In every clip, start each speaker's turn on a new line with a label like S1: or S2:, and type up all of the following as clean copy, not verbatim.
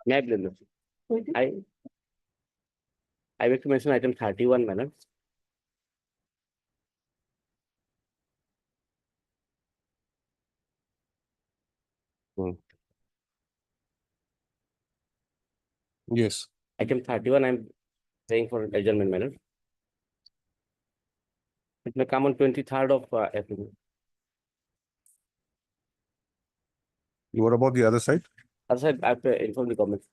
S1: May I blame you? I wish to mention item 31, madam.
S2: Yes.
S1: Item 31, I'm saying for adjournment, madam. It may come on 23rd of April.
S2: What about the other side?
S1: Other side, I have to inform the government.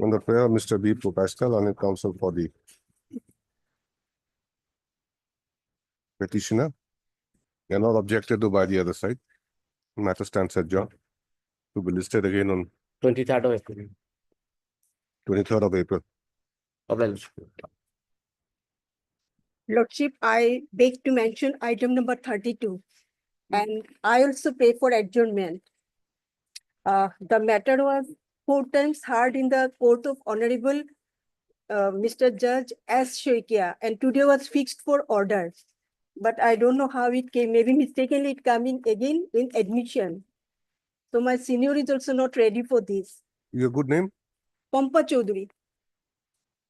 S2: On the prayer of Mr. B. Pascal on counsel for the petitioner and not objected to by the other side. Matter stands adjourned to be listed again on
S1: 23rd of April.
S2: 23rd of April.
S3: Lordship, I beg to mention item number 32, and I also pray for adjournment. The matter was 4 times heard in the court of Honorable Mr. Judge S. Shoikia, and today was fixed for order. But I don't know how it came, maybe mistakenly it coming again in admission. So my senior is also not ready for this.
S2: Your good name?
S3: Pompa Chaudhary.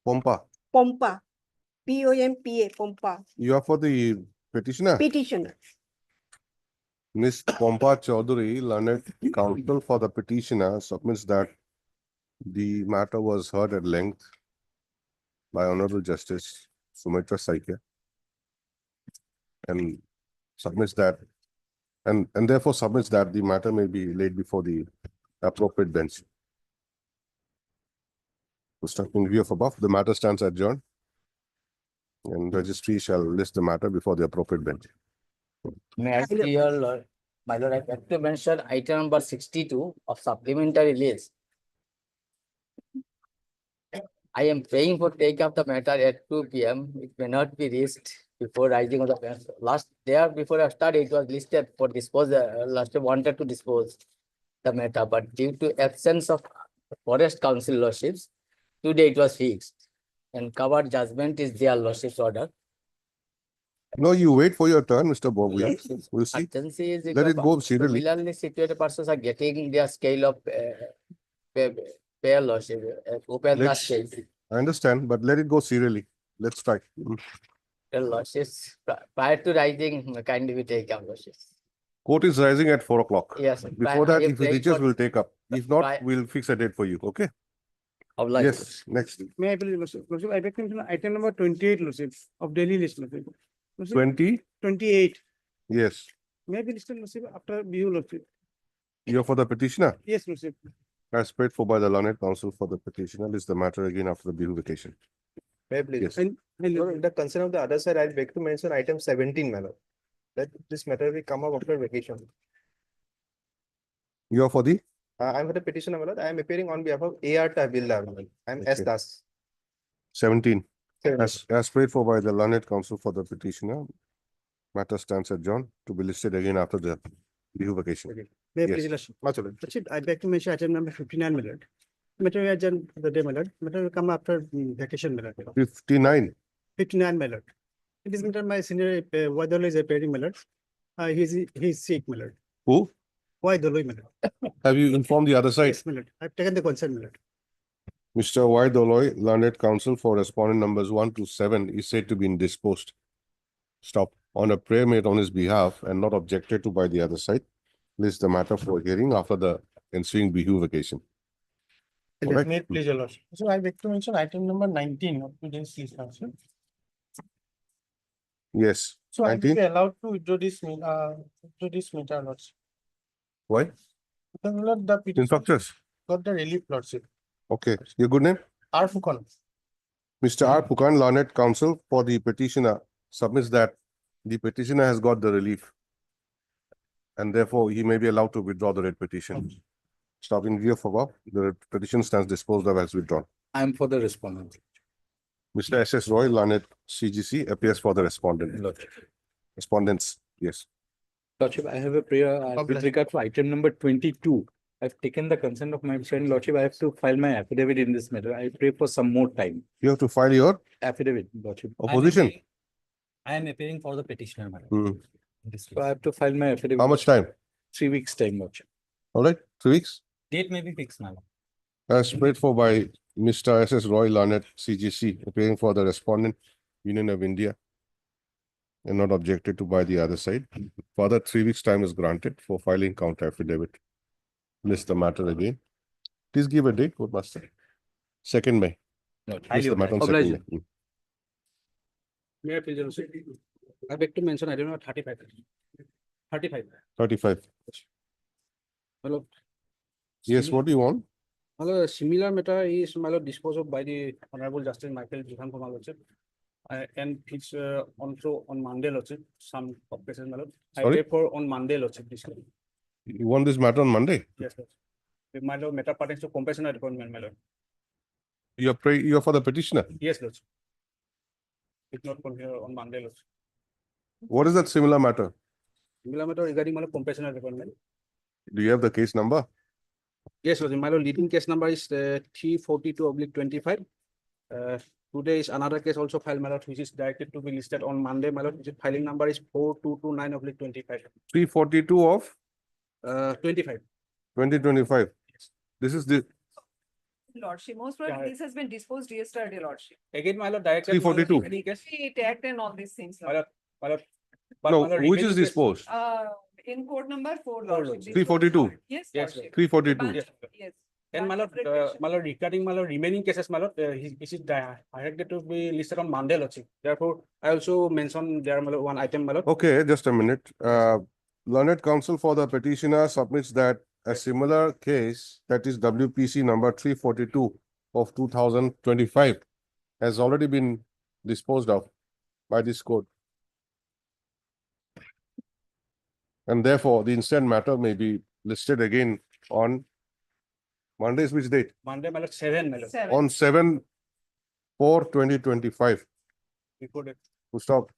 S2: Pompa.
S3: Pompa. P-O-M-P-A, Pompa.
S2: You are for the petitioner?
S3: Petitioner.
S2: Ms. Pompa Chaudhary, learned counsel for the petitioner, submits that the matter was heard at length by Honorable Justice Sumitra Saikia and submits that and therefore submits that the matter may be laid before the appropriate bench. In view of above, the matter stands adjourned and registry shall list the matter before the appropriate bench.
S4: May I see your lord, my lord, I have to mention item number 62 of supplementary list. I am praying for take up the matter at 2 p.m. It may not be reached before rising of the bench. Last day before I started, it was listed for disposal. Last day wanted to dispose the matter, but due to absence of forest council lordships, today it was fixed. And covered judgment is their lordship's order.
S2: No, you wait for your turn, Mr. Bob. We'll see.
S4: Urgency is
S2: Let it go serially.
S4: Similarly situated persons are getting their scale of pay lordship, open the scale.
S2: I understand, but let it go serially. Let's try.
S4: Lordships prior to rising, kindly we take up lordships.
S2: Court is rising at 4 o'clock.
S4: Yes.
S2: Before that, if it reaches, we'll take up. If not, we'll fix a date for you. Okay? Yes. Next.
S5: May I please, Lordship? Lordship, I beg to mention item number 28, Lordship, of daily list, Lordship. Lordship,
S2: 20?
S5: 28.
S2: Yes.
S5: May I be listed, Lordship, after BU, Lordship?
S2: You're for the petitioner?
S5: Yes, Lordship.
S2: As paid for by the learned counsel for the petitioner, is the matter again after the bihu vacation.
S6: May I please?
S2: Yes.
S5: And
S6: Lord, in the concern of the other side, I beg to mention item 17, my lord. Let this matter will come up after vacation.
S2: You're for the?
S6: I'm for the petitioner, my lord. I am appearing on behalf of A.R. Tahbildar. I'm S.
S2: Okay.
S6: Das.
S2: 17. As paid for by the learned counsel for the petitioner, matter stands adjourned to be listed again after the bihu vacation.
S5: Okay. May I
S2: Yes.
S5: please, Lordship?
S2: Much of it.
S5: Lordship, I beg to mention item number 59, my lord. Matter will adjourn for the day, my lord. Matter will come after vacation, my lord.
S2: 59.
S5: 59, my lord. It is matter my senior, Wadolo is appearing, my lord. He's sick, my lord.
S2: Who?
S5: Wadolo, my lord.
S2: Have you informed the other side?
S5: Yes, my lord. I've taken the concern, my lord.
S2: Mr. Y. Doloy, learned counsel for respondent numbers 1 to 7 is said to be indisposed. Stop. On a prayer made on his behalf and not objected to by the other side, list the matter for hearing after the ensuing bihu vacation.
S5: Let me please, your lordship. So I beg to mention item number 19 of today's list, Lordship.
S2: Yes.
S5: So I will
S2: 19.
S5: be allowed to withdraw this matter, Lordship.
S2: Why?
S5: Because, Lord, the petition
S2: Instructors.
S5: got the relief, Lordship.
S2: Okay. Your good name?
S5: R. Fukon.
S2: Mr. R. Pukan, learned counsel for the petitioner, submits that the petitioner has got the relief and therefore he may be allowed to withdraw the red petition. Stop in view of above, the petition stands disposed of as withdrawn.
S4: I am for the respondent.
S2: Mr. S.S. Roy, learned CGC, appears for the respondent.
S4: Lordship.
S2: Respondents, yes.
S7: Lordship, I have a prayer with regard to item number 22. I've taken the consent of my friend Lordship. I have to file my affidavit in this matter. I pray for some more time.
S2: You have to file your
S7: Affidavit, Lordship.
S2: opposition.
S8: I am appearing for the petitioner, madam.
S2: Hmm.
S8: In this
S7: So I
S8: case.
S7: have to file my affidavit.
S2: How much time?
S7: 3 weeks time, Lordship.
S2: All right, 3 weeks?
S8: Date may be fixed, my lord.
S2: As prayed for by Mr. S.S. Roy Larned, CGC, appearing for the respondent, Union of India, and not objected to by the other side. Further 3 weeks' time is granted for filing counter affidavit. List the matter again. Please give a date, Court Master. 2nd May. List the matter on 2nd May.
S5: Mayor, please also. I beg to mention item number 35. 35.
S2: 35.
S5: Hello.
S2: Yes, what do you want?
S5: Hello, similar matter is my lord disposed of by the Honorable Justice Michael Johan Kumar Lordship. And it's also on Monday Lordship, some of cases, my lord. I
S2: Sorry?
S5: pay for on Monday Lordship.
S2: You want this matter on Monday?
S5: Yes, sir. My lord, matter pertains to compassionate appointment, my lord.
S2: You are for the petitioner.
S5: Yes, Lordship. It's not on here on Monday, Lordship.
S2: What is that similar matter?
S5: Similar matter regarding my lord compassionate appointment.
S2: Do you have the case number?
S5: Yes, Lordship. My lord, leading case number is 342/25. Today is another case also filed, my lord, which is directed to be listed on Monday, my lord, which is filing number is 4229/25.
S2: 342 of
S5: 25.
S2: 2025. This is the
S9: Lordship, most probably
S5: Yeah.
S9: this has been disposed yesterday, Lordship.
S5: Again, my lord, directed.
S2: 342.
S5: Remaining case.
S9: We attacked and all these things.
S5: My lord, my lord. But
S2: no,
S5: my lord,
S2: which is
S5: remaining
S2: this
S5: case-
S2: post?
S9: In code number 4,
S5: Lordship.
S9: Lordship. this was
S2: 342.
S9: not- Yes,
S5: Yes,
S9: Lordship.
S2: 342.
S5: Yes.
S9: Yes.
S5: And my lord, regarding my lord, remaining cases, my lord, this is directed to be listed on Monday, Lordship. Therefore, I also mentioned there, my lord, one item, my lord.
S2: Okay, just a minute. Learned counsel for the petitioner submits that a similar case, that is WPC number 342 of 2025, has already been disposed of by this court. And therefore, the instant matter may be listed again on Monday's which date?
S5: Monday, my lord, 7, my lord.
S9: 7.
S2: On 7/4/2025.
S5: Before that.
S2: Full stop.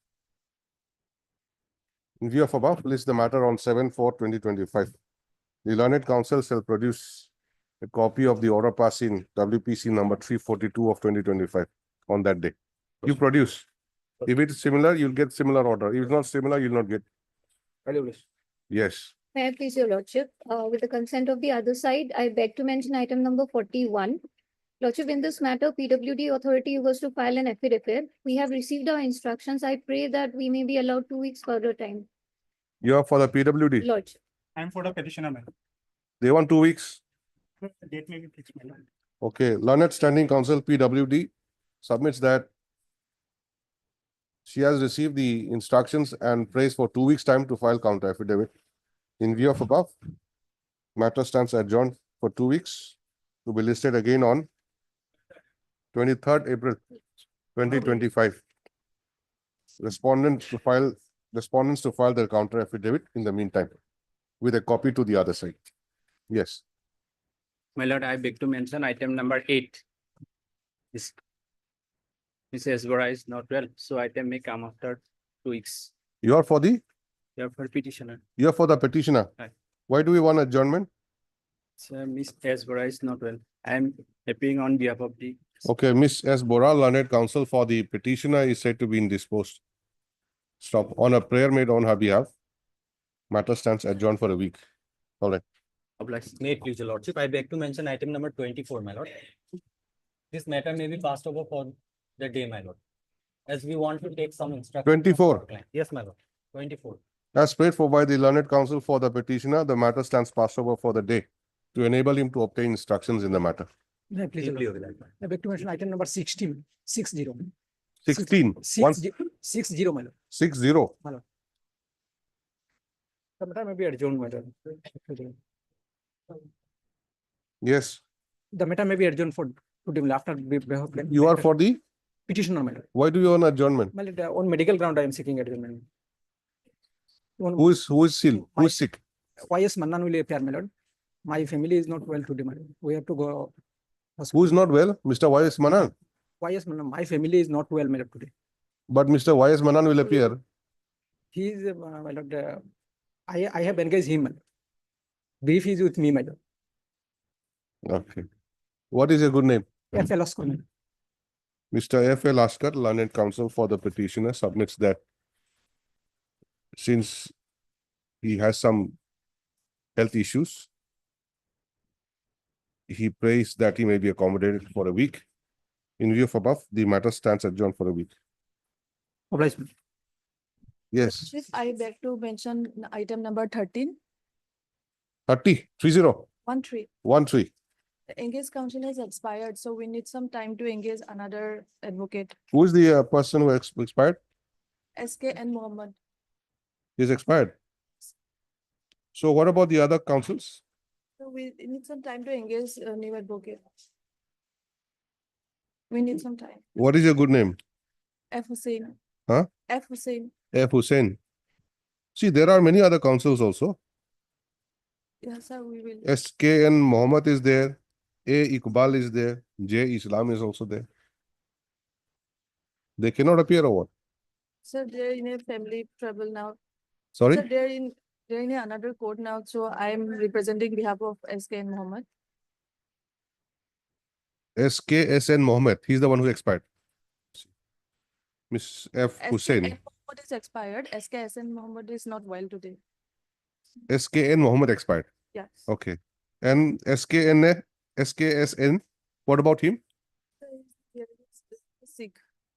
S2: In view of above, list the matter on 7/4/2025. The learned counsel shall produce a copy of the order passing WPC number 342 of 2025 on that day. You produce. If it's similar, you'll get similar order. If it's not similar, you'll not get.
S5: Value list.
S2: Yes.
S10: May I please, your lordship, with the consent of the other side, I beg to mention item number 41. Lordship, in this matter, PWD authority was to file an affidavit. We have received our instructions. I pray that we may be allowed 2 weeks further time.
S2: You are for the PWD.
S10: Lordship.
S5: I'm for the petitioner, my
S2: They want 2 weeks.
S5: lord. Date may be fixed, my lord.
S2: Okay. Learned Standing Counsel PWD submits that she has received the instructions and prays for 2 weeks' time to file counter affidavit. In view of above, matter stands adjourned for 2 weeks to be listed again on 23rd April 2025. Respondents to file their counter affidavit in the meantime with a copy to the other side. Yes.
S11: My lord, I beg to mention item number 8. This Mrs. Esbora is not well, so item may come after 2 weeks.
S2: You are for the
S11: Petitioner.
S2: petitioner.
S11: Right.
S2: Why do we want adjournment?
S11: So Miss Esbora is not well. I am appearing on behalf of the.
S2: Okay, Miss S. Bora, learned counsel for the petitioner is said to be indisposed. Stop. On a prayer made on her behalf, matter stands adjourned for a week. All right.
S11: Obliged.
S8: May it please your lordship, I beg to mention item number 24, my lord. This matter may be passed over for the day, my lord. As we want to take some instructions.
S2: 24.
S8: Yes, my lord. 24.
S2: As prayed for by the learned counsel for the petitioner, the matter stands passed over for the day to enable him to obtain instructions in the matter.
S5: May I please,
S8: Deeply over that.
S5: I beg to mention item number 16, 60.
S2: 16.
S5: 60, my lord.
S2: 60.
S5: The matter may be adjourned, my lord.
S2: Yes.
S5: The matter may be adjourned for today after.
S2: You are for the,
S5: Petitioner, my lord.
S2: why do you want adjournment?
S5: My lord, on medical ground, I am seeking adjournment.
S2: Who is ill? Who is sick?
S5: YS Mannan will appear, my lord. My family is not well today, my lord. We have to go.
S2: Who is not well? Mr. Y.S. Manan.
S5: YS Mannan, my family is not well, my lord, today.
S2: But Mr. Y.S. Manan will appear.
S5: He is, my lord, I have engaged him, my lord. Brief is with me, my lord.
S2: Okay. What is your good name?
S5: FL Oscar, my lord.
S2: Mr. F.L. Askar, learned counsel for the petitioner, submits that since he has some health issues, he prays that he may be accommodated for a week. In view of above, the matter stands adjourned for a week.
S7: Obliged.
S2: Yes,
S9: I beg to mention item number 13,
S2: 30, 30,
S9: 13.
S2: 13.
S9: The engaged counsel has expired, so we need some time to engage another advocate,
S2: Who is the person who expired?
S9: SK and Mohammed.
S2: He's expired. So what about the other counsels?
S9: So we need some time to engage a new advocate. We need some time.
S2: What is your good name?
S9: F. Hussein.
S2: Huh?
S9: F. Hussein.
S2: F. Hussein. See, there are many other counsels also.
S9: Yes, sir, we will.
S2: SKN Mohammed is there. A. Iqbal is there. J. Islam is also there. They cannot appear or what?
S9: Sir, they're in a family trouble now.
S2: Sorry?
S9: Sir, they're in another court now, so I am representing behalf of SK and Mohammed.
S2: SKSN Mohammed. He's the one who expired. Miss F.
S9: SK
S2: Hussein.
S9: and Mohammed is expired. SKS and Mohammed is not well today.
S2: SKN Mohammed expired.
S9: Yes.
S2: Okay. And SKSN, what about him?
S9: He is sick.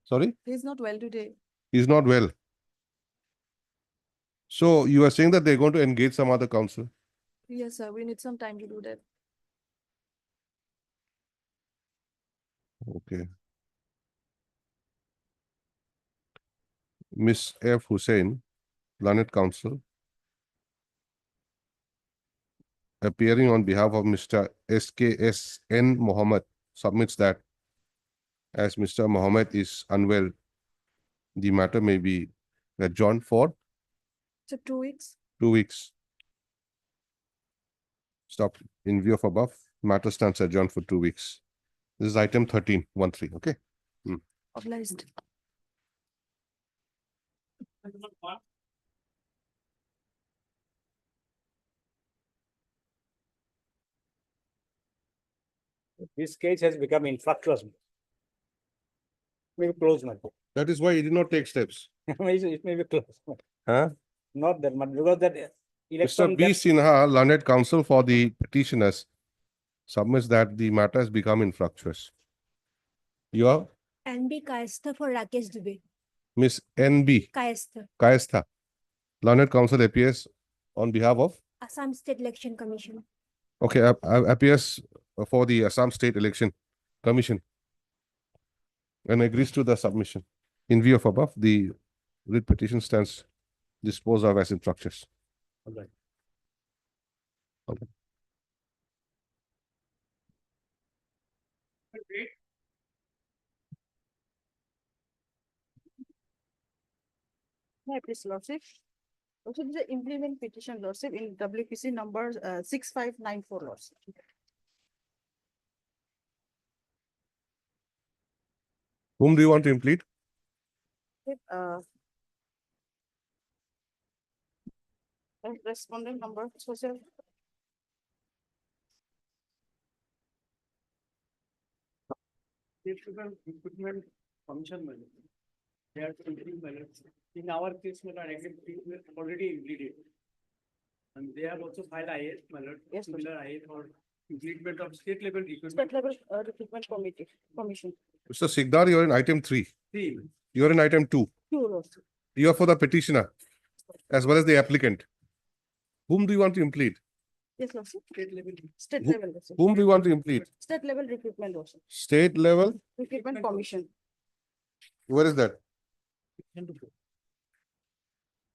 S2: Sorry?
S9: He's not well today.
S2: He's not well. So you are saying that they're going to engage some other counsel?
S9: Yes, sir, we need some time to do that.
S2: Okay. Miss F. Hussein, learned counsel, appearing on behalf of Mr. SKSN Mohammed, submits that as Mr. Mohammed is unwell, the matter may be adjourned for
S9: So 2 weeks.
S2: 2 weeks. Stop. In view of above, matter stands adjourned for 2 weeks. This is item 13, 13, okay?
S9: Obliged.
S7: This case has become infructuous. Maybe close matter.
S2: That is why he did not take steps.
S7: It may be close.
S2: Huh?
S7: Not that much, because that
S2: Mr.
S7: election.
S2: B. Sinha, learned counsel for the petitioners, submits that the matter has become infructuous. You are
S3: NB Kayastha for Rakesh Dubey.
S2: Miss N.B.
S3: Kayastha,
S2: Kayastha. Learned counsel appears on behalf of,
S3: Assam State Election Commission.
S2: okay, appears for the Assam State Election Commission and agrees to the submission. In view of above, the writ petition stands disposed of as infructuous.
S7: Alright.
S2: Okay.
S9: Yeah, please, Lordship. Also, this is the implement petition, Lordship, in WPC number 6594, Lordship.
S2: Whom do you want to implead?
S9: Respondent number, social.
S11: Recruitment function money. They are completing balance. In our case, we are already implemented. And they have also filed IAS,
S9: Yes, sir.
S11: similar IAS for implement of state level recruitment.
S9: State level recruitment commission.
S2: Mr. Sigdar, you are in item 3.
S11: Team.
S2: You are in item 2.
S9: Two, Lordship.
S2: You are for the petitioner as well as the applicant. Whom do you want to implead?
S9: Yes, Lordship.
S11: State level.
S9: State
S2: Who-
S9: level, Lordship.
S2: Whom do you want to implead?
S9: State level recruitment, Lordship.
S2: State level?
S9: Recruitment commission.
S2: Where is that?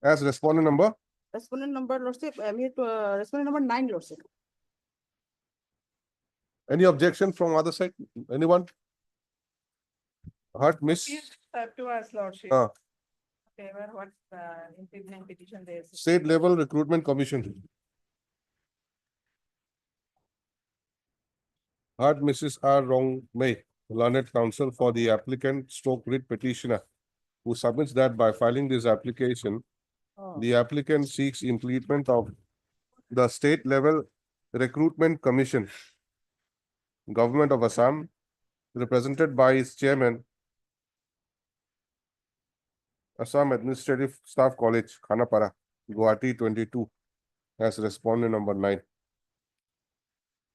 S2: As respondent number?
S9: Respondent number, Lordship, respondent number 9, Lordship.
S2: Any objection from other side? Anyone? Heard, miss?
S9: Up to us, Lordship.
S2: Ah.
S9: Favor what implement petition there is.
S2: State level recruitment commission. Heard Mrs. R. Wrong May, learned counsel for the applicant stroke writ petitioner, who submits that by filing this application,
S9: Oh.
S2: the applicant seeks implement of the state level recruitment commission, Government of Assam, represented by its chairman, Assam Administrative Staff College, Khanapara, Guwahati 22, as respondent number 9.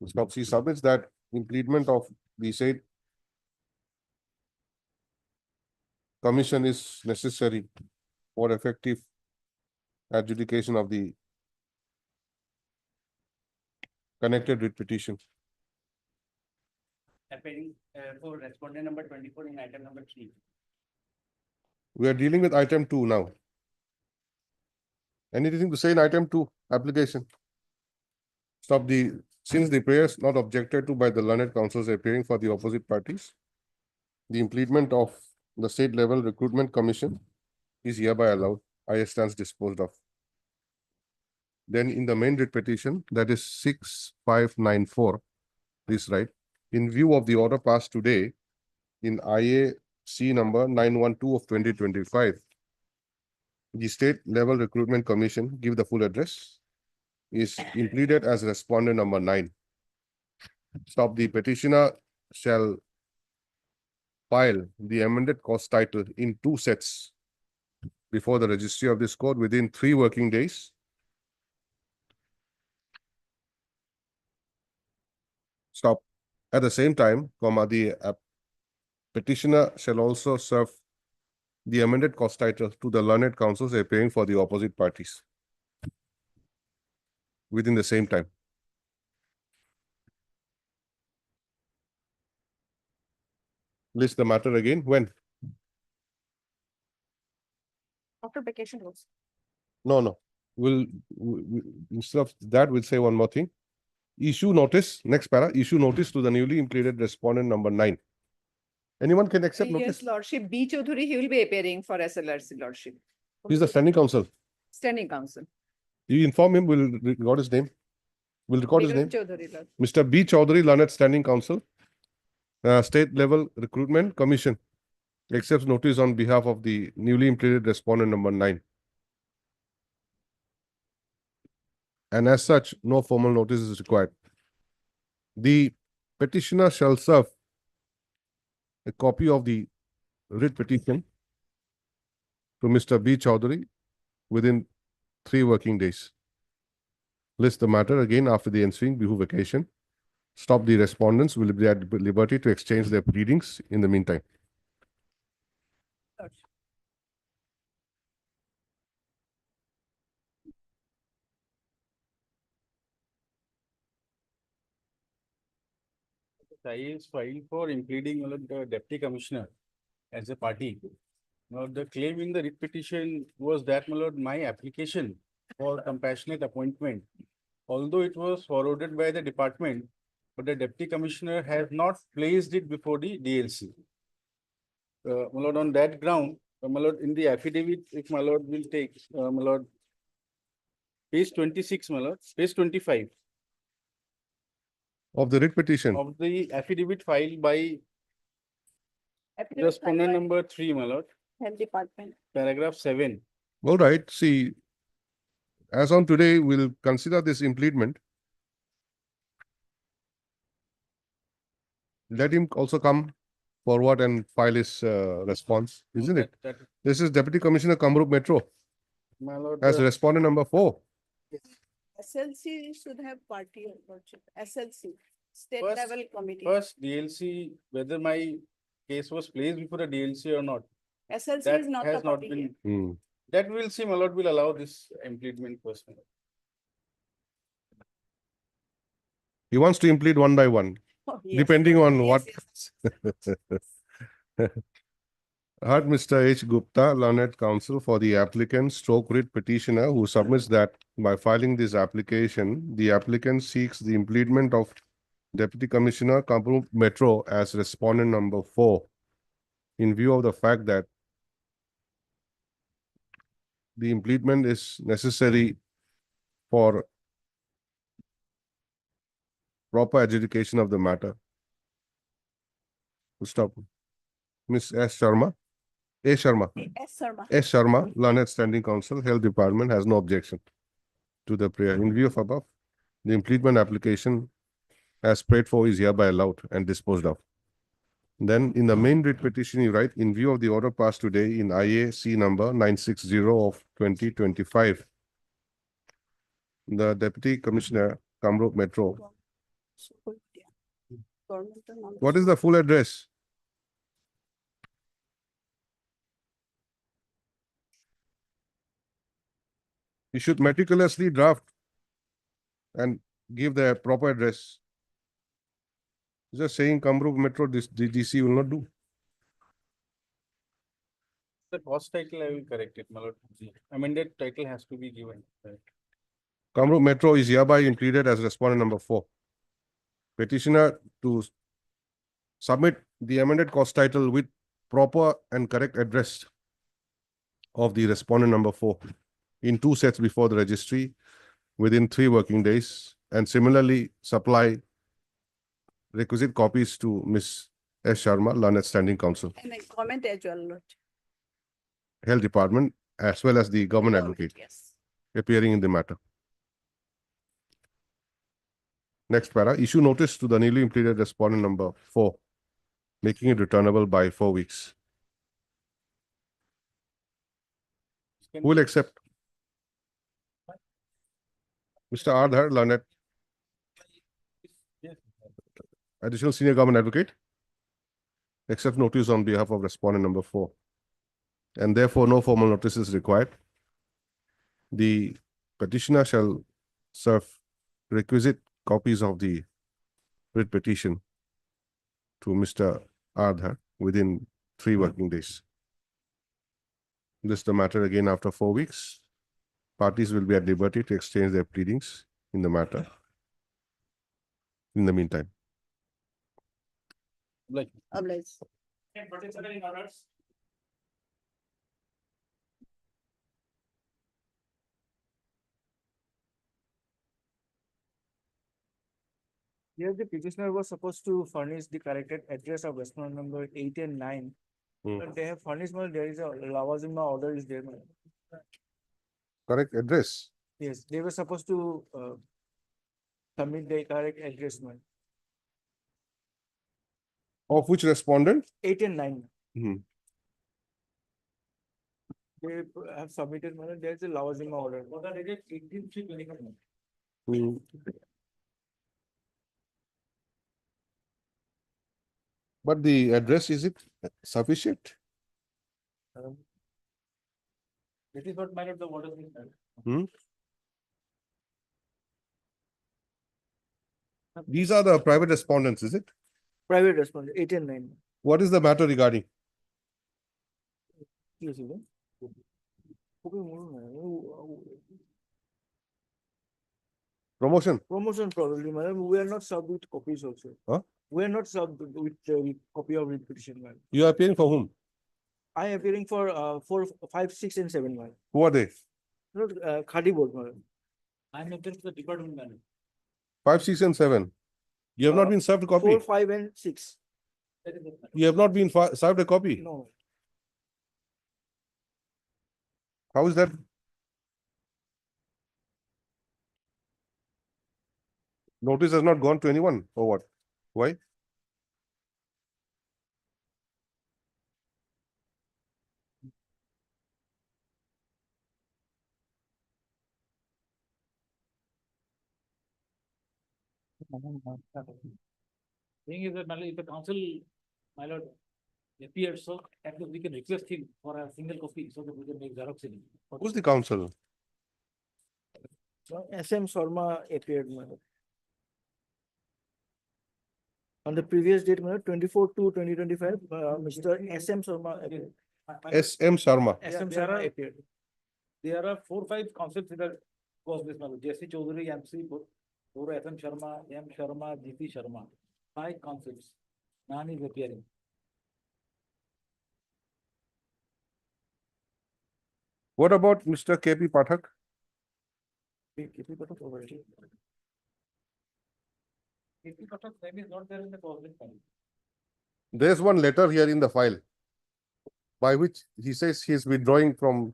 S2: Stop. She submits that impleadment of the said commission is necessary for effective adjudication of the connected writ petition.
S11: Appearing for respondent number 24 in item number 3.
S2: We are dealing with item 2 now. Anything to say in item 2 application? Stop. Since the prayer is not objected to by the learned counsels appearing for the opposite parties, the impleadment of the state level recruitment commission is hereby allowed. I stands disposed of. Then in the main writ petition, that is 6594, this right, in view of the order passed today in IAC number 912 of 2025, the state level recruitment commission, give the full address, is impleaded as respondent number 9. Stop. The petitioner shall file the amended cost title in 2 sets before the registry of this court within 3 working days. Stop. At the same time, the petitioner shall also serve the amended cost title to the learned counsels appearing for the opposite parties within the same time. List the matter again. When?
S9: After vacation goes.
S2: No. Instead of that, we'll say one more thing. Issue notice, next para, issue notice to the newly impleaded respondent number 9. Anyone can accept notice?
S12: Yes, Lordship. B. Chaudhary, he will be appearing for SLRC, Lordship.
S2: He's the standing counsel.
S12: Standing counsel.
S2: You inform him, we'll record his name. We'll record his
S12: Bigram
S2: name.
S12: Chaudhary, Lord.
S2: Mr. B. Chaudhary, learned standing counsel, state level recruitment commission, accepts notice on behalf of the newly impleaded respondent number 9. And as such, no formal notice is required. The petitioner shall serve a copy of the writ petition to Mr. B. Chaudhary within 3 working days. List the matter again after the ensuing Bihu vacation. Stop. The respondents will be at liberty to exchange their pleadings in the meantime.
S11: I is filed for impleading the deputy commissioner as a party. Now, the claim in the writ petition was that, my lord, my application for compassionate appointment, although it was forwarded by the department, but the deputy commissioner has not placed it before the DLC. My lord, on that ground, my lord, in the affidavit, if my lord will take, my lord, page 26, my lord, page 25
S2: Of the writ petition.
S11: of the affidavit filed by respondent number 3, my lord,
S9: Health Department.
S11: paragraph 7.
S2: All right. See, as on today, we'll consider this impleadment. Let him also come forward and file his response, isn't it? This is Deputy Commissioner Kamrup Metro
S11: My lord,
S2: as respondent number 4.
S3: SLC should have party Lordship. SLC, state
S11: First-
S3: level committee.
S11: first DLC, whether my case was placed before the DLC or not,
S3: SLC
S11: that
S3: is not the
S11: has not
S3: party here.
S11: been, that we'll see, my lord, will allow this impleadment first. my lord.
S2: He wants to implead one by one,
S3: Oh, yes.
S2: depending on
S3: Yes,
S2: what.
S3: yes.
S2: Heard Mr. H. Gupta, learned counsel for the applicant stroke writ petitioner who submits that by filing this application, the applicant seeks the impleadment of Deputy Commissioner Kamrup Metro as respondent number 4 in view of the fact that the impleadment is necessary for proper adjudication of the matter. Stop. Ms. S. Sharma. A. Sharma.
S3: S. Sharma.
S2: S. Sharma, learned standing counsel, Health Department, has no objection to the prayer. In view of above, the impleadment application as prayed for is hereby allowed and disposed of. Then in the main writ petition, you write, in view of the order passed today in IAC number 960 of 2025, the Deputy Commissioner, Kamrup Metro, What is the full address? You should meticulously draft and give the proper address. Just saying Kamrup Metro, this DC will not do.
S11: The cost title, I will correct it, my lord. The amended title has to be given. Right.
S2: Kamrup Metro is hereby impleaded as respondent number 4. Petitioner to submit the amended cost title with proper and correct address of the respondent number 4 in 2 sets before the registry within 3 working days, and similarly supply requisite copies to Ms. S. Sharma, Learned Standing Counsel,
S9: And then comment as well, Lord.
S2: Health Department, as well as the government advocate
S9: Yes.
S2: appearing in the matter. Next para, issue notice to the newly impleaded respondent number 4, making it returnable by 4 weeks. Who will accept? Mr. Ardhar, Learned,
S11: Yes.
S2: Additional Senior Government Advocate, accept notice on behalf of respondent number 4. And therefore, no formal notice is required. The petitioner shall serve requisite copies of the writ petition to Mr. Ardhar within 3 working days. This is the matter again after 4 weeks. Parties will be at liberty to exchange their pleadings in the matter. In the meantime,
S11: Like,
S9: Oblige.
S5: Here the petitioner was supposed to furnish the corrected address of respondent number 8 and 9. But they have furnished, well, there is a lavazima order is there.
S2: correct address.
S5: Yes, they were supposed to submit the correct address, man.
S2: Of which respondent?
S5: 8 and 9.
S2: Hmm.
S5: They have submitted, man, there is a lavazima order.
S2: Hmm. But the address, is it sufficient?
S11: it is what my lord the order is.
S2: Hmm? These are the private respondents, is it?
S5: Private respondent, 8 and 9.
S2: What is the matter regarding?
S5: Yes, even.
S2: Promotion?
S5: Promotion probably, madam. We are not served with copies also.
S2: Huh?
S5: We are not served with copy of writ petition, madam.
S2: You are appearing for whom?
S5: I am appearing for 4, 5, 6 and 7, madam.
S2: Who are they?
S5: Not Khadi board, madam.
S11: I am appearing for the department manager.
S2: 5, 6 and 7. You have not been served a copy?
S5: 4, 5 and 6.
S11: That is it.
S2: You have not been served a copy?
S5: No.
S2: How is that? Notice has not gone to anyone or what? Why?
S11: Thing is that, my lord, if the council, my lord, appears, so at least we can request him for a single copy so that we can make Xerox in it.
S2: Who's the council?
S5: So SM Sharma appeared, madam. On the previous date, madam, 24/2/2025, Mr. SM Sharma appeared.
S2: SM Sharma.
S5: SM Sharma appeared.
S11: There are 4, 5 concepts that are caused this, my lord. J.C. Chaudhary, MC, Puro, FM Sharma, M. Sharma, GP Sharma. 5 concepts. None is appearing.
S2: What about Mr. KP Pathak?
S11: KP Pathak maybe is not there in the cause list file.
S2: There's one letter here in the file by which he says he is withdrawing from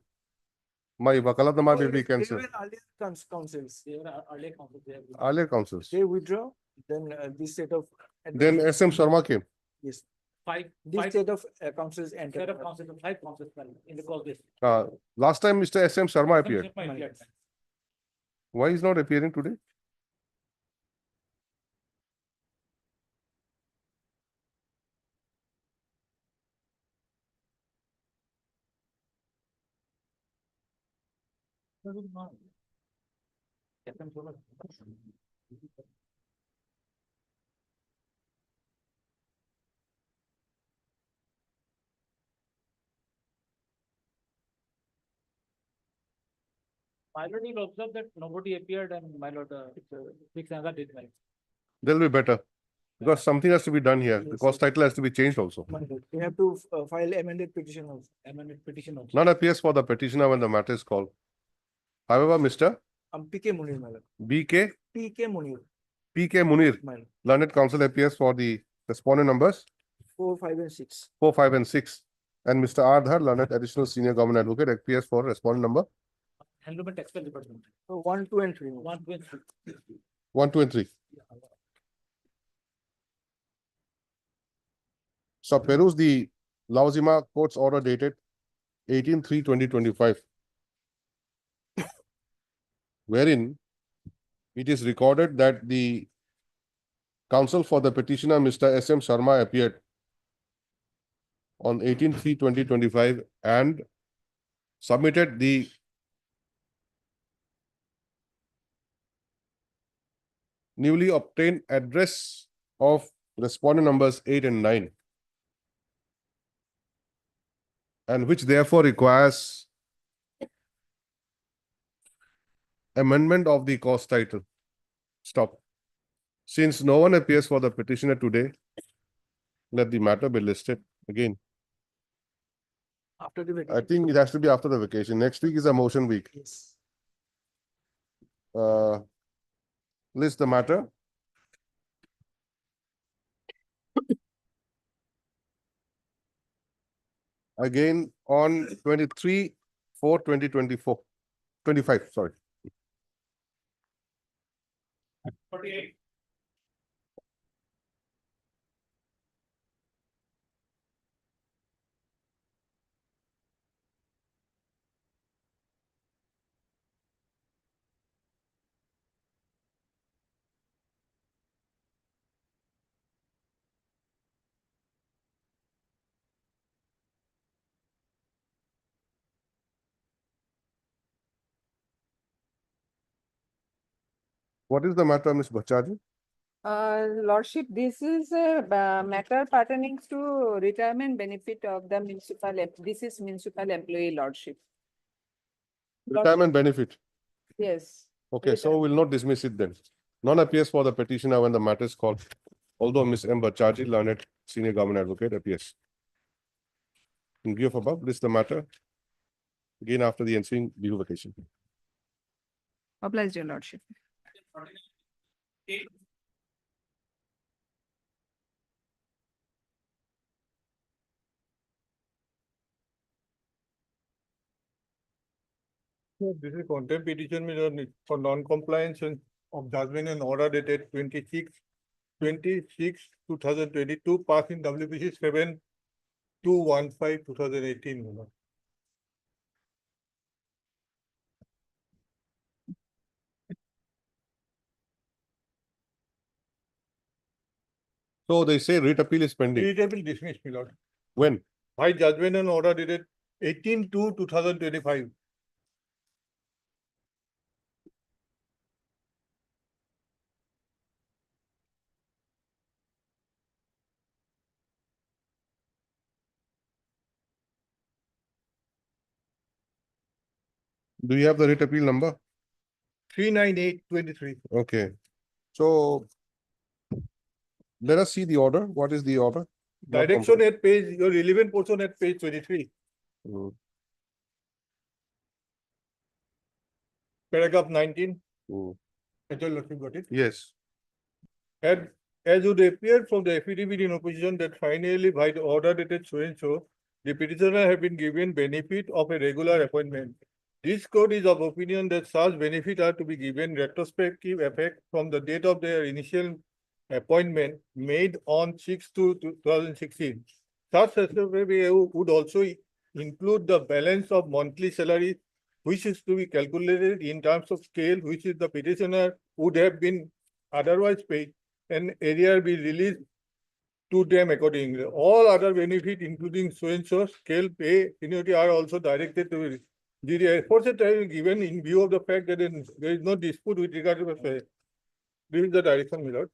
S2: my Vakalatnama will be
S5: They
S2: cancelled.
S5: were earlier councils.
S11: They were earlier concepts. They have.
S2: Earlier councils.
S5: They withdraw, then this set of.
S2: Then SM Sharma came.
S5: Yes,
S11: 5
S5: this set of councils
S11: set
S5: entered.
S11: of concepts, 5 concepts in the cause list.
S2: Last time Mr. SM Sharma appeared.
S11: Sharma appeared.
S2: Why is not appearing today?
S7: My lord will observe that nobody appeared and my lord, fix another date.
S2: They'll be better. Because something has to be done here. The cause title has to be changed also.
S5: We have to file amended petition also.
S7: Amended petition also.
S2: None appears for the petitioner when the matter is called. However, Mr.
S5: PK Munir, my lord.
S2: BK
S5: PK Munir,
S2: PK Munir,
S5: my lord.
S2: learned counsel appears for the respondent numbers
S5: 4, 5, and 6.
S2: 4, 5, and 6. And Mr. Ardhar, learned additional senior government advocate, appears for respondent number
S7: Handloom and textile department.
S5: So 1, 2, and 3.
S7: 1, 2, and 3.
S2: 1, 2, and 3. So peruse the Lauzima court's order dated 18/3/2025, wherein it is recorded that the counsel for the petitioner, Mr. S.M. Sharma, appeared on 18/3/2025 and submitted the newly obtained address of respondent numbers 8 and 9. And which therefore requires amendment of the cause title. Stop. Since no one appears for the petitioner today, let the matter be listed again.
S5: After the
S2: I
S5: vacation.
S2: think it has to be after the vacation. Next week is a motion week.
S5: Yes.
S2: List the matter. Again on 23/4/2024, 25, sorry.
S7: 48.
S2: What is the matter, Ms. Bhachaji?
S12: Lordship, this is a matter pertaining to retirement benefit of the this is municipal employee, Lordship.
S2: Retirement benefit.
S12: Yes.
S2: Okay, so we'll not dismiss it then. None appears for the petitioner when the matter is called, although Ms. M. Bhachaji, learned senior government advocate, appears. In view of above, list the matter again after the ensuing leave vacation.
S12: Obliged, your Lordship.
S11: This is contempt petition for non-compliance of judgment and order dated 26/2022, passed in WPC 7215/2018.
S2: So they say writ appeal is pending.
S11: It will dismiss, my lord.
S2: When?
S11: By judgment and order dated 18/2/2025.
S2: Do you have the writ appeal number?
S11: 39823.
S2: Okay. So let us see the order. What is the order? Not
S11: Direction at page, your relevant portion at page 23.
S2: complete.
S11: Paragraph 19.
S2: Mm.
S11: Got it?
S2: Yes.
S11: As would appear from the affidavit in opposition that finally by the order dated so and so, the petitioner have been given benefit of a regular appointment. This court is of opinion that such benefit are to be given retrospective effect from the date of their initial appointment made on 6/2/2016. Such affidavit would also include the balance of monthly salary which is to be calculated in terms of scale, which is the petitioner would have been otherwise paid, and arrear be released to them accordingly. All other benefit, including so and so scale pay annuity, are also directed to be The enforcer time is given in view of the fact that there is no dispute with regard to the this is the direction, my lord.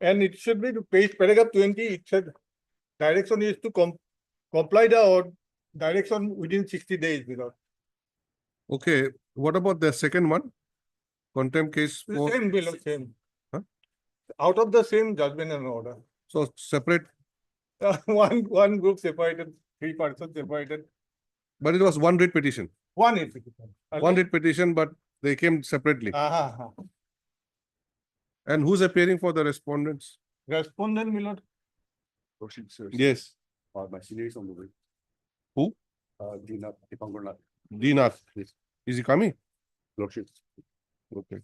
S11: And it should be to page paragraph 20, it said direction is to comply the or direction within 60 days, my lord.
S2: Okay, what about the second one? Contempt case
S11: The
S2: for,
S11: Same, my lord, same.
S2: Huh?
S11: Out of the same judgment and order.
S2: so separate,
S11: One group separated, 3 persons separated,
S2: but it was one writ petition.
S11: one is.
S2: One writ petition, but they came separately. And who's appearing for the respondents?
S11: Respondent, my lord.
S2: Yes,
S11: My senior is on the way.
S2: Who?
S11: Dinath.
S2: Dinath. Is he coming?
S11: Lordship.
S2: Okay.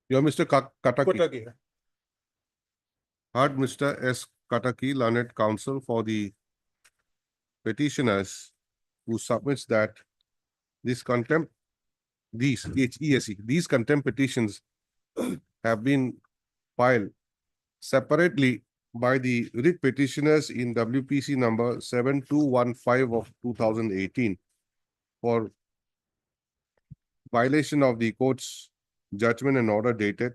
S2: You're Mr. Kataki.
S11: Kotaki.
S2: Heard Mr. S. Kataki, learned counsel for the petitioners who submits that this contempt, these HESE, these contempt petitions have been filed separately by the writ petitioners in WPC number 7215 of 2018 for violation of the court's judgment and order dated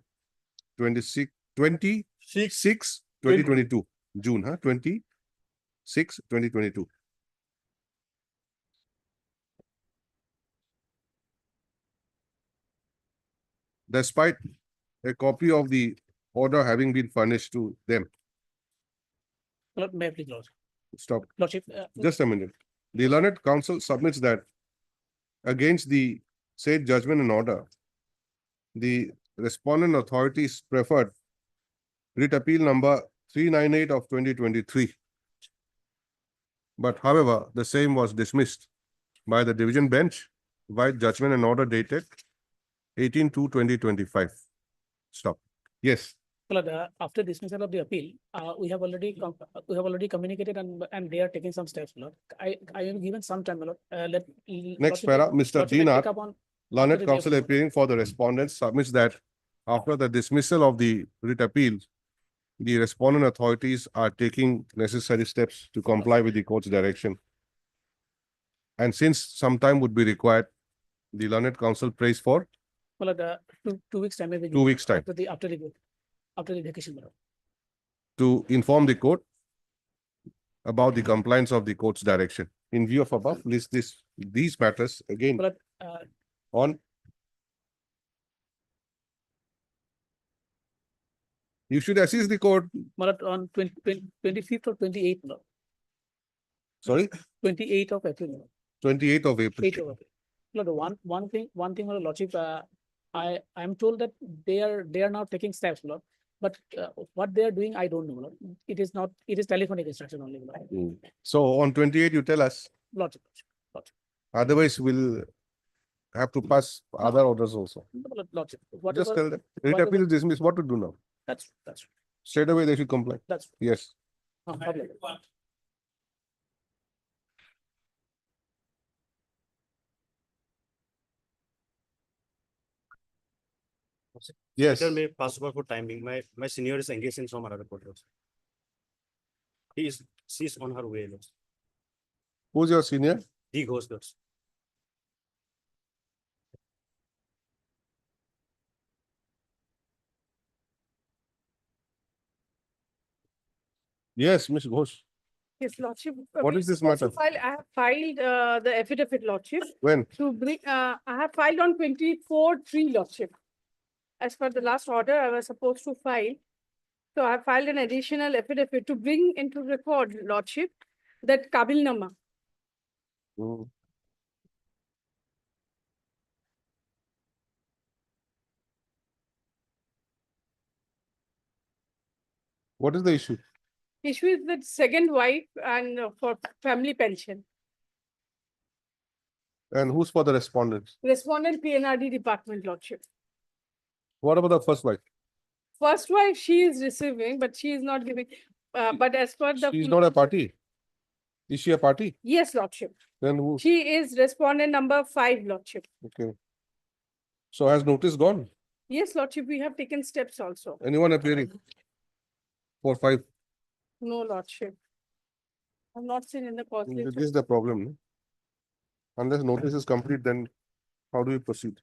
S2: 2022, June, 2022. Despite a copy of the order having been furnished to them.
S5: May I please, Lord?
S2: Stop.
S5: Lordship,
S2: Just a minute. The learned counsel submits that against the said judgment and order, the respondent authorities preferred writ appeal number 398 of 2023. But however, the same was dismissed by the division bench by judgment and order dated 18/2/2025. Stop. Yes.
S5: Lord, after dismissal of the appeal, we have already communicated and they are taking some steps, Lord. I am given some time, Lord.
S2: Next para, Mr. Dinath, learned counsel appearing for the respondents submits that after the dismissal of the writ appeal, the respondent authorities are taking necessary steps to comply with the court's direction. And since some time would be required, the learned counsel prays for
S5: Well, 2 weeks time.
S2: 2 weeks time
S5: After the vacation, Lord.
S2: to inform the court about the compliance of the court's direction. In view of above, list these matters again
S5: Well,
S2: on. You should assist the court.
S5: Lord, on 25th or 28th, Lord.
S2: Sorry,
S5: 28th of April, Lord.
S2: 28th of April.
S5: 8th of April. Lord, one thing, Lord, Lordship, I am told that they are now taking steps, Lord. But what they are doing, I don't know, Lord. It is telephonic instruction only, Lord.
S2: So on 28th, you tell us.
S5: Lordship.
S2: Otherwise, we'll have to pass other orders also.
S5: Lordship.
S2: Just tell them. Writ appeal is dismissed. What to do now?
S5: That's
S2: Straight away, they should comply.
S5: That's
S2: Yes.
S5: public.
S2: Yes.
S13: Matter may pass over for time being. My senior is engaged in some other court. She's on her way.
S2: Who's your senior?
S13: The ghost.
S2: Yes, Miss Ghosh.
S12: Yes, Lordship.
S2: What is this matter?
S12: I have filed the affidavit, Lordship,
S2: When?
S12: to bring, I have filed on 24/3, Lordship. As per the last order, I was supposed to file. So I filed an additional affidavit to bring into record, Lordship, that Kabilnama.
S2: What is the issue?
S12: Issue is that second wife and for family pension.
S2: And who's for the respondents?
S12: Respondent PNRD department, Lordship.
S2: What about the first wife?
S12: First wife, she is receiving, but she is not giving, but as per the.
S2: She's not a party. Is she a party?
S12: Yes, Lordship.
S2: Then who?
S12: She is respondent number 5, Lordship.
S2: Okay. So has notice gone?
S12: Yes, Lordship, we have taken steps also.
S2: Anyone appearing? 4, 5.
S12: No, Lordship. I've not seen in the cause
S2: This
S12: list.
S2: is the problem. No? Unless notice is complete, then how do we proceed?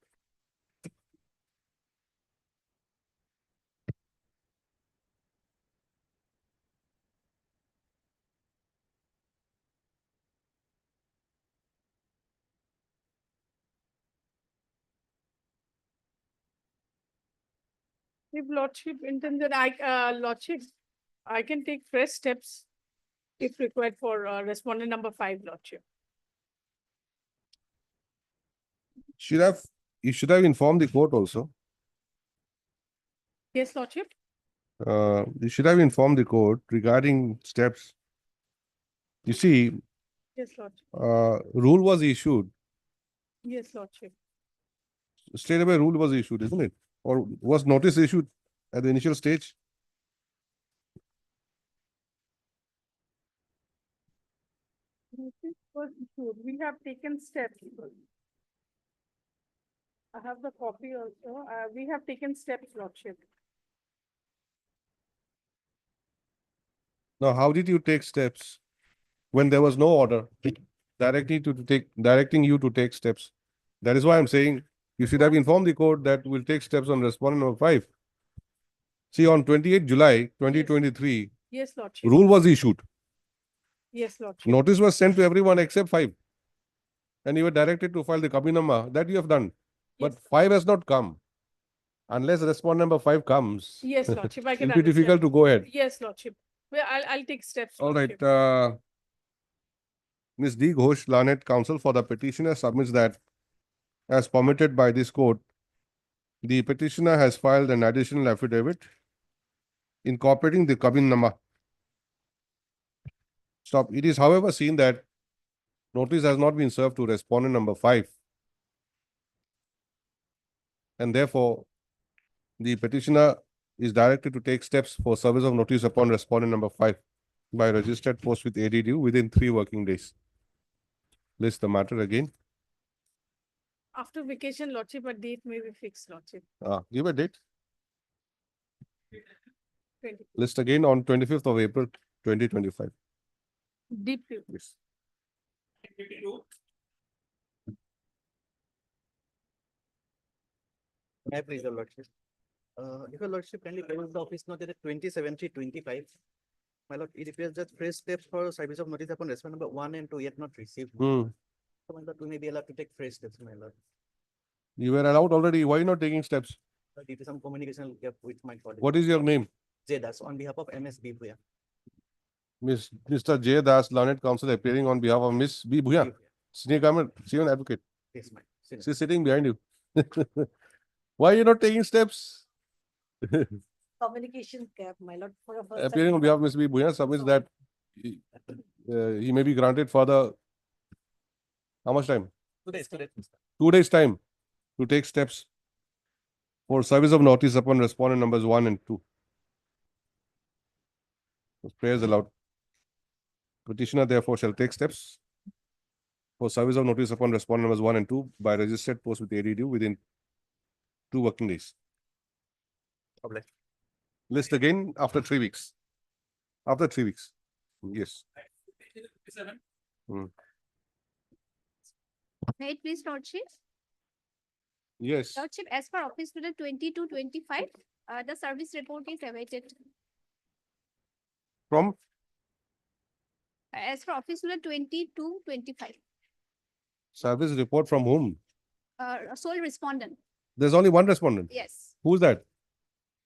S12: If Lordship intends that Lordship, I can take fresh steps if required for respondent number 5, Lordship.
S2: You should have informed the court also.
S12: Yes, Lordship.
S2: You should have informed the court regarding steps. You see,
S12: Yes, Lordship.
S2: rule was issued,
S12: Yes, Lordship.
S2: straight away rule was issued, isn't it? Or was notice issued at the initial stage?
S12: Notice was issued. We have taken steps. I have the copy also. We have taken steps, Lordship.
S2: Now, how did you take steps when there was no order directing you to take steps? That is why I'm saying you should have informed the court that we'll take steps on respondent number 5. See, on 28 July 2023,
S12: Yes, Lordship.
S2: rule was issued.
S12: Yes, Lordship.
S2: Notice was sent to everyone except 5. And you were directed to file the Kabinama. That you have done. But
S12: Yes.
S2: 5 has not come. Unless respondent number 5 comes.
S12: Yes, Lordship. I can
S2: It'll be difficult to go ahead.
S12: Yes, Lordship. Well, I'll take steps.
S2: All right.
S12: Lordship.
S2: Ms. D. Ghosh, Lanet Counsel for the petitioner submits that as permitted by this court, the petitioner has filed an additional affidavit incorporating the Kabinama. Stop. It is, however, seen that notice has not been served to respondent number 5. And therefore, the petitioner is directed to take steps for service of notice upon respondent number 5 by registered post with ADDU within 3 working days. List the matter again.
S12: After vacation, Lordship, a date may be fixed, Lordship.
S2: Give a date.
S12: 20.
S2: List again on 25th of April 2025.
S12: Deep.
S2: Yes.
S6: May I please, your lordship? If your lordship kindly close the office note at 20/70/25. My lord, it appears that fresh steps for service of notice upon respondent number 1 and 2 yet not received. So my lord, we may be allowed to take fresh steps, my lord.
S2: You were allowed already. Why not taking steps?
S6: Due to some communication gap with my colleague.
S2: What is your name?
S6: Zedas on behalf of MS B. Bhuya.
S2: Mr. J. Das, Learned Counsel, appearing on behalf of Miss B. Bhuya, senior government, senior advocate.
S6: Yes, my.
S2: She's sitting behind you. Why are you not taking steps?
S3: Communication gap, my lord. For a first
S2: Appearing on behalf of Miss B. Bhuya submits that he may be granted further. How much time?
S6: 2 days.
S2: 2 days time to take steps for service of notice upon respondent numbers 1 and 2. Prayers allowed. Petitioner therefore shall take steps for service of notice upon respondent numbers 1 and 2 by registered post with ADDU within 2 working days. List again after 3 weeks. After 3 weeks. Yes.
S10: May it please, Lordship?
S2: Yes.
S10: Lordship, as per office order 22/25, the service report is awaited.
S2: From
S10: As per office order 22/25,
S2: service report from whom?
S10: sole respondent,
S2: There's only one respondent.
S10: yes.
S2: Who's that?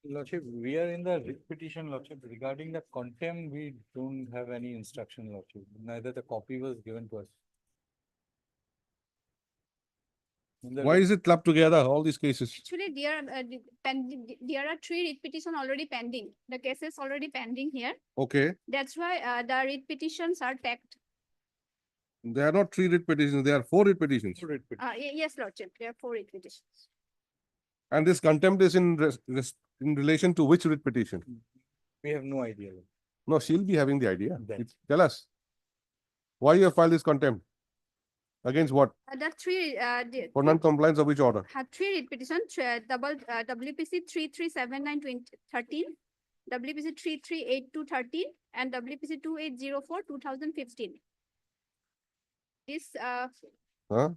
S7: Lordship, we are in the writ petition, Lordship. Regarding the contempt, we don't have any instruction, Lordship. Neither the copy was given to us. In the
S2: Why
S7: writ-
S2: is it clubbed together, all these cases?
S10: Actually, there are 3 writ petition already pending. The case is already pending here.
S2: Okay.
S10: That's why the writ petitions are tagged.
S2: There are not 3 writ petitions, there are 4 writ petitions.
S10: Yes, Lordship, there are 4 writ petitions.
S2: And this contempt is in relation to which writ petition?
S7: We have no idea. Lordship.
S2: No, she'll be having the idea.
S7: That's-
S2: Tell us. Why you have filed this contempt? Against what?
S10: The 3
S2: For non-compliance of which order?
S10: had 3 writ petition, WPC 3379/2013, WPC 338213 and WPC 2804 2015. This
S2: Huh?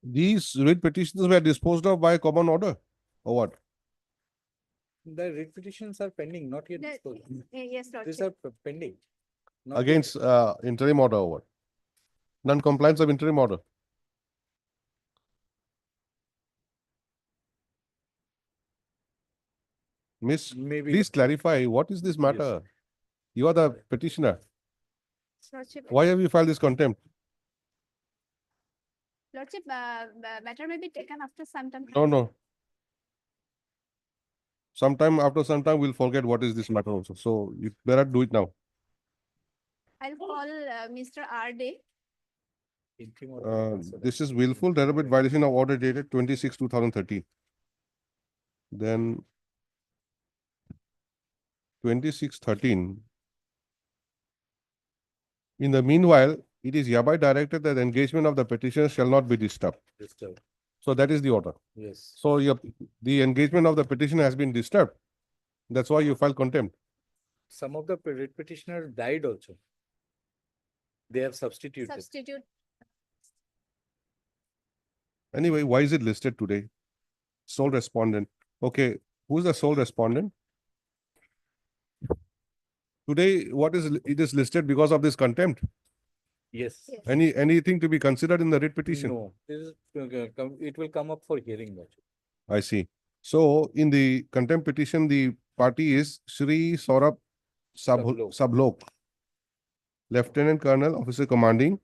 S2: These writ petitions were disposed of by common order or what?
S7: The writ petitions are pending, not yet
S10: the,
S7: disposed.
S10: yes,
S7: These
S10: Lordship.
S7: are pending. not yet
S2: Against interim order or what? Non-compliance of interim order. Miss,
S7: Maybe.
S2: please clarify, what is this matter? You are the petitioner.
S10: Lordship,
S2: Why have you filed this contempt?
S10: Lordship, matter may be taken after some time.
S2: No. Sometime after some time, we'll forget what is this matter also. So you better do it now.
S10: I'll call Mr. R. Day.
S7: Interim order.
S2: This is willful deliberate violation of order dated 26/2013. Then 26/13. In the meanwhile, it is hereby directed that the engagement of the petitioner shall not be disturbed.
S7: Disturbed.
S2: So that is the order.
S7: Yes.
S2: So the engagement of the petitioner has been disturbed. That's why you file contempt.
S7: Some of the writ petitioners died also. They have substituted.
S10: Substitute.
S2: Anyway, why is it listed today? Sole respondent. Okay, who's the sole respondent? Today, it is listed because of this contempt?
S7: Yes.
S10: Yes.
S2: Anything to be considered in the writ petition?
S7: No, this is, it will come up for hearing. Lordship.
S2: I see. So in the contempt petition, the party is Shri Saurabh Sablok, Lieutenant Colonel, Officer Commanding,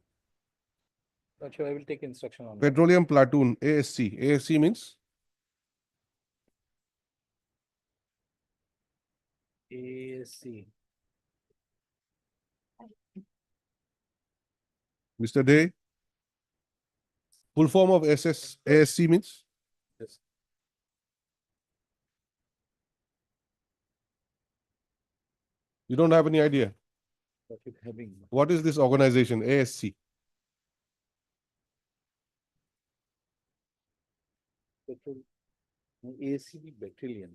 S7: Lordship, I will take instruction on that.
S2: Petroleum Platoon, ASC. ASC means?
S7: ASC.
S2: Mr. Day? Full form of ASC means?
S7: Yes.
S2: You don't have any idea.
S7: Lordship, having.
S2: What is this organization, ASC?
S7: ASC Battalion.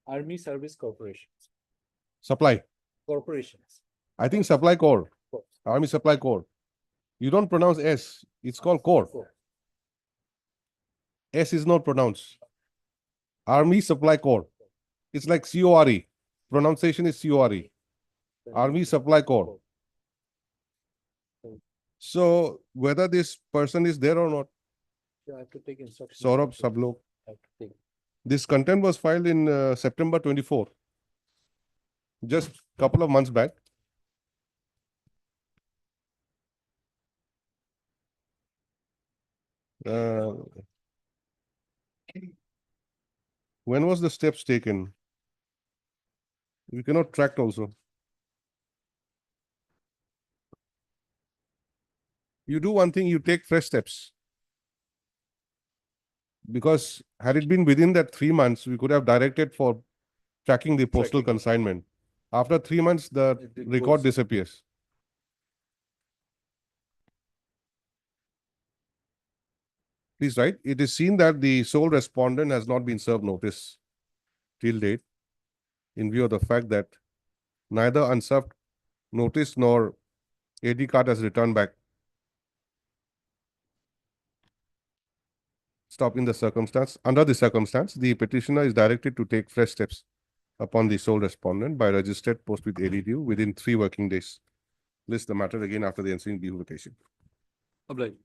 S7: Army Service Corporations.
S2: Supply.
S7: Corporations.
S2: I think Supply Corps.
S7: Corps.
S2: Army Supply Corps. You don't pronounce S. It's called Corps. S is not pronounced. Army Supply Corps. It's like CORE. Pronunciation is CORE. Army Supply Corps. So whether this person is there or not,
S7: I have to take instruction.
S2: Saurabh Sablok.
S7: I have to take.
S2: This contempt was filed in September 24, just a couple of months back. When was the steps taken? We cannot track also. You do one thing, you take fresh steps. Because had it been within that 3 months, we could have directed for tracking the postal
S7: Tracking.
S2: consignment. After 3 months, the
S7: It
S2: record
S7: goes.
S2: disappears. Please write, it is seen that the sole respondent has not been served notice till date in view of the fact that neither unserved notice nor AD card has returned back. Stop in the circumstance. Under the circumstance, the petitioner is directed to take fresh steps upon the sole respondent by registered post with AD due within 3 working days. List the matter again after the ensuing bevocation.
S7: Obliged.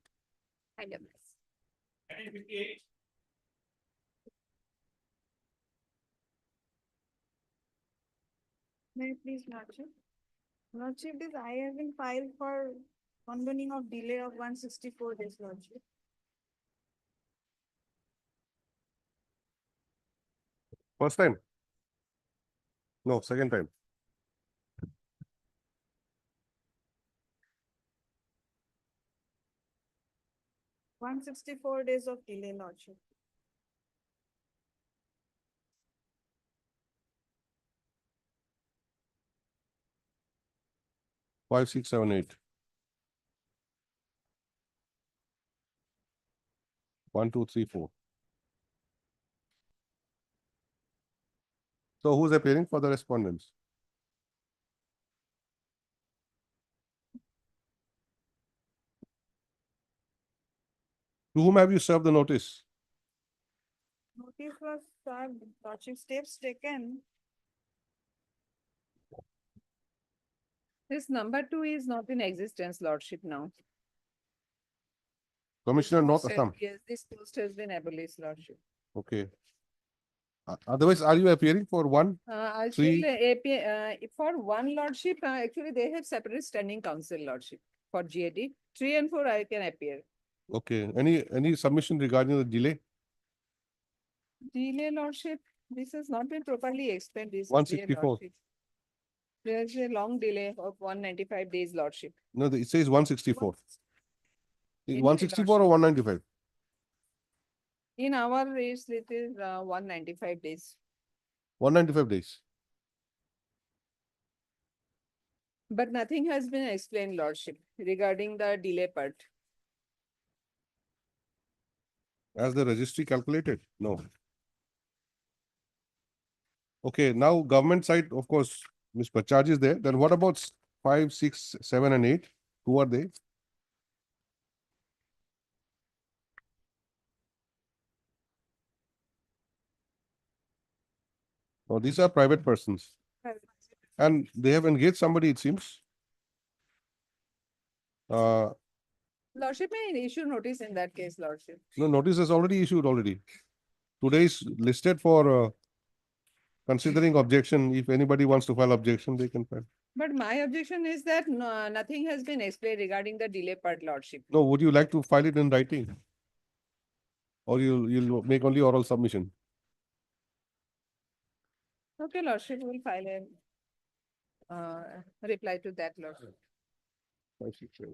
S9: May I please, Lordship? Lordship, this I have been filed for condoning of delay of 164 days, Lordship.
S2: First time? No, second time.
S9: $164 days of delay, Lordship.
S2: Five, 6, 7, 8. 1, 2, 3, 4. So who's appearing for the respondents? To whom have you served the notice?
S9: Notice was served, lordship steps taken.
S12: This number 2 is not in existence, lordship now.
S2: Commissioner North
S12: Post has-
S2: Assam.
S12: Yes, this post has been abolished, lordship.
S2: Okay. Otherwise, are you appearing for one?
S12: I'll
S2: Three.
S12: tell AP, for one lordship, actually they have separate standing council lordship for GAD. 3 and 4 I can appear.
S2: Okay. Any submission regarding the delay?
S12: Delay lordship, this has not been properly explained. This delay,
S2: 164.
S12: lordship. There's a long delay of 195 days lordship.
S2: No, it says 164.
S12: Indeed,
S2: 164 or 195?
S12: In our race, it is 195 days.
S2: 195 days.
S12: But nothing has been explained, lordship, regarding the delay part.
S2: As the registry calculated? No. Okay, now government side, of course, Ms. Pacharji is there. Then what about 5, 6, 7, and 8? Who are they? Oh, these are private persons. And they have engaged somebody, it seems.
S12: Lordship may issue notice in that case, lordship.
S2: No, notice is already issued already. Today is listed for considering objection. If anybody wants to file objection, they can file.
S12: But my objection is that nothing has been explained regarding the delay part, lordship.
S2: No, would you like to file it in writing? Or you'll make only oral submission?
S12: Okay, lordship will file a reply to that, lordship.
S2: 5, 6, 7.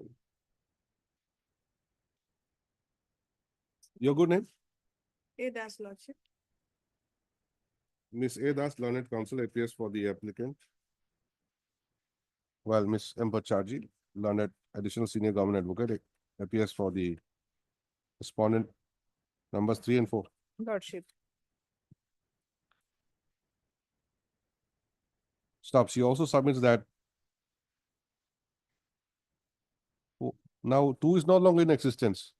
S2: Your good name?
S9: A dash lordship.
S2: Miss A. Das, Learned Counsel, appears for the applicant. While Miss M. Bacharji, Learned Additional Senior Government Advocate, appears for the respondent numbers 3 and 4.
S12: Lordship.
S2: Stop. She also submits that. Oh, now 2 is no longer in existence.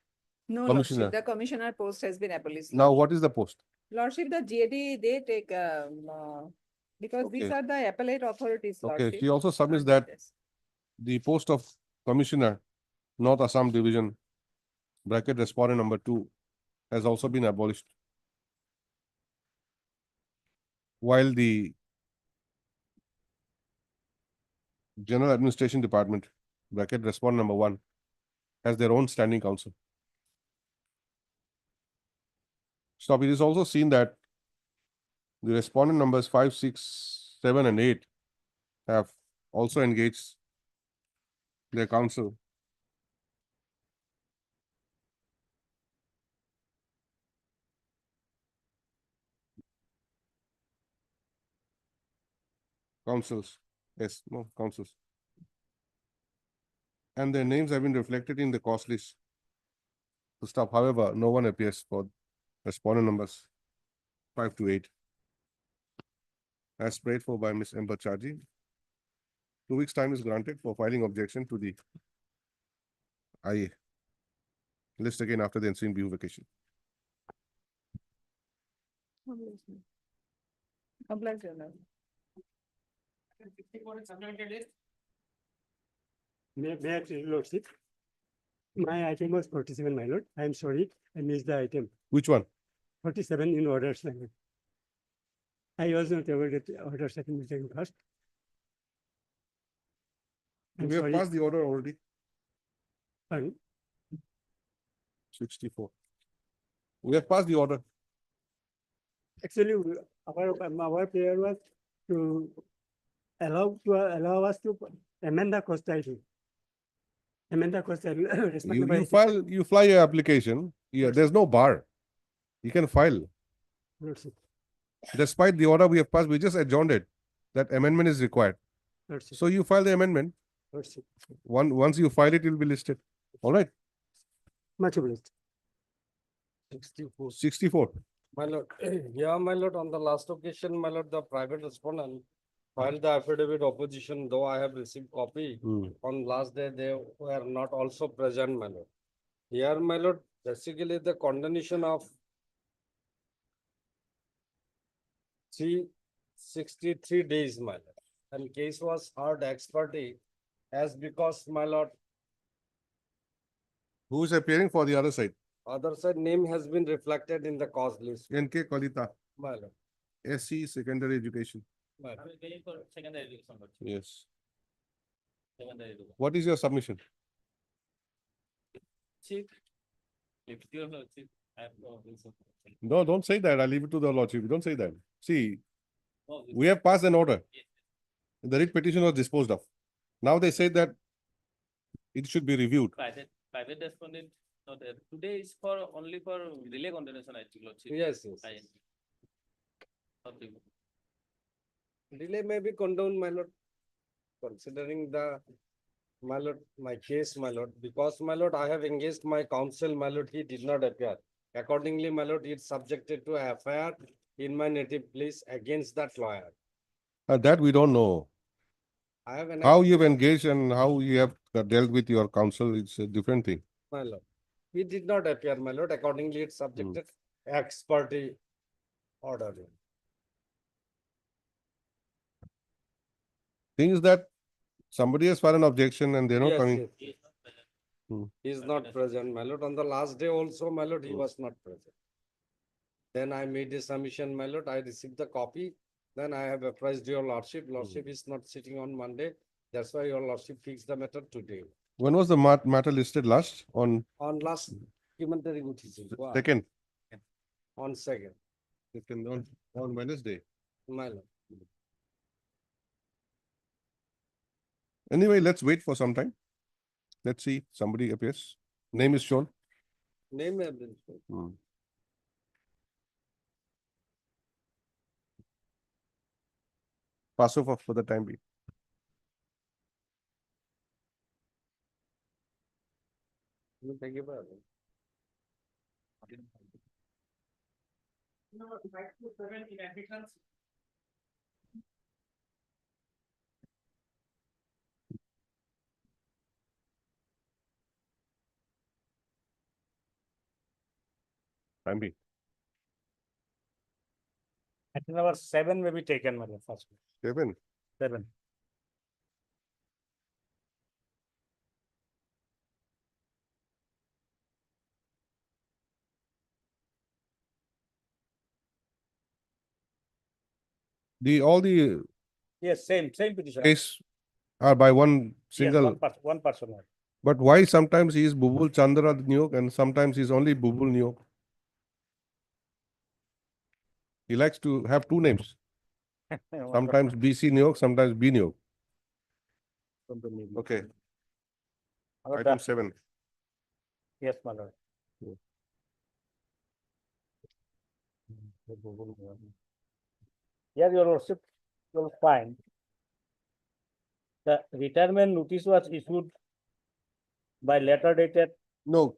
S12: No,
S2: Commissioner.
S12: lordship, the commissioner post has been abolished.
S2: Now
S12: lordship.
S2: what is the post?
S12: Lordship, the GAD, they take, because these
S2: Okay.
S12: are the appellate authorities,
S2: Okay,
S12: lordship.
S2: she also submits
S12: not
S2: that
S12: judges.
S2: the post of Commissioner, North Assam Division, bracket respondent number 2, has also been abolished. While the General Administration Department, bracket respondent number 1, has their own standing counsel. Stop. It is also seen that the respondent numbers 5, 6, 7, and 8 have also engaged their counsel. Councils. Yes, no, councils. And their names have been reflected in the cost list. To stop. However, no one appears for respondent numbers 5 to 8. As prayed for by Ms. M. Bacharji, 2 weeks' time is granted for filing objection to the IA. List again after the ensuing due vacation.
S12: Obliged, Your Honor.
S14: May I tell you, Lordship? My item was 47, my lord. I am sorry, I missed the item.
S2: Which one?
S14: 47 in orders, my lord. I was not aware that orders had been taken first. I'm
S2: We have
S14: sorry.
S2: passed the order already.
S14: Pardon?
S2: 64. We have passed the order.
S14: Actually, our prayer was to allow us to amend the cost title. Amend the cost title.
S2: You fly your application. Yeah, there's no bar. You can file.
S14: Lordship,
S2: Despite the order we have passed, we just adjourned it. That amendment is required.
S14: Lordship,
S2: So you file the amendment.
S14: Lordship.
S2: Once you file it, it will be listed. All right.
S14: Much obliged.
S2: 64.
S15: My lord, yeah, my lord, on the last occasion, my lord, the private respondent filed the affidavit opposition, though I have received copy. On last day, they were not also present, my lord. Here, my lord, basically the condemnation of 363 days, my lord. And case was heard ex parte as because, my lord,
S2: Who is appearing for the other side?
S15: other side name has been reflected in the cause list,
S2: NK Kalita,
S15: my lord.
S2: SC Secondary Education.
S15: My lord.
S8: I'm paying for secondary education, Lordship.
S2: Yes.
S8: Secondary education.
S2: What is your submission?
S8: Chief, if you know, chief, I have no reason.
S2: No, don't say that. I'll leave it to the lordship. Don't say that. See,
S8: No,
S2: we have passed an order. The writ petition was disposed of. Now they say that it should be reviewed.
S8: private respondent, not there. Today is for only for delay condemnation, I think, Lordship.
S15: Yes, yes.
S8: Okay.
S15: Delay may be condoned, my lord, considering the, my lord, my case, my lord, because, my lord, I have engaged my counsel, my lord, he did not appear. Accordingly, my lord, it's subjected to FIR in my native place against that lawyer.
S2: That we don't know.
S15: I have an.
S2: How you've engaged and how you have dealt with your counsel, it's a different thing.
S15: My lord, he did not appear, my lord, accordingly, it's subjected ex parte order.
S2: Thing is that somebody has filed an objection and they're not
S15: Yes,
S2: coming.
S15: yes. He is not present, my lord. On the last day also, my lord, he was not present. Then I made a submission, my lord. I received the copy. Then I have apprised your lordship. Lordship is not sitting on Monday. That's why your lordship fixed the matter today.
S2: When was the matter listed last? On
S15: last documentary notice.
S2: second?
S15: On second,
S2: Second, on Wednesday.
S15: my lord.
S2: Anyway, let's wait for some time. Let's see, somebody appears. Name is shown.
S15: Name have been shown.
S2: Pass over for the time being.
S15: Thank you, brother.
S2: Time being.
S5: Item number 7 may be taken, madam, first.
S2: 7.
S5: 7.
S2: All the
S5: Yes, same petition.
S2: case are by one
S5: Yes,
S2: single.
S5: one person. Madam.
S2: But why sometimes he is Bubul Chandra Nyok and sometimes he's only Bubul Nyok? He likes to have two names. Sometimes BC Nyok, sometimes B Nyok. Okay. Item 7.
S5: Yes, my lord. Here your lordship will find the retirement notice was issued by letter dated.
S2: No.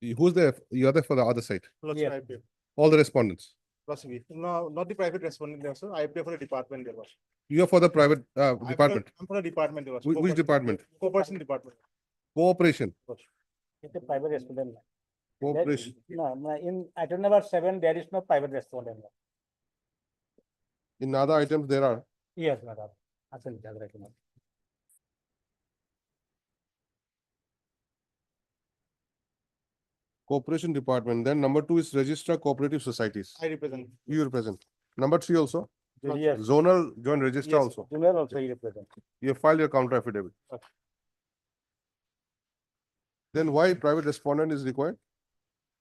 S2: Who's there? You're there for the other side.
S5: Yes.
S2: All the respondents.
S6: No, not the private respondent there, sir. I appear for the department there was.
S2: You're for the private department.
S6: I'm for the department there was.
S2: Which department?
S6: Cooperation department.
S2: Cooperation.
S5: It's a private respondent.
S2: Cooperation.
S5: No, in item number 7, there is no private respondent.
S2: In other items, there are.
S5: Yes, madam. Absolutely, right, madam.
S2: Cooperation department. Then number 2 is Registrar Cooperative Societies.
S6: I represent.
S2: You represent. Number 3 also.
S5: Yes.
S2: Zonal Joint Registrar
S6: Yes,
S2: also.
S5: Junior also he represent.
S2: You have filed your counter affidavit.
S5: Okay.
S2: Then why private respondent is required?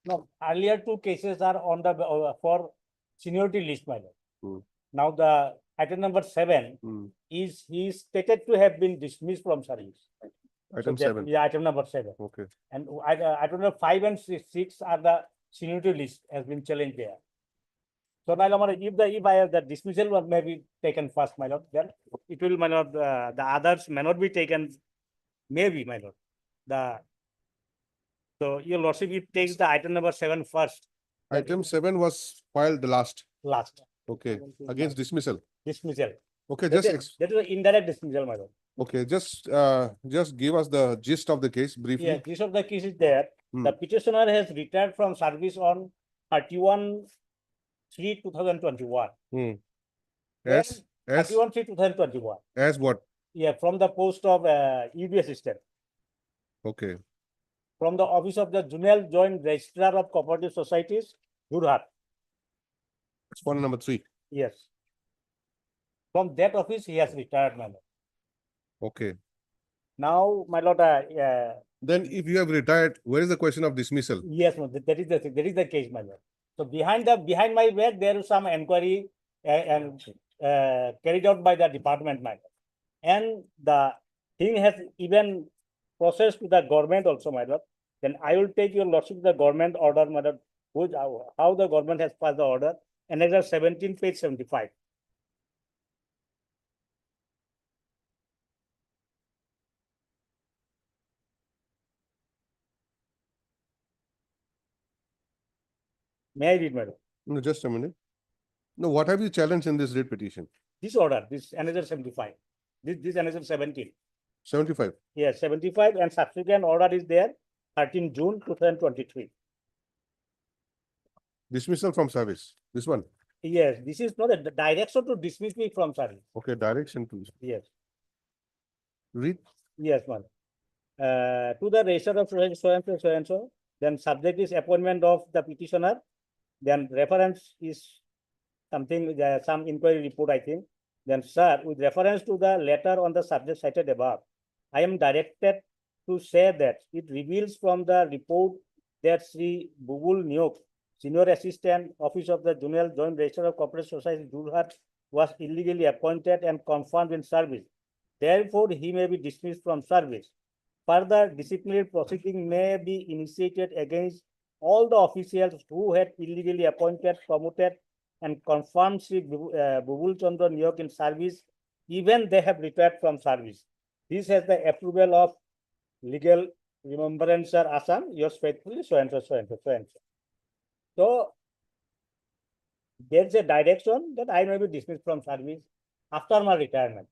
S5: No, earlier 2 cases are on the for seniority list, my lord. Now the item number 7 is he is stated to have been dismissed from service.
S2: Item
S5: So that-
S2: 7.
S5: Yeah, item number 7.
S2: Okay.
S5: And item number 5 and 6 are the seniority list has been challenged there. So my lord, if I have the dismissal one may be taken first, my lord, then it will, my lord, the others may not be taken, maybe, my lord. So your lordship, it takes the item number 7 first.
S2: Item 7 was filed the last.
S8: Last
S2: Okay, against dismissal.
S8: dismissal.
S2: Okay,
S8: That
S2: just,
S8: is that is an indirect dismissal, my lord.
S2: okay, just give us the gist of the case briefly.
S8: Yes, this of the case is there.
S2: Hmm.
S8: The petitioner has retired from service on 31/3/2021.
S2: As,
S8: 31/3/2021.
S2: as what?
S8: Yeah, from the post of EB assistant,
S2: Okay,
S8: from the office of the Junior Joint Registrar of Cooperative Societies, Jurhat.
S2: respondent number 3.
S8: Yes. From that office, he has retired, my lord.
S2: Okay,
S8: Now, my lord,
S2: then if you have retired, where is the question of dismissal?
S8: yes, no, that is the case, my lord. So behind my back, there is some inquiry and carried out by the department, my lord. And the thing has even processed to the government also, my lord. Then I will take your lordship the government order, my lord, how the government has passed the order, another 17, page 75. May I read, madam?
S2: No, just a minute. No, what have you challenged in this writ petition?
S8: This order, this another 75, this another 17.
S2: 75.
S8: Yes, 75, and subsequent order is there, 13 June 2023.
S2: Dismissal from service. This one.
S8: Yes, this is not a direction to dismiss me from service.
S2: Okay, direction to
S8: Yes,
S2: read.
S8: yes, madam. To the register of so and so, so and so, then subject is appointment of the petitioner, then reference is something, some inquiry report, I think. Then, sir, with reference to the letter on the subject cited above, I am directed to say that it reveals from the report that Sri Bubul Nyok, Senior Assistant, Office of the Junior Joint Registrar of Cooperative Society, Jurhat, was illegally appointed and confirmed in service. Therefore, he may be dismissed from service. Further, disciplinary proceeding may be initiated against all the officials who had illegally appointed, promoted, and confirmed Sri Bubul Chandra Nyok in service, even they have retired from service. This has the approval of legal remembrancer Assam, yours faithfully, so and so, so and so, so and so. So there's a direction that I may be dismissed from service after my retirement.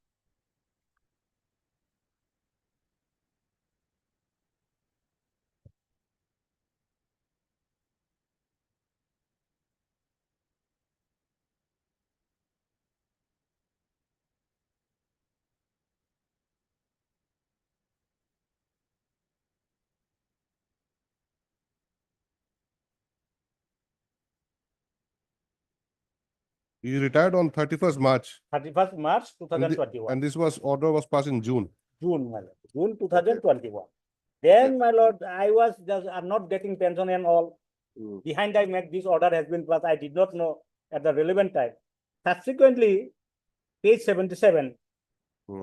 S2: You retired on 31st March.
S8: 31st March 2021.
S2: And this order was passed in June.
S8: June, my lord, June 2021. Then, my lord, I'm not getting pension and all. Behind I make this order has been passed. I did not know at the relevant time. Subsequently, page 77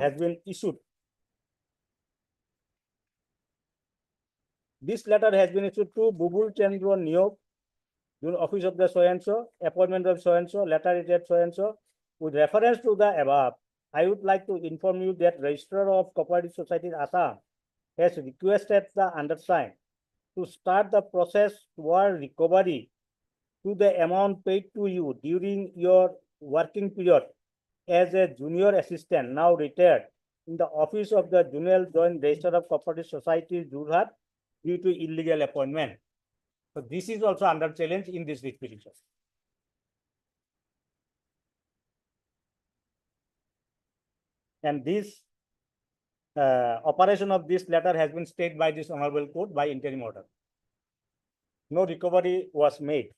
S8: has been issued. This letter has been issued to Bubul Chandra Nyok, office of the so and so, appointment of so and so, letter dated so and so. With reference to the above, I would like to inform you that Registrar of Cooperative Societies Assam has requested the undersigned to start the process toward recovery to the amount paid to you during your working period as a junior assistant, now retired, in the office of the Junior Joint Registrar of Cooperative Societies, Jurhat, due to illegal appointment. So this is also under challenge in this writ petition. And this operation of this letter has been stayed by this honorable court by interim order. No recovery was made.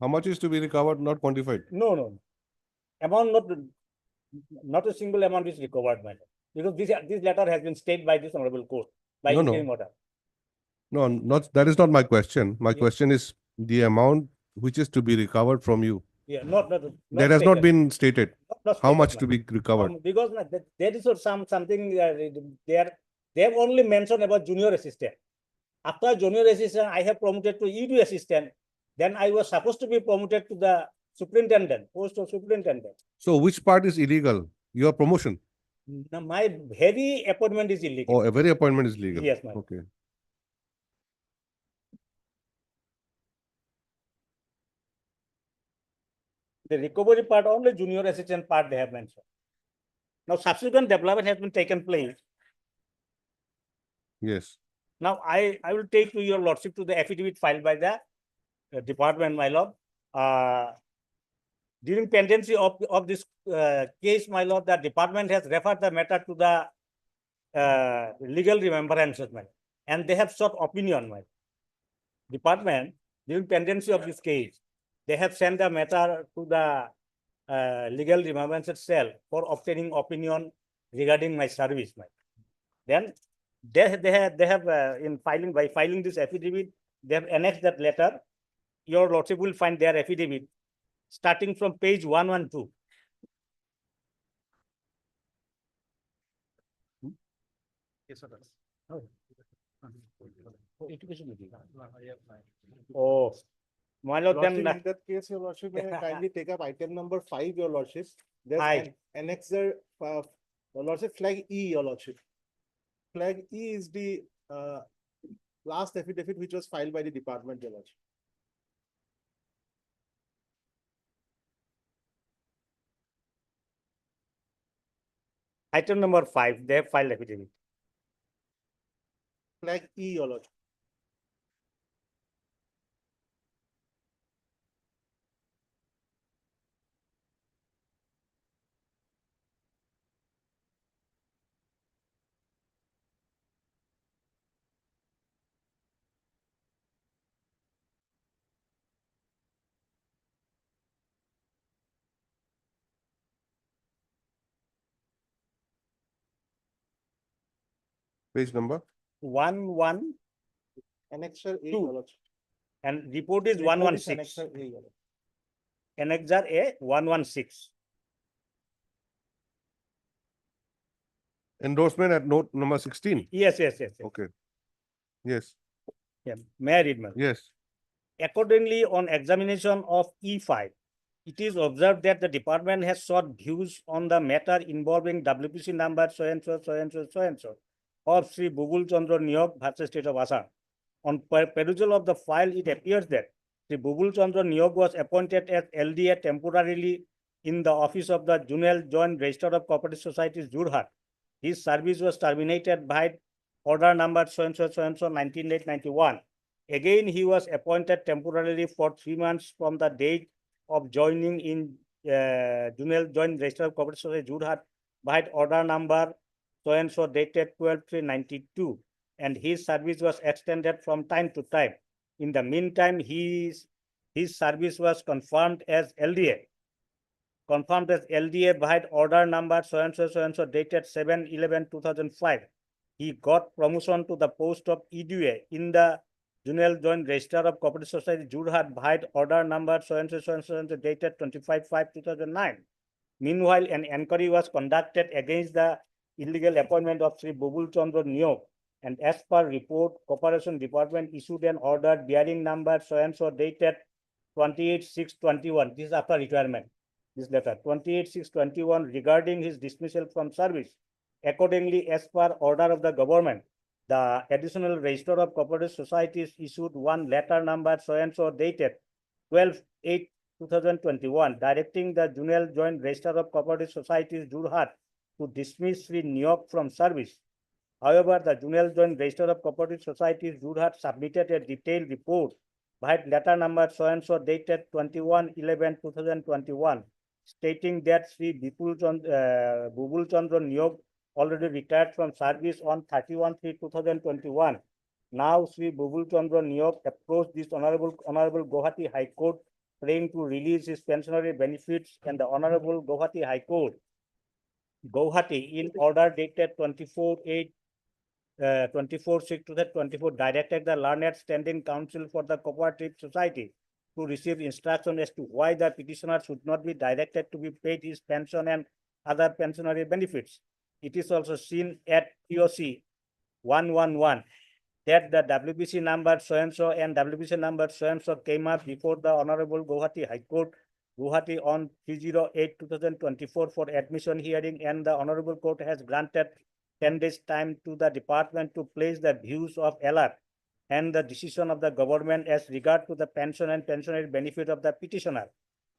S2: How much is to be recovered, not quantified?
S8: No, no. Amount not a single amount is recovered, madam. Because this letter has been stayed by this honorable court by interim order.
S2: No, that is not my question. My question is the amount which is to be recovered from you.
S8: Yeah, not.
S2: That has not
S8: taken.
S2: been stated.
S8: Not
S2: How
S8: taken,
S2: much
S8: ma'am.
S2: to be recovered?
S8: Because there is something they have only mentioned about junior assistant. After junior assistant, I have promoted to ED assistant. Then I was supposed to be promoted to the superintendent, post of superintendent.
S2: So which part is illegal? Your promotion
S8: Now, my heavy appointment is illegal.
S2: or every appointment is legal?
S8: Yes, ma'am.
S2: Okay.
S8: The recovery part, only junior assistant part they have mentioned. Now, subsequent development has been taken place.
S2: Yes.
S8: Now, I will take to your lordship to the affidavit filed by the department, my lord. During pendency of this case, my lord, the department has referred the matter to the legal remembrances, and they have sought opinion, my department. During pendency of this case, they have sent the matter to the legal remembrances cell for obtaining opinion regarding my service, my. Then they have in filing this affidavit, they have annexed that letter. Your lordship will find their affidavit starting from page 112.
S6: Yes, sir.
S8: Oh, my lord,
S16: Lordship,
S8: then
S16: in that case, your lordship may kindly take up item number 5, your lordship. There's
S8: Five.
S16: an annexer, your lordship, flag E, your lordship. Flag E is the last affidavit which was filed by the department, your lordship.
S8: item number 5, they have filed affidavit.
S16: Flag E, your lordship.
S2: Page number?
S8: 112,
S16: Annexer A, your lordship.
S8: and report is
S16: Report is
S8: 116.
S16: Annexer A, your lordship.
S8: Annexer A 116.
S2: Endorsement at note number 16.
S8: Yes.
S2: Okay. Yes.
S8: Yeah. May I read, ma'am?
S2: Yes.
S8: Accordingly, on examination of E5, it is observed that the department has sought views on the matter involving WPC number so and so of Sri Bubul Chandra Niyog versus State of Assam. On perusal of the file, it appears that Sri Bubul Chandra Niyog was appointed as LDA temporarily in the office of the Junel Joint Registrar of Cooperative Societies, Jorhat. His service was terminated by order number so and so 1991. Again, he was appointed temporarily for 3 months from the date of joining in Junel Joint Registrar of Cooperative Society, Jorhat, by order number so and so dated 12/3/92, and his service was extended from time to time. In the meantime, his service was confirmed as LDA. By order number so and so dated 7/11/2005. He got promotion to the post of EDA in the Junel Joint Registrar of Cooperative Society, Jorhat, by order number so and so dated 25/5/2009. Meanwhile, an inquiry was conducted against the illegal appointment of Sri Bubul Chandra Niyog, and as per report, Corporation Department issued an order bearing number so and so dated 28/6/21. This is after retirement. This letter 28/6/21 regarding his dismissal from service. Accordingly, as per order of the government, the additional Registrar of Cooperative Societies issued one letter number so and so dated 12/8/2021, directing the Junel Joint Registrar of Cooperative Societies, Jorhat, to dismiss Sri Niyog from service. However, the Junel Joint Registrar of Cooperative Societies, Jorhat, submitted a detailed report by letter number so and so dated 21/11/2021, stating that Sri Bubul Chandra Niyog already retired from service on 31/3/2021. Now, Sri Bubul Chandra Niyog approached this Honorable Guwahati High Court, praying to release his pensionary benefits, and the Honorable Guwahati High Court, Guwahati, in order dated 24/6/2024, directed the Learned Standing Council for the Cooperative Society to receive instruction as to why the petitioner should not be directed to be paid his pension and other pensionary benefits. It is also seen at POC 111 that the WBC number so-and-so and WBC number so-and-so came up before the Honorable Guwahati High Court, Guwahati on 308/2024 for admission hearing, and the Honorable Court has granted 10 days time to the department to place the views of LR and the decision of the government as regard to the pension and pensionary benefit of the petitioner.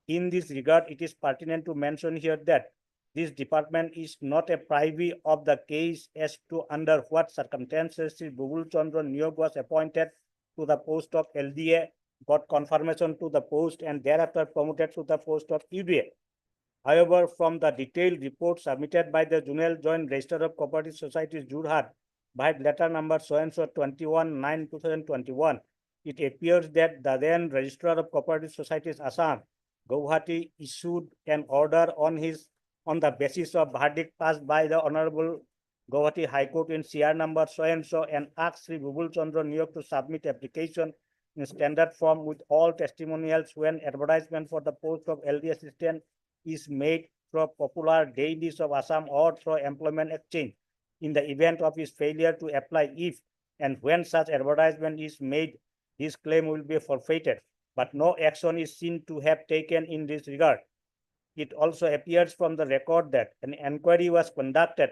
S8: In this regard, it is pertinent to mention here that this department is not a privy of the case as to under what circumstances Sri Bubul Chandra Niyog was appointed to the post of LDA, got confirmation to the post, and thereafter promoted to the post of UDA. However, from the detailed report submitted by the Junior Joint Register of Cooperative Societies, Jorhat, by letter number so-and-so 21/9/2021, it appears that the then Registrar of Cooperative Societies, Assam, Guwahati, issued an order on the basis of verdict passed by the Honorable Guwahati High Court in CR number so-and-so and asked Sri Bubul Chandra Niyog to submit application in standard form with all testimonials when advertisement for the post of LD assistant is made through popular dailies of Assam or through employment exchange. In the event of his failure to apply, if and when such advertisement is made, his claim will be forfeited, but no action is seen to have taken in this regard. It also appears from the record that an inquiry was conducted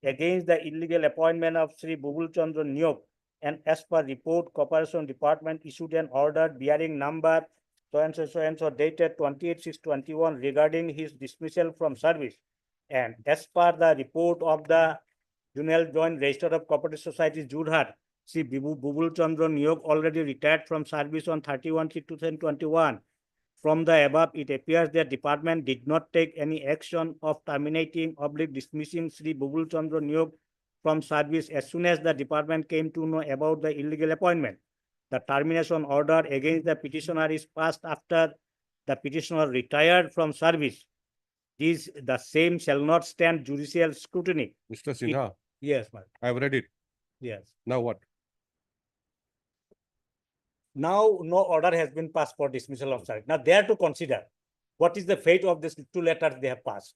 S8: against the illegal appointment of Sri Bubul Chandra Niyog, and as per report, Corporation Department issued an order bearing number so-and-so dated 28/6/21 regarding his dismissal from service. And as per the report of the Junior Joint Register of Cooperative Societies, Jorhat, Sri Bubul Chandra Niyog already retired from service on 31/6/2021. From the above, it appears that department did not take any action of terminating or dismissing Sri Bubul Chandra Niyog from service as soon as the department came to know about the illegal appointment. The termination order against the petitioner is passed after the petitioner retired from service. The same shall not stand judicial scrutiny.
S2: Mr. Sinha,
S8: Yes, ma'am.
S2: I've read it.
S8: Yes.
S2: Now what?
S8: Now, no order has been passed for dismissal of service. Now, they are to consider what is the fate of these two letters they have passed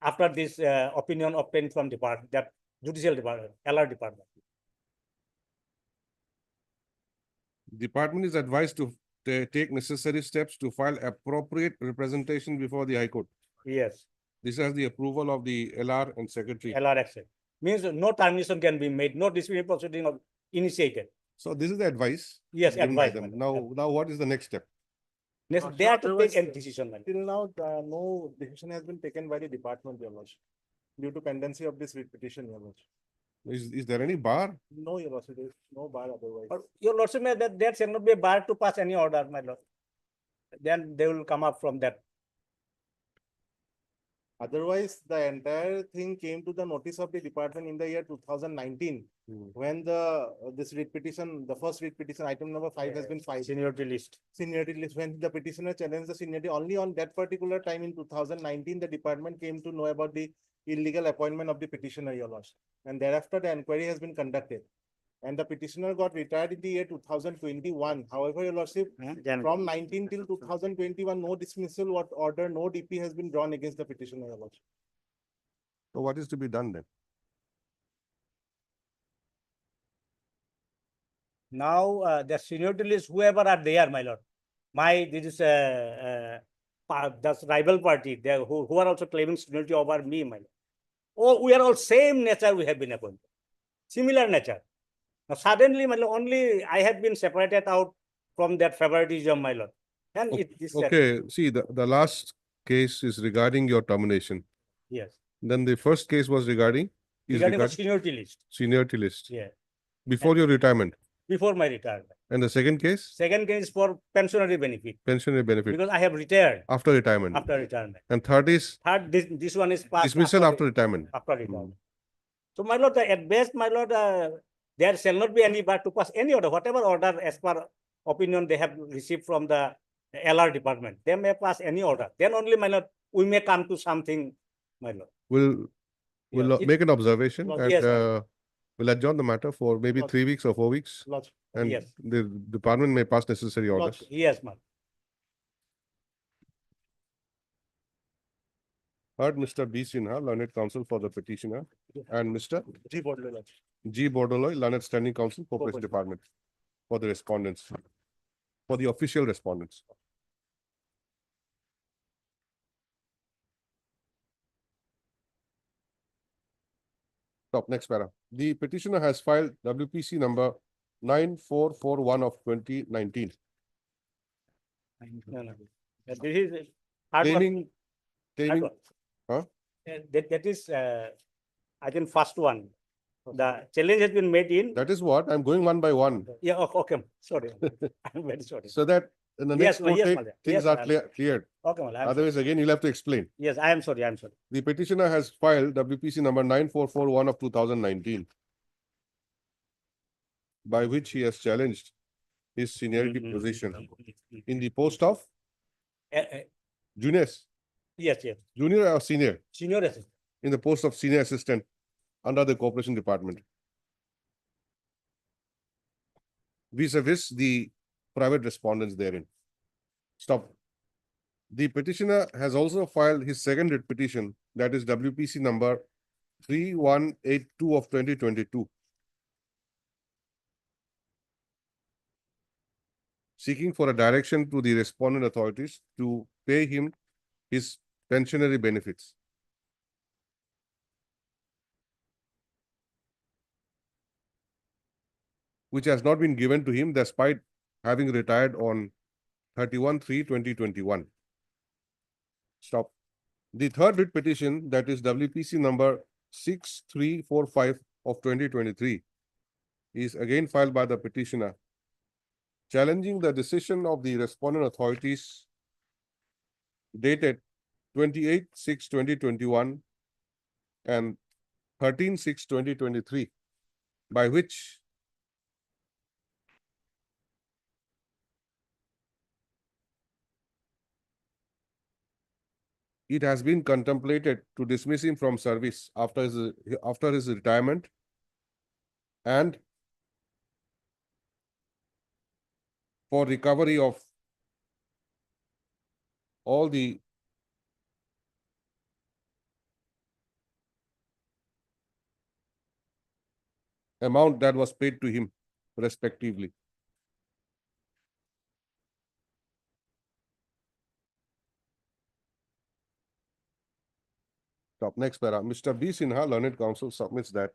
S8: after this opinion obtained from that judicial department, LR department.
S2: Department is advised to take necessary steps to file appropriate representation before the High Court.
S8: Yes.
S2: This has the approval of the LR and Secretary.
S8: LR accept. Means no termination can be made, no disciplinary proceeding initiated.
S2: So this is the advice.
S8: Yes,
S2: given by
S8: advice.
S2: them. Now what is the next step?
S8: Next, they have to take a decision.
S16: Till now, no decision has been taken by the department, Your Lordship, due to pendency of this writ petition, Your Lordship.
S2: Is there any bar?
S16: No, Your Lordship, there is no bar otherwise.
S8: Your Lordship, there shall not be a bar to pass any order, my lord. Then they will come up from that.
S16: Otherwise, the entire thing came to the notice of the department in the year 2019, when this writ petition, the first writ petition, item number 5 has been filed.
S8: Seniority list.
S16: Seniority list, when the petitioner challenged the seniority, only on that particular time in 2019, the department came to know about the illegal appointment of the petitioner, Your Lordship. And thereafter, the inquiry has been conducted. And the petitioner got retired in the year 2021. However, Your Lordship, from 19 till 2021, no dismissal order, no DP has been drawn against the petitioner, Your Lordship.
S2: So what is to be done then?
S8: Now, the seniority list, whoever are there, my lord. This is the rival party, who are also claiming seniority over me, my lord. Oh, we are all same nature we have been appointed. Similar nature. Now, suddenly, my lord, only I have been separated out from that favoritism, my lord. And
S2: Okay, see, the last case is regarding your termination.
S8: Yes.
S2: Then the first case was regarding
S8: the seniority list.
S2: Seniority list.
S8: Yeah.
S2: Before your retirement.
S8: Before my retirement.
S2: And the second case?
S8: Second case for pensionary benefit.
S2: Pensionary benefit.
S8: Because I have retired.
S2: After retirement.
S8: After retirement.
S2: And third is?
S8: Third, this one is passed.
S2: Dismissal after retirement.
S8: After retirement. So, my lord, at best, my lord, there shall not be any bar to pass any order, whatever order as per opinion they have received from the LR department. They may pass any order. Then only, my lord, we may come to something, my lord.
S2: We'll make an observation and
S8: Yes,
S2: we'll adjourn the matter for maybe 3 weeks or 4 weeks. And
S8: Yes.
S2: the department may pass necessary orders.
S8: Yes, ma'am.
S2: Heard Mr. B. Sinha, learned counsel for the petitioner, and Mr.
S16: G. Bordoloi.
S2: G. Bordoloi, learned standing counsel, Corporation Department, for the respondents, for the official respondents. Top next para. The petitioner has filed WPC number 9441 of 2019.
S8: No, no. This is hard work.
S2: Claiming, claiming,
S8: work.
S2: huh?
S8: That is, I think first one. The challenge has been made in.
S2: That is what I'm going one by one.
S8: Yeah, okay, sorry. I'm very sorry.
S2: So that in the next
S8: Yes,
S2: take,
S8: Malaya.
S2: things
S8: Yes,
S2: are
S8: Malaya.
S2: cleared.
S8: Okay, Malaya, I'm sorry.
S2: Otherwise, again, you'll have to explain.
S8: Yes, I am sorry, I'm sorry.
S2: The petitioner has filed WPC number 9441 of 2019, by which he has challenged his seniority position in the post of juniors,
S8: Yes, yes.
S2: junior or senior,
S8: Senior assistant.
S2: in the post of senior assistant under the Corporation Department, vis-a-vis the private respondents therein. Stop. The petitioner has also filed his second writ petition, that is WPC number 3182 of 2022, seeking for a direction to the respondent authorities to pay him his pensionary benefits. Which has not been given to him despite having retired on 31/3/2021. Stop. The third writ petition, that is WPC number 6345 of 2023, is again filed by the petitioner, challenging the decision of the respondent authorities dated 28/6/2021 and 13/6/2023, by which it has been contemplated to dismiss him from service after his retirement and for recovery of all the amount that was paid to him respectively. Top next para. Mr. B. Sinha, learned counsel, submits that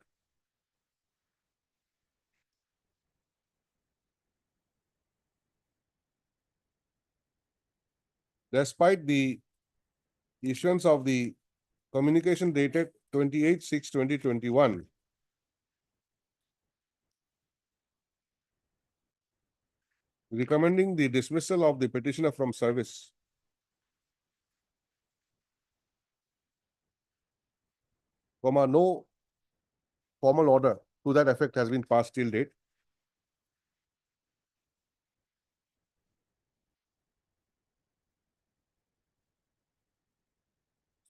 S2: despite the issuance of the communication dated 28/6/2021, recommending the dismissal of the petitioner from service, no formal order to that effect has been passed till date.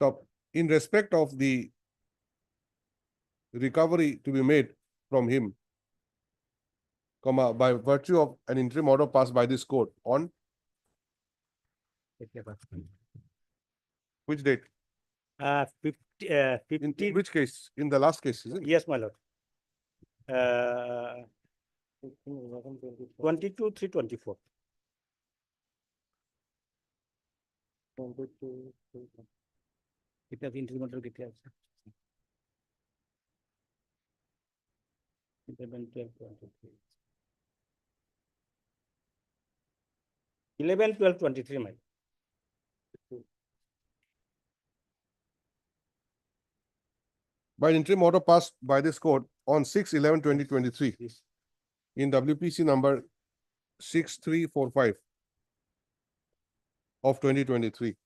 S2: So, in respect of the recovery to be made from him, by virtue of an interim order passed by this court on which date?
S8: 15.
S2: In which case? In the last case, is it?
S8: Yes, my lord. 22/3/24. 11/12/23, my.
S2: By an interim order passed by this court on 6/11/2023 in WPC number 6345 of 2023.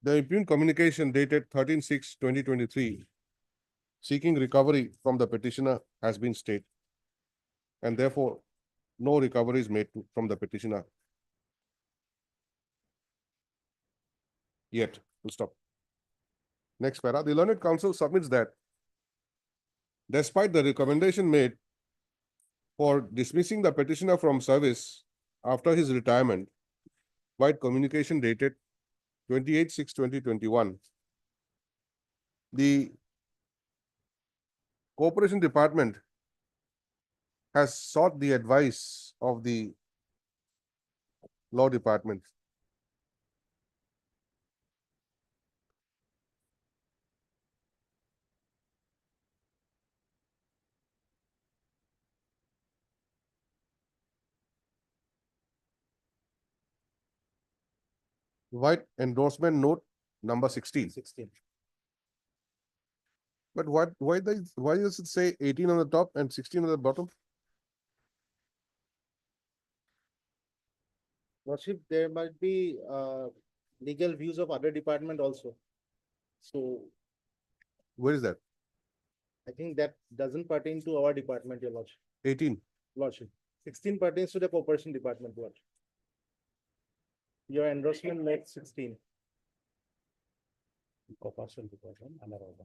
S2: The impugned communication dated 13/6/2023 seeking recovery from the petitioner has been stayed, and therefore no recovery is made from the petitioner yet. We'll stop. Next para. The learned counsel submits that despite the recommendation made for dismissing the petitioner from service after his retirement, by communication dated 28/6/2021, the Corporation Department has sought the advice of the Law Department. White endorsement note number 16.
S6: 16.
S2: But why does it say 18 on the top and 16 on the bottom?
S16: Lordship, there might be legal views of other department also. So
S2: Where is that?
S16: I think that doesn't pertain to our department, Your Lordship.
S2: 18.
S16: Lordship. 16 pertains to the Corporation Department, Lordship. Your endorsement makes 16.
S11: Corporation Department, another order.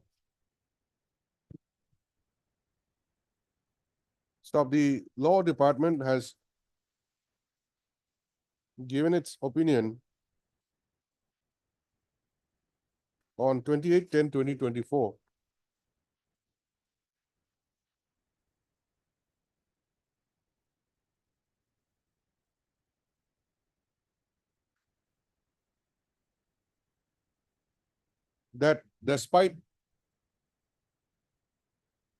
S2: Stop. The Law Department has given its opinion on 28/10/2024. That despite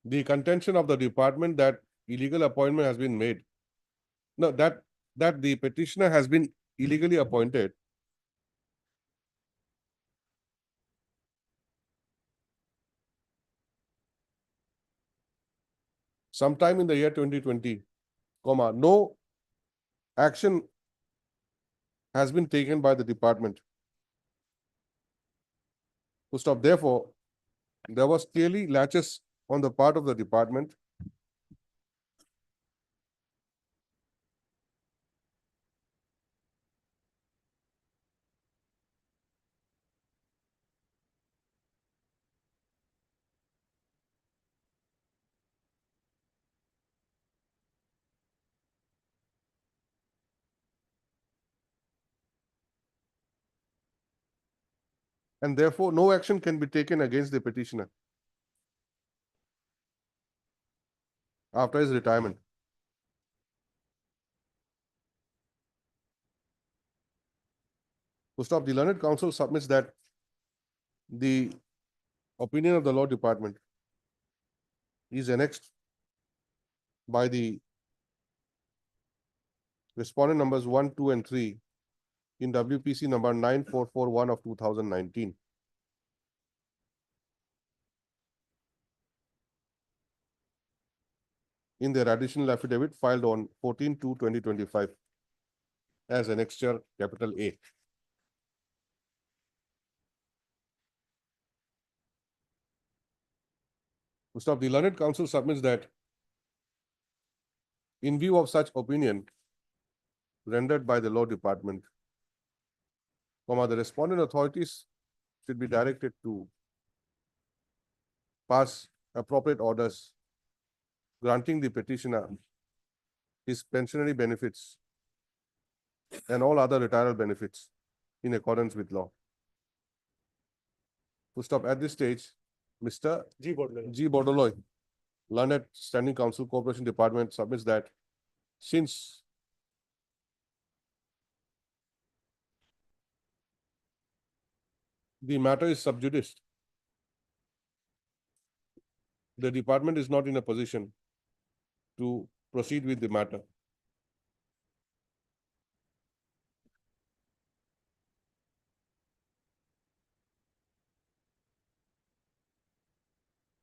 S2: the contention of the department that illegal appointment has been made, no, that the petitioner has been illegally appointed, sometime in the year 2020, no action has been taken by the department. To stop. Therefore, there was clearly laches on the part of the department and therefore no action can be taken against the petitioner after his retirement. To stop. The learned counsel submits that the opinion of the Law Department is annexed by the respondent numbers 1, 2, and 3 in WPC number 9441 of 2019. In their additional affidavit filed on 14/2/2025 as annexure capital A. To stop. The learned counsel submits that in view of such opinion rendered by the Law Department, the respondent authorities should be directed to pass appropriate orders granting the petitioner his pensionary benefits and all other retirement benefits in accordance with law. To stop. At this stage, Mr.
S16: G. Bodler.
S2: G. Bodoloy, learned standing counsel, Corporation Department, submits that since the matter is sub judice, the department is not in a position to proceed with the matter.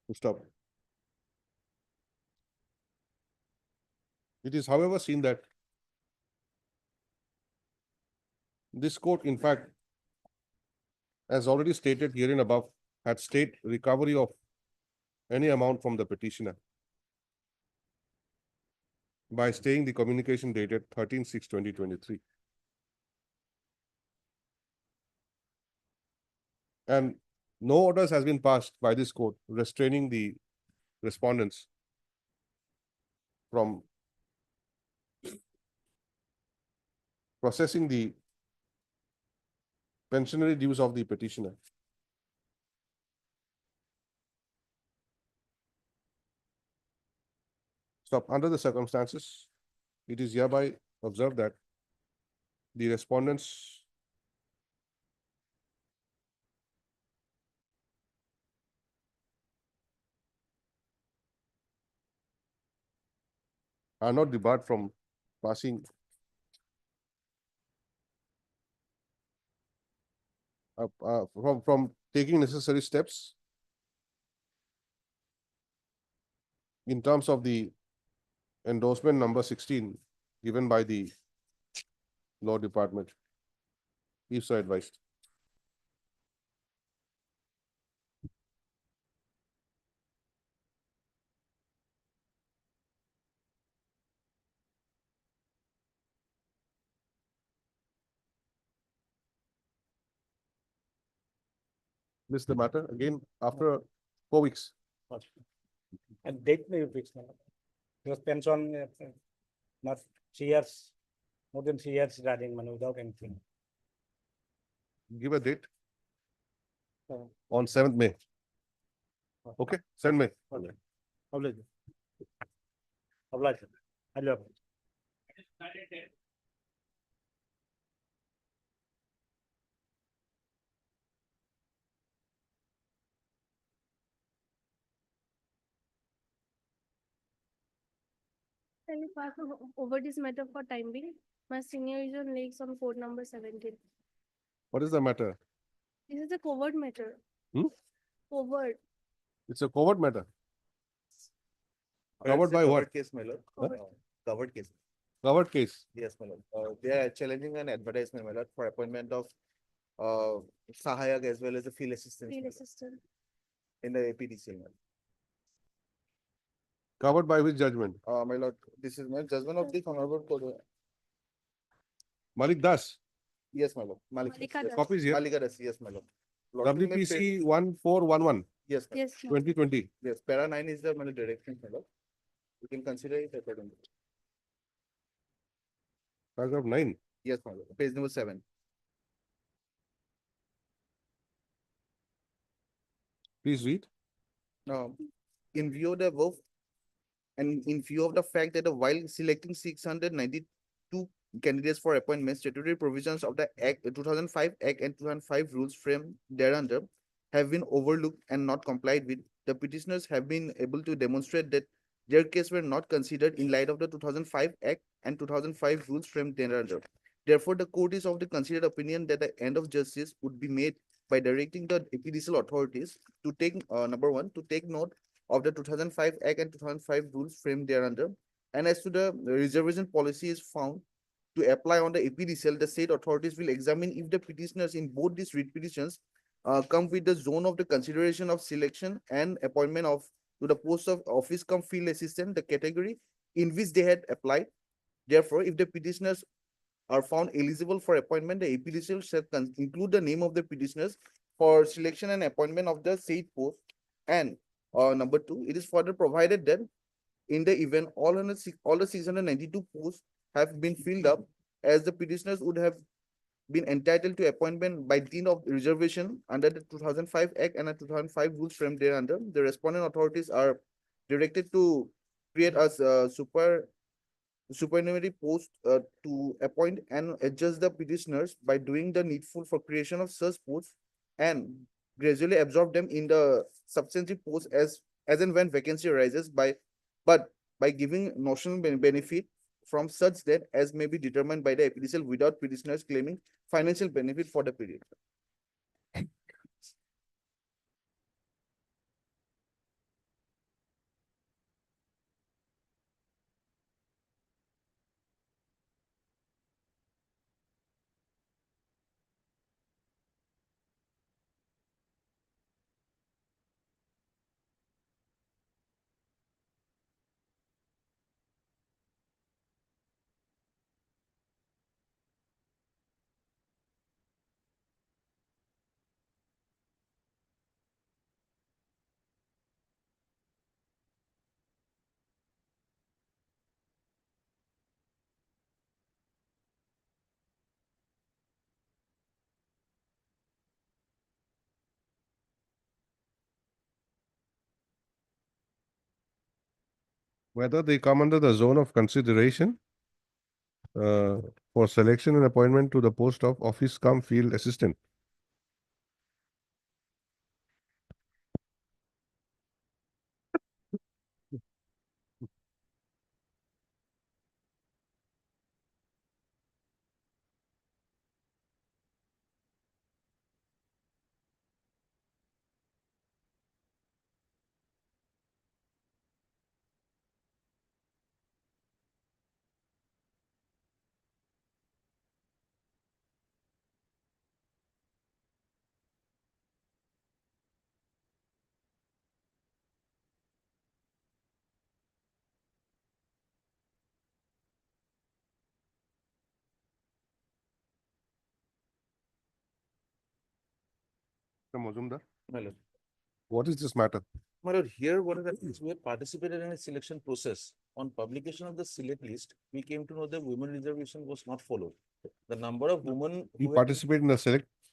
S2: To stop. It is, however, seen that this court, in fact, as already stated herein above, had stayed recovery of any amount from the petitioner by staying the communication dated 13/6/2023. And no orders has been passed by this court restraining the respondents from processing the pensionary dues of the petitioner. So under the circumstances, it is hereby observed that the respondents are not debarred from passing from taking necessary steps in terms of the endorsement number 16 given by the law department, if so advised. This is the matter again after 4 weeks.
S8: And date may be fixed. Because pension, not 3 years, more than 3 years running, without anything.
S2: Give a date
S8: Uh,
S2: on 7th May. Okay, 7th May.
S8: Oblige. Oblige. Hello.
S17: Can you pass over this matter for time being? My senior is on leaks on code number 17.
S2: What is the matter?
S17: This is a covert matter.
S2: Hmm?
S17: Covert.
S2: It's a covert matter.
S16: It's
S2: Covered
S16: a
S2: by what?
S16: Covered case, my lord.
S17: Covered.
S16: Covered case.
S2: Covered case.
S16: Yes, my lord. They are challenging an advertisement, my lord, for appointment of Sahayak as well as the field assistant
S17: Field assistant.
S16: in the APDCL. my lord.
S2: Covered by which judgment?
S16: My lord, this is my judgment of the Honorable Court.
S2: Malik Das.
S16: Yes, my lord.
S17: Malika Das.
S2: Copies here.
S16: Malika Das, yes, my lord. Lord, you may pay-
S2: WPC 1411
S16: Yes, my lord.
S17: Yes.
S2: 2020.
S16: Yes, para 9 is the my lord, direction, my lord. You can consider it accordingly.
S2: Paragraph 9.
S16: Yes, my lord. Page number 7.
S2: Please read.
S16: In view of the above, and in view of the fact that while selecting 692 candidates for appointment, statutory provisions of the Act 2005 Act and 2005 rules framed thereunder have been overlooked and not complied with, the petitioners have been able to demonstrate that their case were not considered in light of the 2005 Act and 2005 rules framed thereunder. Therefore, the court is of the considered opinion that the end of justice would be made by directing the judicial authorities to take, number one, to take note of the 2005 Act and 2005 rules framed thereunder. And as to the reservation policy is found to apply on the APDCL, the state authorities will examine if the petitioners in both these writ petitions come with the zone of the consideration of selection and appointment of to the post of office cum field assistant, the category in which they had applied. Therefore, if the petitioners are found eligible for appointment, the APDCL shall include the name of the petitioners for selection and appointment of the said post. And number two, it is further provided that in the event all the 692 posts have been filled up, as the petitioners would have been entitled to appointment by dint of reservation under the 2005 Act and the 2005 rules framed thereunder, the respondent authorities are directed to create a supernumerary post to appoint and adjust the petitioners by doing the needful for creation of such posts and gradually absorb them in the substantive posts as and when vacancy arises but by giving notional benefit from such debt as may be determined by the APDCL without petitioners claiming financial benefit for the period.
S2: whether they come under the zone of consideration for selection and appointment to the post of office cum field assistant. Mr. Mazumdar,
S6: My lord.
S2: what is this matter?
S6: My lord, here what is happening is we have participated in a selection process. On publication of the select list, we came to know that women reservation was not followed. The number of women.
S2: You
S6: who had been-
S2: participate in the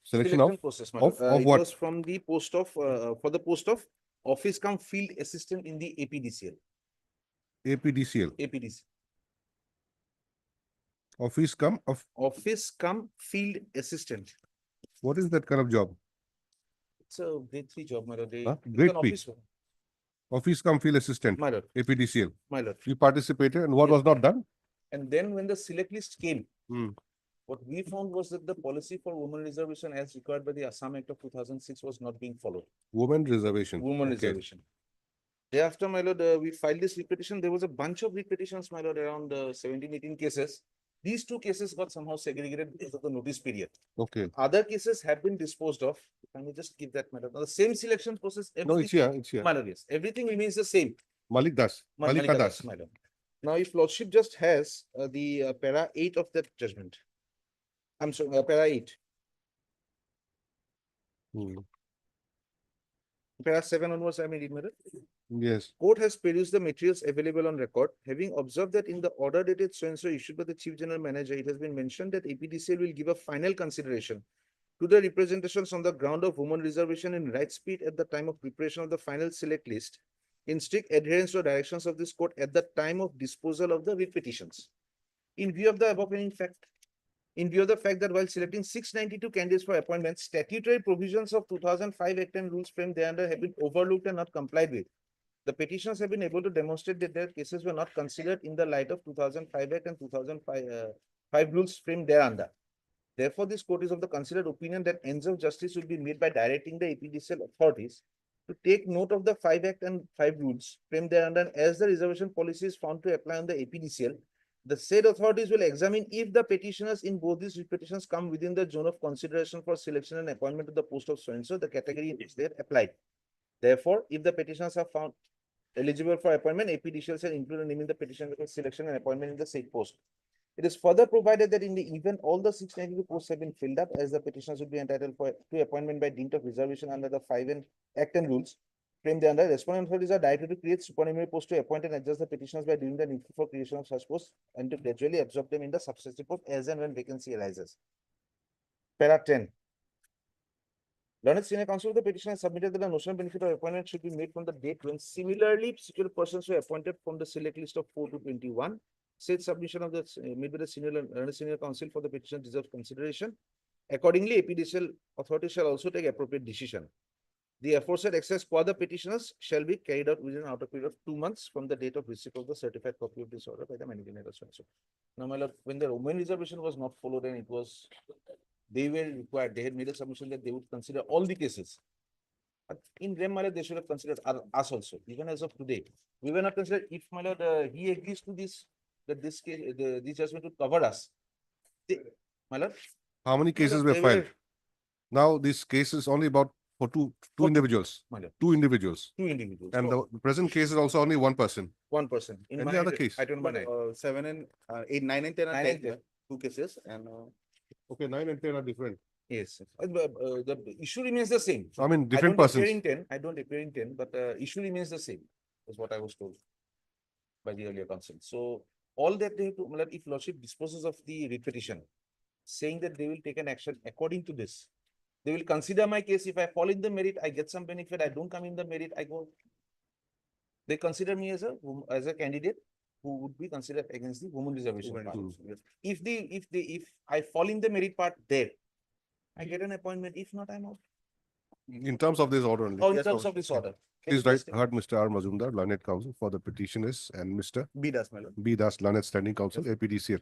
S2: selection of
S6: process, my lord.
S2: of
S6: It
S2: what?
S6: was from the post of, for the post of office cum field assistant in the APDCL.
S2: APDCL,
S6: APDC.
S2: office cum of,
S6: Office cum field assistant.
S2: what is that kind of job?
S6: It's a grade 3 job, my lord.
S2: Huh?
S6: It's
S2: Grade
S6: an
S2: 3?
S6: office one.
S2: Office cum field assistant,
S6: My lord,
S2: APDCL.
S6: my lord.
S2: You participated and what
S6: Yes.
S2: was not done?
S6: And then when the select list came,
S2: Hmm.
S6: what we found was that the policy for women reservation as required by the Assam Act of 2006 was not being followed.
S2: Women reservation.
S6: Women
S2: Okay.
S6: reservation. Thereafter, my lord, we filed this repetition. There was a bunch of repetitions, my lord, around 17, 18 cases. These two cases got somehow segregated because of the notice period.
S2: Okay.
S6: Other cases have been disposed of. Can you just give that, my lord? Now, the same selection process.
S2: No, it's here, it's here.
S6: My lord, yes. Everything remains the same.
S2: Malik Das, Malika Das.
S6: My lord. Now, if lordship just has the para 8 of that judgment. I'm sorry, para 8.
S2: Hmm.
S6: Para 7 onwards, I may read, my lord.
S2: Yes.
S6: Court has produced the materials available on record, having observed that in the order dated so-and-so issued by the Chief General Manager, it has been mentioned that APDCL will give a final consideration to the representations on the ground of women reservation in right speed at the time of preparation of the final select list, in strict adherence to directions of this court at the time of disposal of the writ petitions. In view of the above fact, in view of the fact that while selecting 692 candidates for appointment, statutory provisions of 2005 Act and rules framed thereunder have been overlooked and not complied with. The petitions have been able to demonstrate that their cases were not considered in the light of 2005 Act and 2005 rules framed thereunder. Therefore, this court is of the considered opinion that ends of justice will be made by directing the APDCL authorities to take note of the 5 Act and 5 rules framed thereunder, and as the reservation policy is found to apply on the APDCL, the said authorities will examine if the petitioners in both these petitions come within the zone of consideration for selection and appointment to the post of so-and-so, the category in which they are applied. Therefore, if the petitioners are found eligible for appointment, APDCL shall include a name in the petition for selection and appointment in the said post. It is further provided that in the event all the 692 posts have been filled up, as the petitioners would be entitled to appointment by dint of reservation under the 5 Act and rules framed thereunder, respondent authorities are directed to create supernumerary posts to appoint and adjust the petitioners by doing the needful for creation of such posts and to gradually absorb them in the substantive post as and when vacancy arises. Para 10. Learned Senior Counsel of the petitioner submitted that the notional benefit of appointment should be made from the date when similarly situated persons were appointed from the select list of 4 to 21. Said submission of the made by the Learned Senior Counsel for the petition deserves consideration. Accordingly, APDCL authorities shall also take appropriate decision. The aforesaid access for the petitioners shall be carried out within an outer period of 2 months from the date of receipt of the certified copy of this order by the managing editor. Now, my lord, when the women reservation was not followed and it was, they were required, they had made a submission that they would consider all the cases. But in rem, my lord, they should have considered us also, even as of today. We were not considered, if my lord, he agrees to this, that this case, this judgment would cover us. My lord?
S2: How many cases were
S6: they
S2: filed? Now, this case is only about for two individuals.
S6: My lord.
S2: Two individuals.
S6: Two individuals.
S2: And the present case is also only one person.
S6: One person. In
S2: Any
S6: my
S2: other case?
S6: I don't know.
S16: 7 and 8, 9 and 10 are
S6: 9 and 10.
S16: 2 cases and
S2: Okay, 9 and 10 are different.
S6: Yes. The issue remains the same.
S2: I mean, different
S6: I don't
S2: persons.
S6: appear in 10. I don't appear in 10, but issue remains the same, is what I was told by the earlier counsel. So all that they have to, if lordship disposes of the writ petition, saying that they will take an action according to this, they will consider my case. If I fall in the merit, I get some benefit. I don't come in the merit, I go.
S18: they consider me as a candidate who would be considered against the women reservation part. If I fall in the merit part there, I get an appointment. If not, I'm out.
S2: In terms of this order only.
S18: Oh, in terms of this order. Can you
S2: Please write,
S18: just-
S2: heard Mr. R. Mazumdar, learned counsel for the petitioners, and Mr.
S6: B Das, my lord.
S2: B. Das, learned standing counsel, APDCL.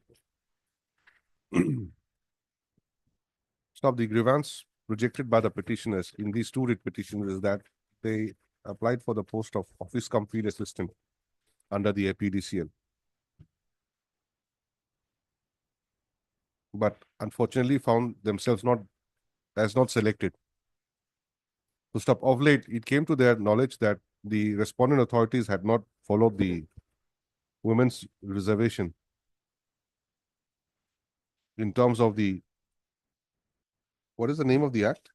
S2: Stop. The grievance rejected by the petitioners in these two writ petitions is that they applied for the post of office cum field assistant under the APDCL. But unfortunately found themselves not selected. To stop, of late, it came to their knowledge that the respondent authorities had not followed the women's reservation in terms of the, what is the name of the act?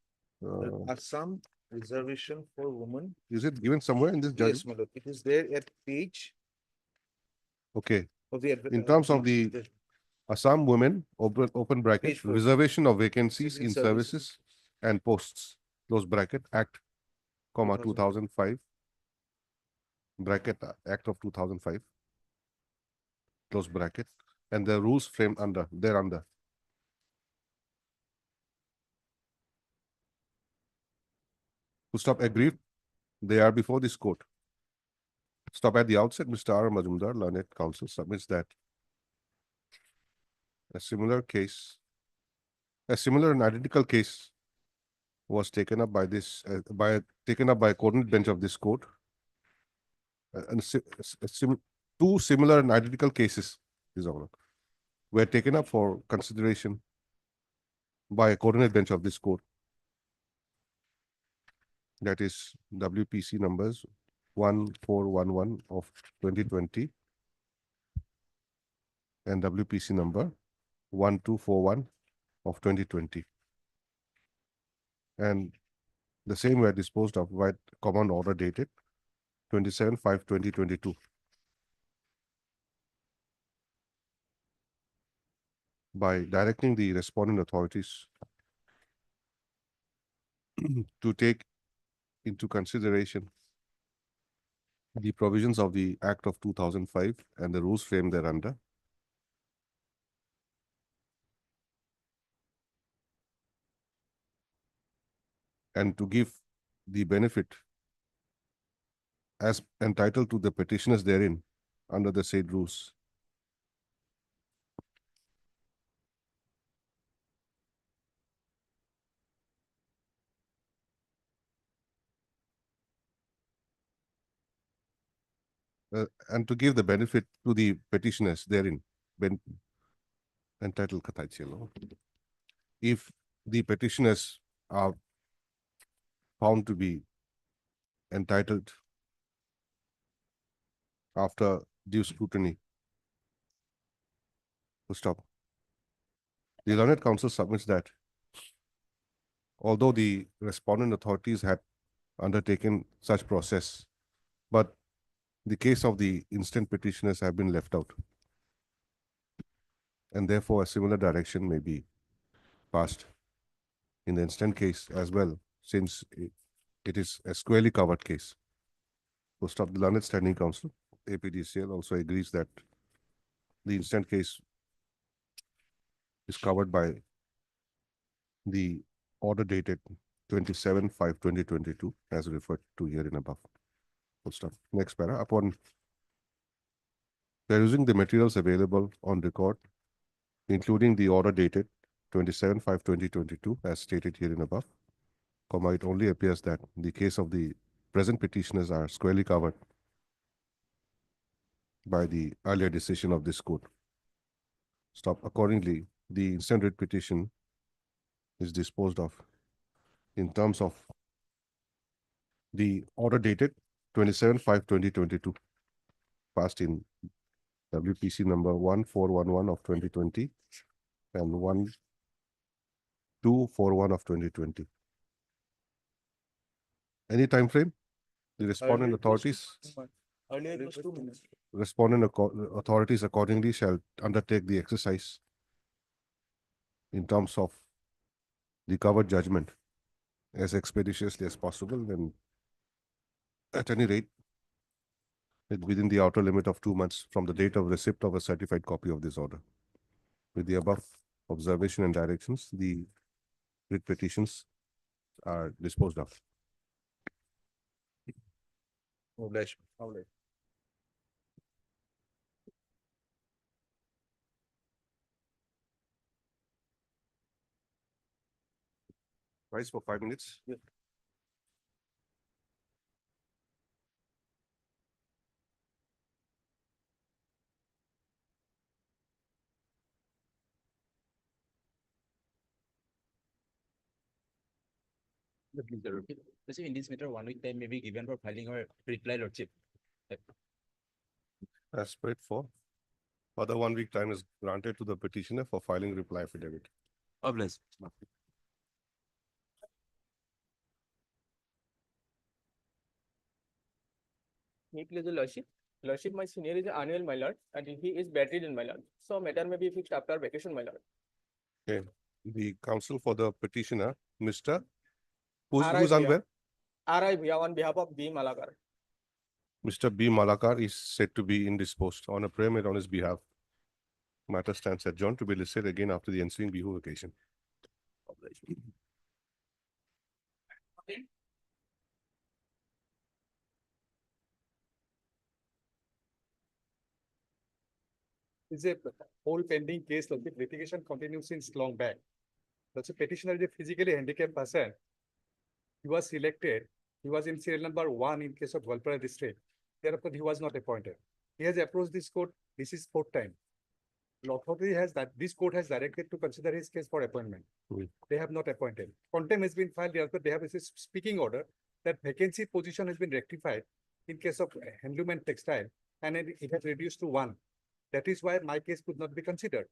S18: Assam reservation for women.
S2: Is it given somewhere in this judgment?
S18: Yes, my lord. It is there at page
S2: Okay.
S18: of the.
S2: In terms of the Assam women, open bracket,
S18: Page 4.
S2: reservation of vacancies
S18: Civil
S2: in
S18: services.
S2: services and posts, close bracket, Act, comma, 2005, bracket, Act of 2005, close bracket, and the rules framed thereunder. To stop, aggrieved, they are before this court. Stop, at the outset, Mr. R. Majumdar, learned counsel, submits that a similar and identical case was taken up by a coordinate bench of this court. And two similar and identical cases, His Honor, were taken up for consideration by a coordinate bench of this court. That is WPC numbers 1411 of 2020 and WPC number 1241 of 2020. And the same were disposed of by command order dated 27/5/2022. By directing the respondent authorities to take into consideration the provisions of the Act of 2005 and the rules framed thereunder, and to give the benefit as entitled to the petitioners therein under the said rules. And to give the benefit to the petitioners therein, entitled Katachelo. If the petitioners are found to be entitled after due scrutiny. To stop. The learned counsel submits that although the respondent authorities had undertaken such process, but the case of the instant petitioners have been left out. And therefore, a similar direction may be passed in the instant case as well, since it is a squarely covered case. To stop, the learned standing counsel, APDCL, also agrees that the instant case is covered by the order dated 27/5/2022 as referred to here in above. Full stop. Next para. Upon perusing the materials available on record, including the order dated 27/5/2022 as stated here in above, comma, it only appears that the case of the present petitioners are squarely covered by the earlier decision of this court. Stop. Accordingly, the instant writ petition is disposed of in terms of the order dated 27/5/2022, passed in WPC number 1411 of 2020 and 1241 of 2020. Any time frame? The respondent authorities.
S18: Earlier it was 2 minutes.
S2: Respondent authorities accordingly shall undertake the exercise in terms of the covered judgment as expeditiously as possible, and at any rate, within the outer limit of 2 months from the date of receipt of a certified copy of this order. With the above observation and directions, the writ petitions are disposed of. Rise for 5 minutes.
S7: Lordship, in this matter, 1 week time may be given for filing our reply, Lordship.
S2: As prayed for, further 1 week time is granted to the petitioner for filing reply affidavit.
S7: Obliged.
S19: Meet legal lordship. Lordship, my senior is annual, my lord, and he is bedridden, my lord. So matter may be fixed after vacation, my lord.
S2: Okay, the counsel for the petitioner, Mr. Who's
S19: R.I.
S2: unwell?
S19: R.I. Bhaiya on behalf of B. Malakar.
S2: Mr. B. Malakar is said to be indisposed. On a prayer made on his behalf, matter stands adjourned to be listed again after the ensuing Bihu vacation.
S5: Is a whole pending case, like the litigation continues since long back. That's a petitioner is a physically handicapped person. He was selected. He was in serial number 1 in case of Willful district. Thereafter, he was not appointed. He has approached this court. This is 4th time. Authority has that this court has directed to consider his case for appointment. They have not appointed. Contempt has been filed. Thereafter, they have a speaking order that vacancy position has been rectified in case of handloom and textile, and it has reduced to 1. That is why my case could not be considered.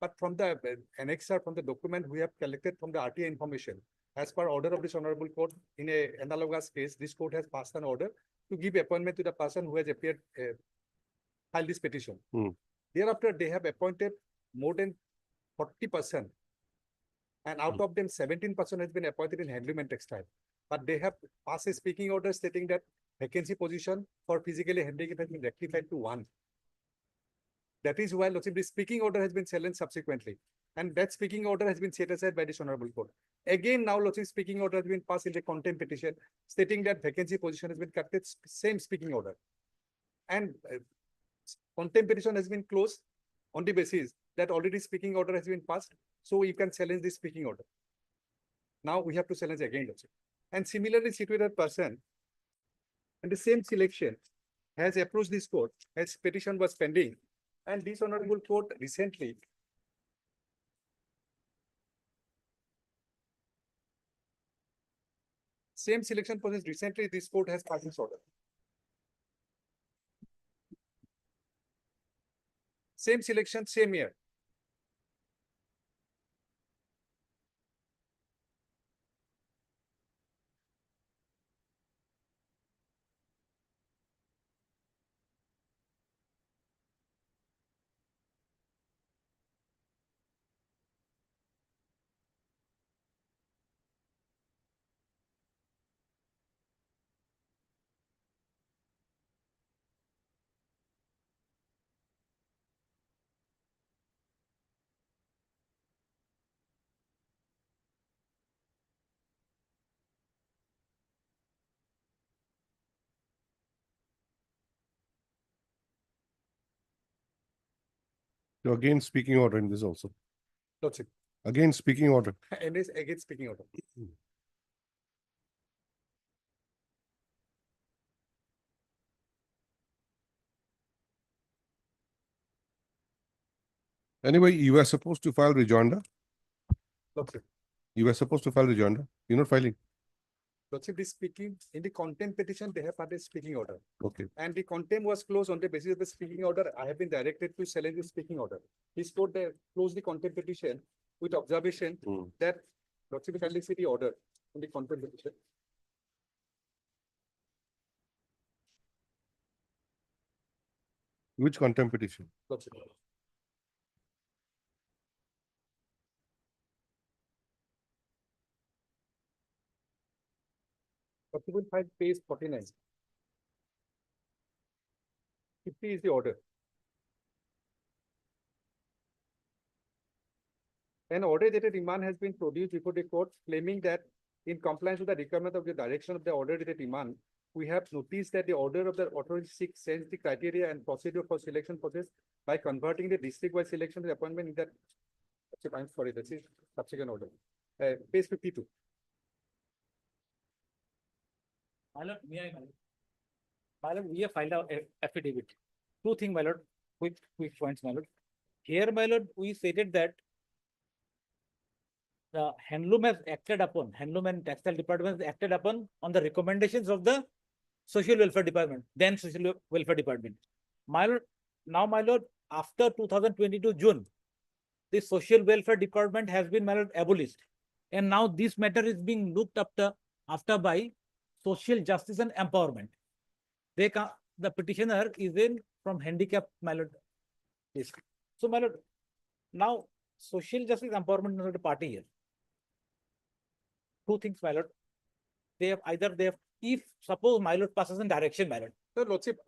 S5: But from the annexure, from the document we have collected from the RTA information, as per order of this honorable court, in a analogous case, this court has passed an order to give appointment to the person who has appeared, filed this petition. Thereafter, they have appointed more than 40%. And out of them, 17% has been appointed in handloom and textile. But they have passed a speaking order stating that vacancy position for physically handicapped has been rectified to 1. That is why, Lordship, the speaking order has been challenged subsequently. And that speaking order has been set aside by this honorable court. Again, now, Lordship, speaking order has been passed in the contempt petition, stating that vacancy position has been cut with same speaking order. And contempt petition has been closed on the basis that already speaking order has been passed. So you can challenge this speaking order. Now we have to challenge again, Lordship. And similarly situated person, and the same selection has approached this court as petition was pending. And this honorable court recently same selection process recently this court has passed this order. Same selection, same year.
S2: So again, speaking order in this also.
S5: Lordship.
S2: Again, speaking order.
S5: And this again speaking order.
S2: Anyway, you were supposed to file rejoinder.
S5: Lordship.
S2: You were supposed to file rejoinder. You're not filing.
S5: Lordship, this speaking in the contempt petition, they have had a speaking order.
S2: Okay.
S5: And the contempt was closed on the basis of the speaking order. I have been directed to challenge the speaking order. This court closed the contempt petition with observation that Lordship kindly see the order in the contempt petition.
S2: Which contempt petition?
S5: Lordship. Lordship will find page 49. 50 is the order. An order dated remand has been produced before the court claiming that in compliance with the requirement of the direction of the order dated remand, we have noticed that the order of the authority seeks change the criteria and procedure for selection process by converting the district-wide selection to the appointment in that. I'm sorry, this is subsequent order. Page 52.
S7: My lord, may I? My lord, we have filed our affidavit. Two things, my lord, quick points, my lord. Here, my lord, we stated that the handloom has acted upon, handloom and textile department has acted upon on the recommendations of the social welfare department, then social welfare department. My lord, now, my lord, after 2022 June, the social welfare department has been, my lord, abolished. And now this matter is being looked after by social justice and empowerment. The petitioner is in from handicap, my lord. Yes. So, my lord, now social justice empowerment is not a party here. Two things, my lord. They have, if suppose my lord passes in direction, my lord.
S5: So, Lordship,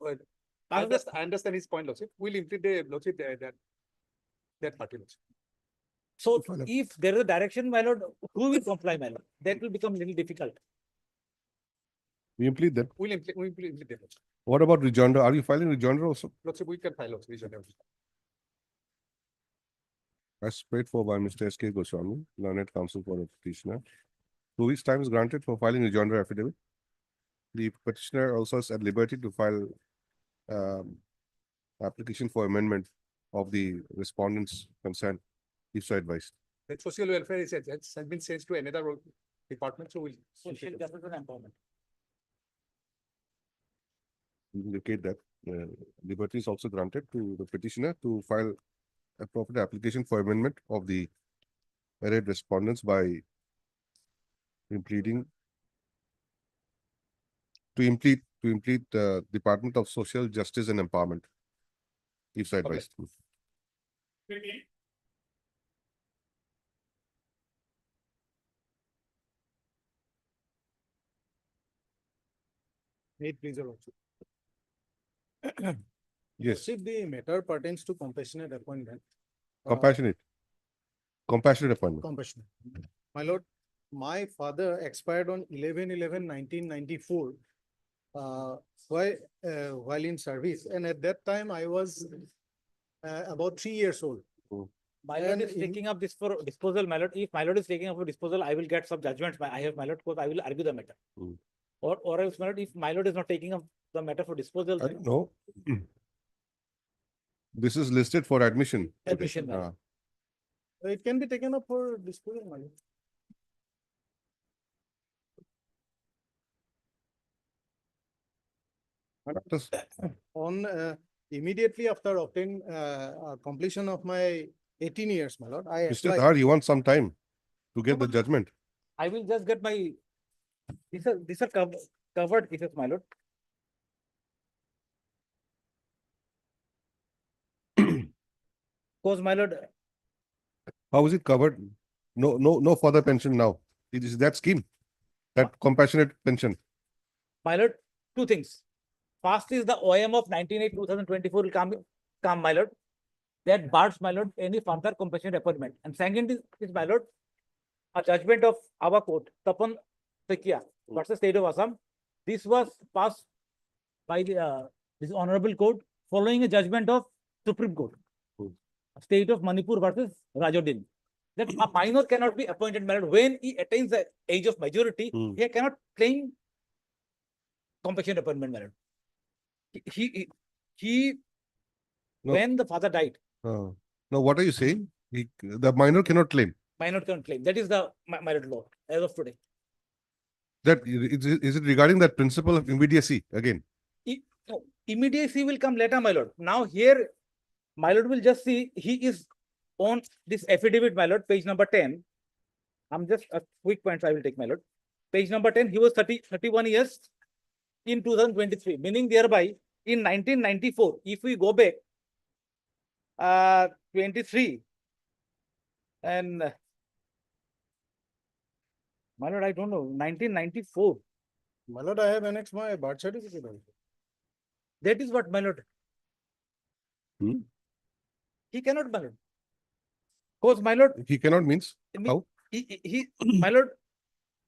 S5: I understand his point, Lordship. We'll implement the Lordship that party, Lordship.
S7: So if there is a direction, my lord, who will comply, my lord? That will become a little difficult.
S2: We implead that.
S5: We'll implement that.
S2: What about rejoinder? Are you filing rejoinder also?
S5: Lordship, we can file also rejoinder.
S2: As paid for by Mr. S.K. Goswami, learned counsel for the petitioner. 2 weeks' time is granted for filing rejoinder affidavit. The petitioner also is at liberty to file application for amendment of the respondent's consent, if so advised.
S5: The social welfare has been changed to another department, so we'll.
S7: Social justice and empowerment.
S2: Indicate that liberty is also granted to the petitioner to file a proper application for amendment of the arrayed respondents by impleading to implead the Department of Social Justice and Empowerment, if so advised.
S5: Please, Lordship.
S2: Yes.
S5: If the matter pertains to compassionate appointment.
S2: Compassionate appointment.
S5: Compassionate. My lord, my father expired on 11/11/1994 while in service, and at that time I was about 3 years old.
S7: My lord is taking up this for disposal, my lord. If my lord is taking up for disposal, I will get some judgments. I have, my lord, because I will argue the matter. Or else, my lord, if my lord is not taking up the matter for disposal.
S2: I don't know. This is listed for admission.
S7: Admission, my lord.
S5: It can be taken up for disposal, my lord. On immediately after obtaining completion of my 18 years, my lord, I
S2: Mr. Dhar, you want some time to get the judgment.
S7: I will just get my. These are covered cases, my lord. Because, my lord.
S2: How is it covered? No further pension now. It is that scheme, that compassionate pension.
S7: My lord, two things. First is the OM of 19/8/2024 will come, my lord. That bars, my lord, any further compassionate appointment. And second is, my lord, a judgment of our court, Tapan Sekia versus State of Assam. This was passed by the this honorable court following a judgment of Supreme Court. State of Manipur versus Rajodin. That a minor cannot be appointed, my lord, when he attains the age of majority. He cannot claim compassionate appointment, my lord. When the father died.
S2: Now, what are you saying? The minor cannot claim.
S7: Minor cannot claim. That is the my lord law as of today.
S2: That is it regarding that principle of immediacy again?
S7: No, immediacy will come later, my lord. Now here, my lord will just see he is on this affidavit, my lord, page number 10. I'm just a quick points I will take, my lord. Page number 10, he was 31 years in 2023, meaning thereby in 1994, if we go back 23 and my lord, I don't know, 1994.
S5: My lord, I have annexed my birth certificate.
S7: That is what, my lord. He cannot, my lord. Cause, my lord,
S2: He cannot means how?
S7: my lord,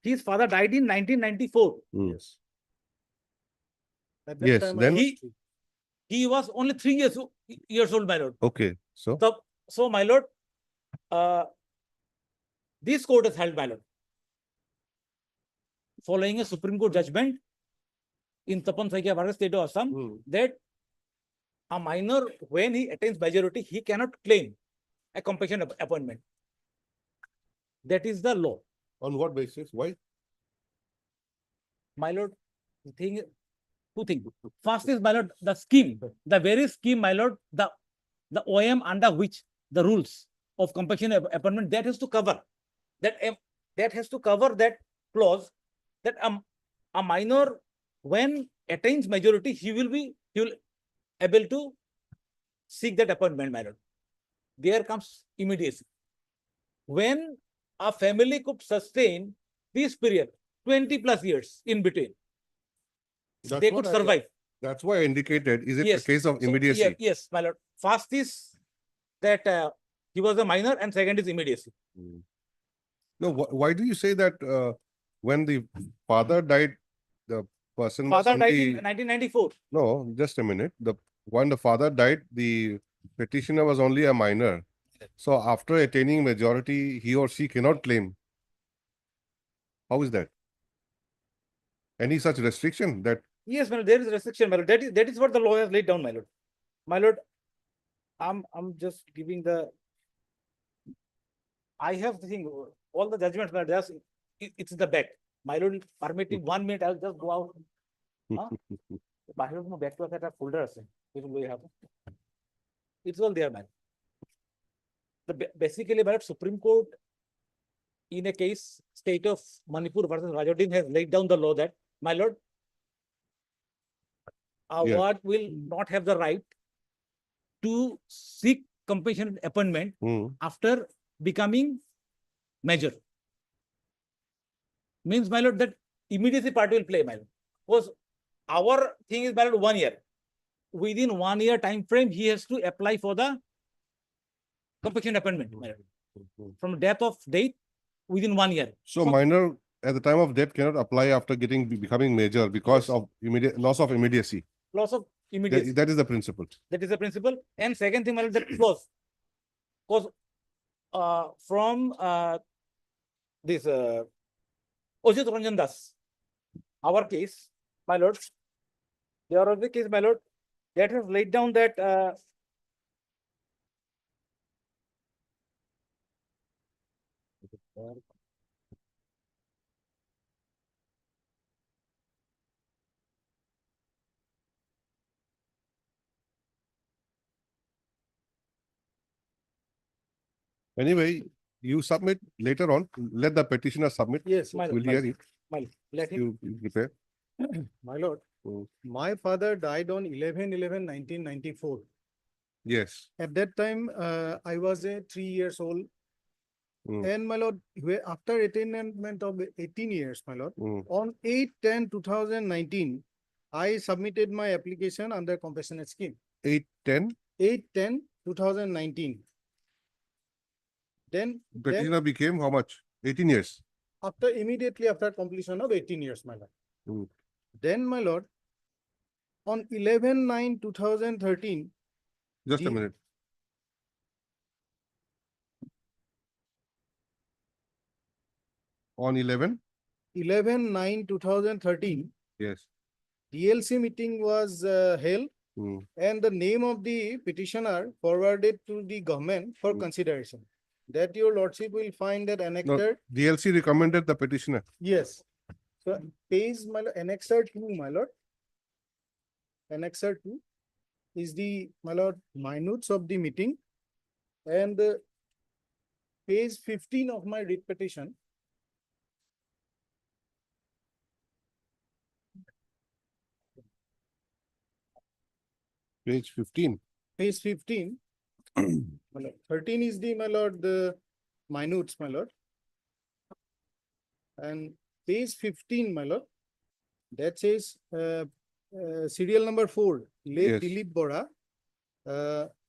S7: his father died in 1994.
S2: Yes.
S6: At that
S2: Yes,
S6: time, I
S2: then-
S6: was
S7: He was only 3 years old, my lord.
S2: Okay, so
S7: So, my lord, this court has held, my lord, following a Supreme Court judgment in Tapan Saikia Bharat State of Assam, that a minor, when he attains majority, he cannot claim a compassion appointment. That is the law.
S2: on what basis? Why?
S7: My lord, the thing, two things. First is, my lord, the scheme, the very scheme, my lord, the OM under which the rules of compassion appointment, that has to cover that has to cover that clause that a minor, when attains majority, he will able to seek that appointment, my lord. There comes immediacy. When a family could sustain this period, 20+ years in between,
S2: That's
S7: they
S2: what
S7: could
S2: I-
S7: survive.
S2: That's why I indicated, is it
S7: Yes.
S2: a case of
S7: So,
S2: immediacy?
S7: yes, my lord. First is that he was a minor, and second is immediacy.
S2: No, why do you say that when the father died, the person was
S7: Father died in
S2: only...
S7: 1994.
S2: No, just a minute. When the father died, the petitioner was only a minor. So after attaining majority, he or she cannot claim. How is that? Any such restriction that...
S7: Yes, my lord, there is restriction, my lord. That is what the law has laid down, my lord. My lord, I'm just giving the. I have the thing, all the judgments, my lord, just it's in the back. My lord, permitting 1 minute, I'll just go out. My lord, no back to that folder. It's all there, man. Basically, my lord, Supreme Court, in a case, state of Manipur versus Rajodin, has laid down the law that, my lord, a
S2: Yeah.
S7: ward will not have the right to seek compassionate appointment after becoming major. Means, my lord, that immediacy part will play, my lord. Because our thing is, my lord, 1 year. Within 1 year time frame, he has to apply for the compassionate appointment, my lord. From death of date, within 1 year.
S2: So minor at the time of death cannot apply after becoming major because of loss of immediacy.
S7: Loss of immediacy.
S2: That is the principle.
S7: That is the principle. And second thing, my lord, that clause. Because from this Ajit Ranjan Das, our case, my lord, there was the case, my lord, that has laid down that
S2: Anyway, you submit later on. Let the petitioner submit.
S6: Yes,
S2: We'll hear it.
S7: let him.
S2: You prepare.
S6: My lord, my father died on 11/11/1994.
S2: Yes.
S6: At that time, I was 3 years old. And my lord, after attainment of 18 years, my lord, on 8/10/2019, I submitted my application under compassionate scheme.
S2: 8/10.
S6: 8/10/2019. Then
S2: Petitioner became how much? 18 years.
S6: immediately after completion of 18 years, my lord. Then, my lord, on 11/9/2013.
S2: Just a minute. On
S6: 11/9/2013.
S2: Yes.
S6: DLC meeting was held, and the name of the petitioner forwarded to the government for consideration. That your lordship will find that annexed.
S2: DLC recommended the petitioner.
S6: Yes. So page, my lord, annexer 2, my lord. Annexer 2 is the, my lord, minutes of the meeting, and page 15 of my writ petition.
S2: Page 15.
S6: Page 15. My lord. 13 is the, my lord, the minutes, my lord. And page 15, my lord, that says serial number 4, late
S2: Yes.
S6: Dilip Bora,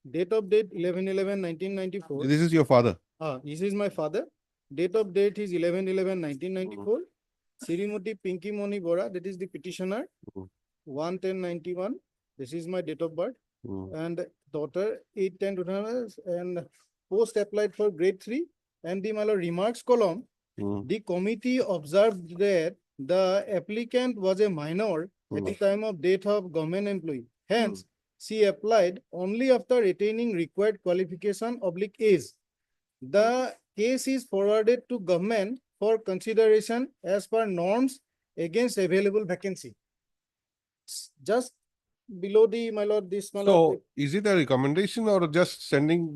S6: Date of date 11/11/1994.
S2: This is your father.
S6: This is my father. Date of date is 11/11/1994. Srimati Pinky Moni Bora, that is the petitioner. 1/10/91. This is my date of birth. And daughter 8/10/2000 and post applied for grade 3. And the remarks column, the committee observed that the applicant was a minor at the time of death of government employee. Hence, she applied only after attaining required qualification / age. The case is forwarded to government for consideration as per norms against available vacancy. Just below the, my lord, this, my lord,
S2: So is it a recommendation or just sending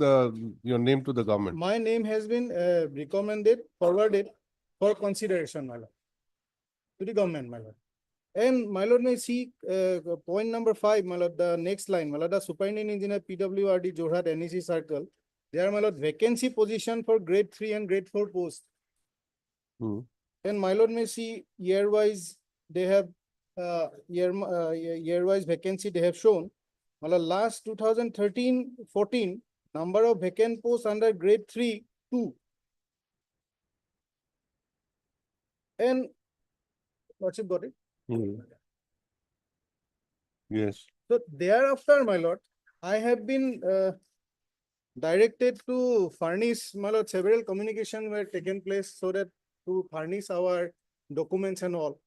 S2: your name to the government?
S6: my name has been recommended, forwarded for consideration, my lord, to the government, my lord. And my lord may see point number 5, my lord, the next line, my lord, the superintendent engineer PWRD Jorhat NEC circle. There, my lord, vacancy position for grade 3 and grade 4 post. And my lord may see year-wise, they have year-wise vacancy they have shown. My lord, last 2013-14, number of vacant posts under grade 3, 2. And what's it got it?
S2: Yes.
S6: So thereafter, my lord, I have been directed to furnish, my lord, several communication were taken place so that to furnish our documents and all.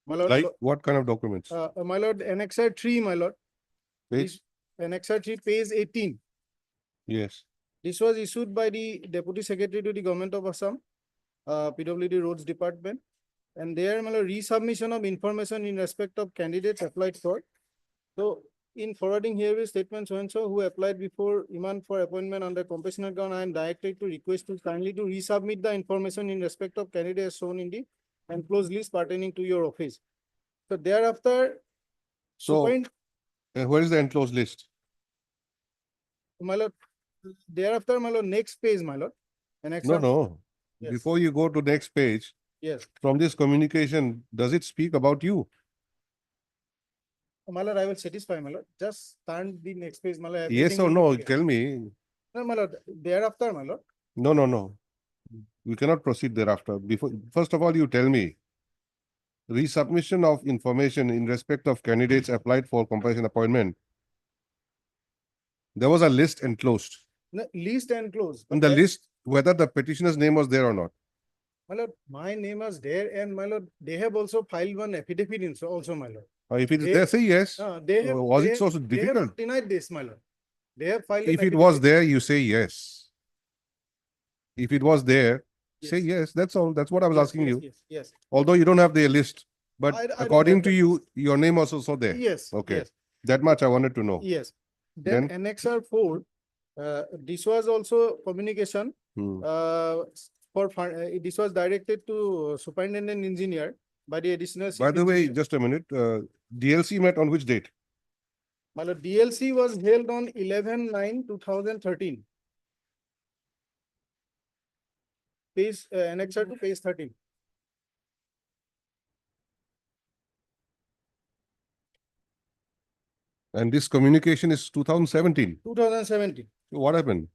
S6: My lord,
S2: Like what kind of documents?
S6: my lord, Annexure 3, my lord.
S2: Page?
S6: Annexure 3, page 18.
S2: Yes.
S6: This was issued by the Deputy Secretary to the Government of Assam, PWD Roads Department. And there, my lord, resubmission of information in respect of candidates applied for. So, in forwarding herewith statement so-and-so who applied before Iman for appointment under compassionate ground, I am directed to request to kindly to resubmit the information in respect of candidates shown in the enclosed list pertaining to your office. So thereafter,
S2: So where is the enclosed list?
S6: my lord, thereafter, my lord, next page, my lord.
S2: No.
S6: Yes.
S2: Before you go to next page,
S6: Yes.
S2: from this communication, does it speak about you?
S6: My lord, I will satisfy, my lord. Just turn the next page, my lord.
S2: Yes or
S6: Everything
S2: no?
S6: will be clear.
S2: Tell me.
S6: No, my lord, thereafter, my lord.
S2: No. We cannot proceed thereafter. First of all, you tell me. Resubmission of information in respect of candidates applied for compassion appointment. There was a list enclosed.
S6: No, list enclosed.
S2: In the list, whether the petitioner's name was there or not.
S6: My lord, my name was there, and my lord, they have also filed one affidavit in also, my lord.
S2: If it is there, say yes.
S6: They have,
S2: Was
S6: they
S2: it so
S6: have-
S2: difficult?
S6: They have denied this, my lord. They have filed.
S2: If
S6: an
S2: it was
S6: affidavit.
S2: there, you say yes. If it was there, say
S6: Yes.
S2: yes. That's all. That's what I was
S6: Yes,
S2: asking
S6: yes,
S2: you.
S6: Yes.
S2: Although you don't have the list, but
S6: I don't
S2: according
S6: have
S2: to
S6: the
S2: you, your name was also there.
S6: Yes.
S2: Okay.
S6: Yes.
S2: That much I wanted to know.
S6: Yes. Then
S2: Then?
S6: Annexure 4, this was also communication. This was directed to superintendent engineer by the additional.
S2: By
S6: chief
S2: the way,
S6: engineer.
S2: just a minute. DLC met on which date?
S6: My lord, DLC was held on 11/9/2013. Page, annexure to page 13.
S2: And this communication is 2017.
S6: 2017.
S2: What happened?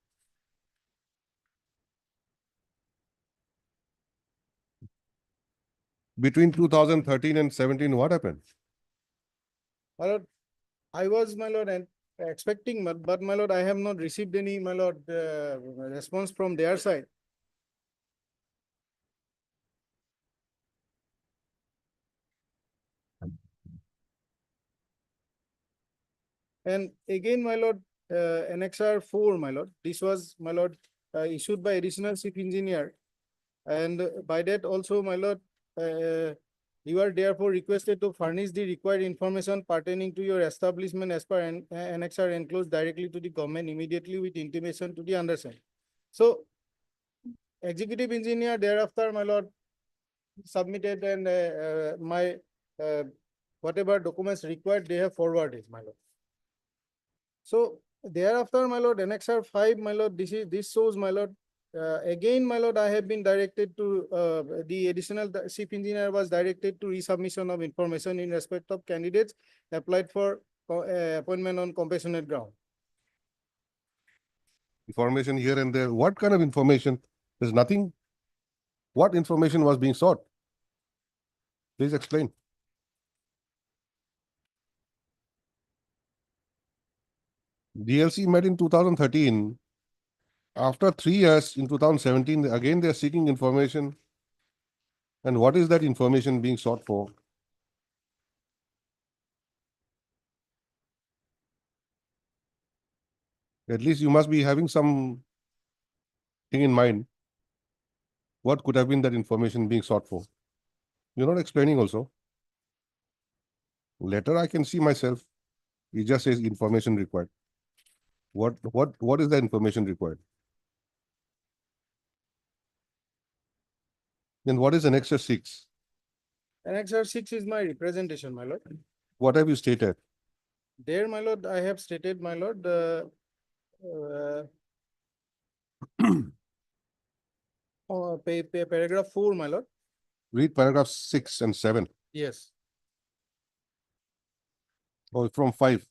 S2: Between 2013 and 17, what happened?
S6: My lord, I was, my lord, and expecting, but my lord, I have not received any, my lord, response from their side. And again, my lord, Annexure 4, my lord, this was, my lord, issued by additional chief engineer. And by that also, my lord, you are therefore requested to furnish the required information pertaining to your establishment as per Annexure enclosed directly to the government immediately with intimation to the undersigned. So, executive engineer thereafter, my lord, submitted, and my whatever documents required, they have forwarded, my lord. So thereafter, my lord, Annexure 5, my lord, this shows, my lord, again, my lord, I have been directed to the additional chief engineer was directed to resubmission of information in respect of candidates applied for appointment on compassionate ground.
S2: Information here and there. What kind of information? There's nothing. What information was being sought? Please explain. DLC met in 2013. After 3 years in 2017, again they are seeking information. And what is that information being sought for? At least you must be having some thing in mind. What could have been that information being sought for? You're not explaining also. Letter I can see myself. It just says information required. What is the information required? Then what is Annexure 6?
S6: Annexure 6 is my representation, my lord.
S2: What have you stated?
S6: There, my lord, I have stated, my lord, paragraph 4, my lord.
S2: Read paragraphs 6 and 7.
S6: Yes,
S2: Or from 5.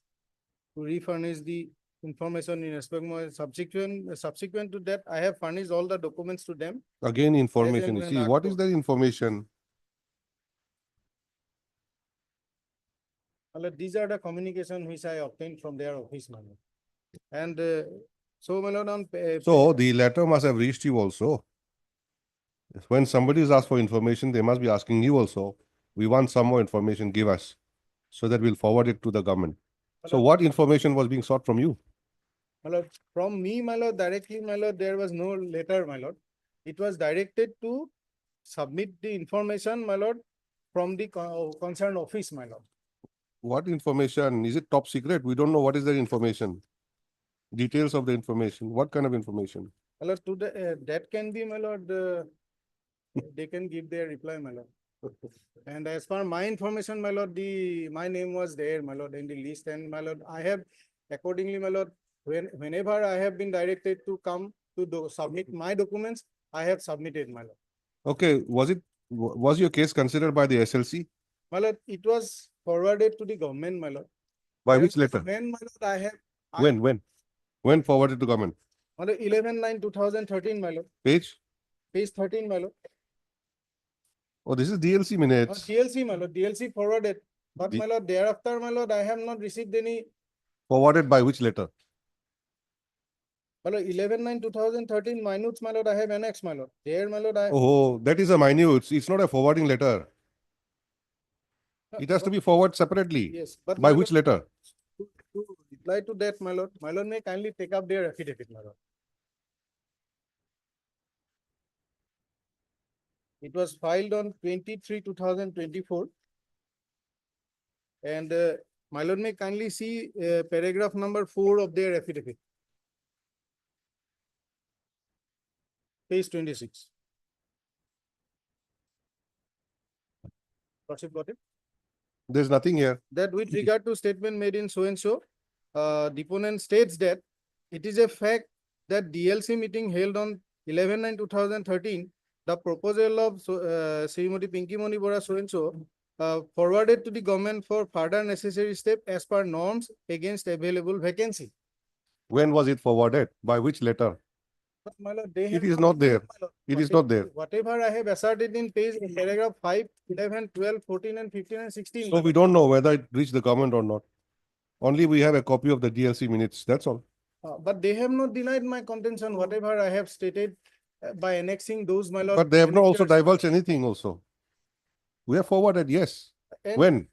S6: to refurnish the information in respect of my subsequent to that, I have furnished all the documents to them.
S2: Again, information. You
S6: and
S2: see, what is the information?
S6: Well, these are the communication which I obtained from their office, my lord. And so, my lord, on
S2: So the letter must have reached you also. When somebody is asked for information, they must be asking you also. We want some more information, give us, so that we'll forward it to the government. So what information was being sought from you?
S6: my lord, from me, my lord, directly, my lord, there was no letter, my lord. It was directed to submit the information, my lord, from the concerned office, my lord.
S2: What information? Is it top secret? We don't know what is the information. Details of the information. What kind of information?
S6: My lord, to the, that can be, my lord, they can give their reply, my lord. And as per my information, my lord, my name was there, my lord, in the list, and my lord, I have accordingly, my lord, whenever I have been directed to come to submit my documents, I have submitted, my lord.
S2: Okay, was your case considered by the SLC?
S6: My lord, it was forwarded to the government, my lord.
S2: By which letter?
S6: When, my lord, I have.
S2: When forwarded to government?
S6: On the 11/9/2013, my lord.
S2: Page?
S6: Page 13, my lord.
S2: Oh, this is DLC minutes.
S6: DLC, my lord, DLC forwarded. But my lord, thereafter, my lord, I have not received any.
S2: Forwarded by which letter?
S6: My lord, 11/9/2013 minutes, my lord, I have annexed, my lord. There, my lord,
S2: Oh, that is a minute. It's not a forwarding letter. It has to be forwarded separately.
S6: Yes, but
S2: by
S6: my
S2: which
S6: lord,
S2: letter?
S6: to reply to that, my lord may kindly take up their affidavit, my lord. It was filed on 23/2024. And my lord may kindly see paragraph number 4 of their affidavit. Page 26. Lordship got it?
S2: There's nothing here.
S6: That with regard to statement made in so and so, deponent states that it is a fact that DLC meeting held on 11/9/2013, the proposal of Srimati Pinky Moni Bora so and so forwarded to the government for further necessary step as per norms against available vacancy.
S2: When was it forwarded? By which letter?
S6: But my lord, they
S2: It
S6: have
S2: is not there. It is not there.
S6: Whatever I have asserted in paragraph 5, 11, 12, 14, and 15, and 16.
S2: So we don't know whether it reached the government or not. Only we have a copy of the DLC minutes. That's all.
S6: But they have not denied my contention, whatever I have stated by annexing those, my lord.
S2: But they have not also divulged anything also. We have forwarded, yes.
S6: And
S2: When?